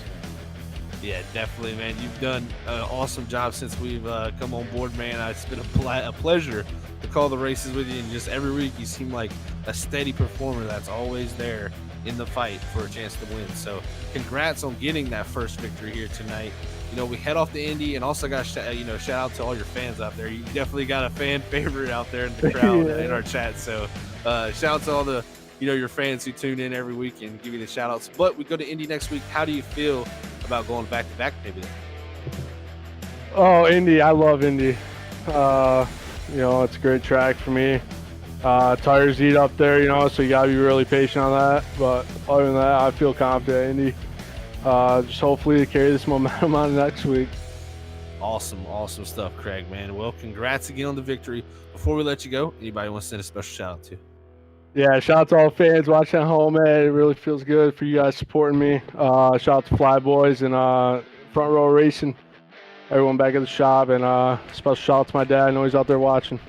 Yeah, definitely, man. You've done an awesome job since we've come on board, man. It's been a pleasure to call the races with you, and just every week you seem like a steady performer that's always there in the fight for a chance to win. So congrats on getting that first victory here tonight. We head off to Indy, and also got shout out to all your fans out there. You definitely got a fan favorite out there in the crowd in our chat. So shout out to all the your fans who tune in every week and give you the shout outs. But we go to Indy next week. How do you feel about going back to back maybe? Oh, Indy, I love Indy. It's a great track for me. Tires eat up there, so you gotta be really patient on that. But other than that, I feel confident Indy. Just hopefully to carry this momentum on next week. Awesome stuff, Craig, man. Well, congrats again on the victory. Before we let you go, anybody want to send a special shout out to? Yeah, shout out to all fans watching at home, man. It really feels good for you guys supporting me. Shout out to Fly Boys and Front Row Racing, everyone back at the shop, and special shout out to my dad. I know he's out there watching.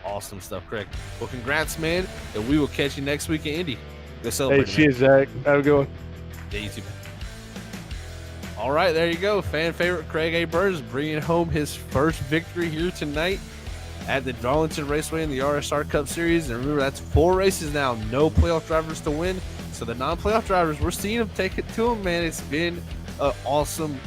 Awesome stuff, Craig. Well, congrats, man, and we will catch you next week in Indy. Go celebrate. Hey, cheers, Zach. Have a good one. Yeah, you too. All right, there you go. Fan favorite Craig A. Burns bringing home his first victory here tonight at the Darlington Raceway in the RSR Cup Series. And remember, that's 4 races now, no playoff drivers to win. So the non-playoff drivers, we're seeing them take it to them, man. It's been awesome.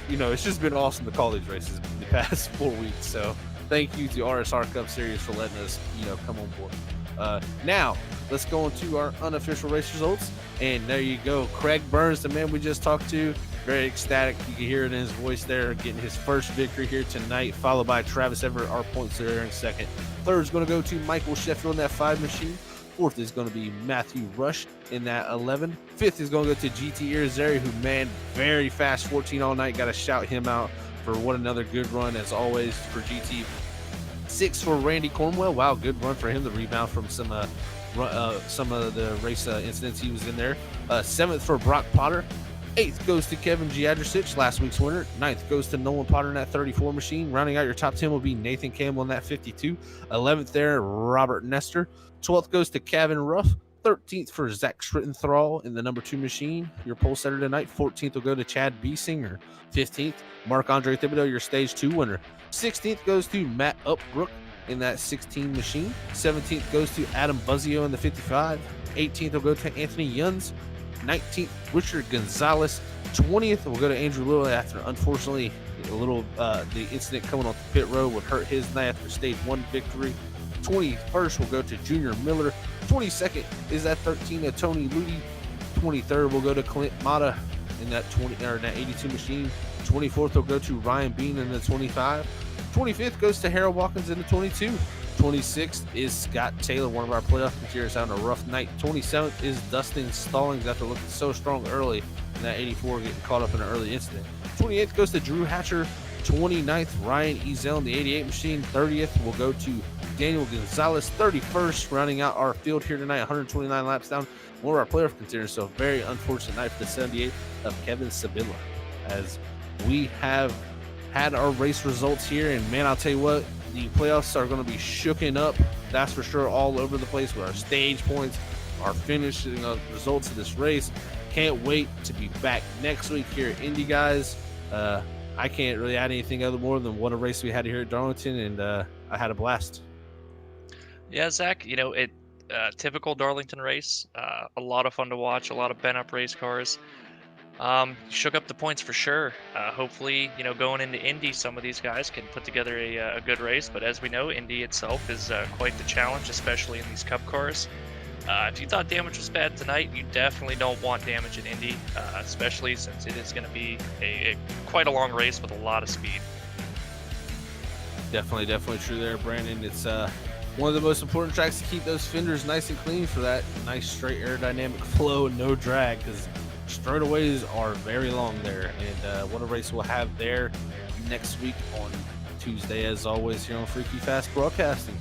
It's just been awesome to call these races the past 4 weeks. So thank you to RSR Cup Series for letting us, come on board. Now, let's go into our unofficial race results. And there you go. Craig Burns, the man we just talked to, very ecstatic. You can hear it in his voice there, getting his first victory here tonight, followed by Travis Everett, our points leader in second. Third is going to go to Michael Sheffield in that 5 machine. Fourth is going to be Matthew Rush in that 11. Fifth is going to go to GT Irizarry, who, man, very fast 14 all night. Got to shout him out for what another good run, as always, for GT. 6 for Randy Cornwell. Wow, good run for him. The rebound from some some of the race incidents he was in there. 7th for Brock Potter. 8th goes to Kevin Giadricic, last week's winner. 9th goes to Nolan Potter in that 34 machine. Rounding out your top 10 will be Nathan Campbell in that 52. 11th there, Robert Nestor. 12th goes to Kevin Ruff. 13th for Zach Schrittenthrall in the number 2 machine. Your pole setter tonight. 14th will go to Chad Biesinger. 15th, Marc-Andre Thibodeau, your stage 2 winner. 16th goes to Matt Upbrook in that 16 machine. 17th goes to Adam Buzzio in the 55. 18th will go to Anthony Yuns. 19th, Richard Gonzalez. 20th will go to Andrew Little after, unfortunately, the incident coming off the pit road would hurt his night after stage 1 victory. 21st will go to Junior Miller. 22nd is that 13 of Tony Ludi. 23rd will go to Clint Mata in that 82 machine. 24th will go to Ryan Bean in the 25. 25th goes to Harold Watkins in the 22. 26th is Scott Taylor, one of our playoff materials, having a rough night. 27th is Dustin Stallings after looking so strong early in that 84, getting caught up in an early incident. 28th goes to Drew Hatcher. 29th, Ryan Ezel in the 88 machine. 30th will go to Daniel Gonzalez. 31st, rounding out our field here tonight, 129 laps down. One of our playoff contenders, so very unfortunate night for the 78th of Kevin Sabilla. As we have had our race results here, and man, I'll tell you what, the playoffs are going to be shooken up, that's for sure, all over the place with our stage points, our finishing results of this race. Can't wait to be back next week here at Indy, guys. I can't really add anything other more than what a race we had here at Darlington, and I had a blast. Yeah, Zach, typical Darlington race, a lot of fun to watch, a lot of bent-up race cars. Shook up the points for sure. Hopefully, going into Indy, some of these guys can put together a good race. But as we know, Indy itself is quite the challenge, especially in these Cup cars. If you thought damage was bad tonight, you definitely don't want damage in Indy, especially since it is going to be quite a long race with a lot of speed. Definitely true there, Brandon. It's one of the most important tracks to keep those fenders nice and clean for that nice straight aerodynamic flow, no drag, because straightaways are very long there. And what a race we'll have there next week on Tuesday, as always, here on Freaky Fast Broadcasting.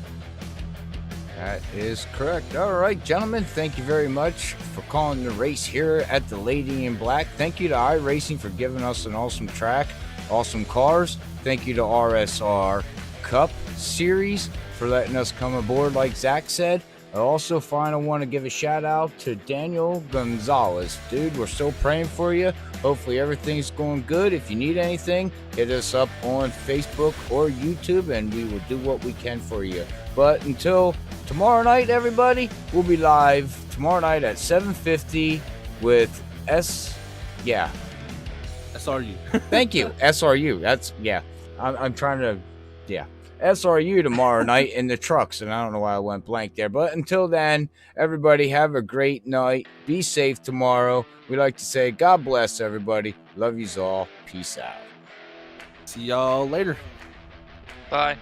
That is correct. All right, gentlemen, thank you very much for calling the race here at the Lady in Black. Thank you to iRacing for giving us an awesome track, awesome cars. Thank you to RSR Cup Series for letting us come aboard, like Zach said. I also want to give a shout out to Daniel Gonzalez. Dude, we're still praying for you. Hopefully everything's going good. If you need anything, hit us up on Facebook or YouTube, and we will do what we can for you. But until tomorrow night, everybody, we'll be live tomorrow night at 7:50 with SRU. Thank you, SRU. I'm trying to, SRU tomorrow night in the trucks, and I don't know why I went blank there. But until then, everybody have a great night. Be safe tomorrow. We like to say God bless everybody. Love yous all. Peace out. See y'all later. Bye.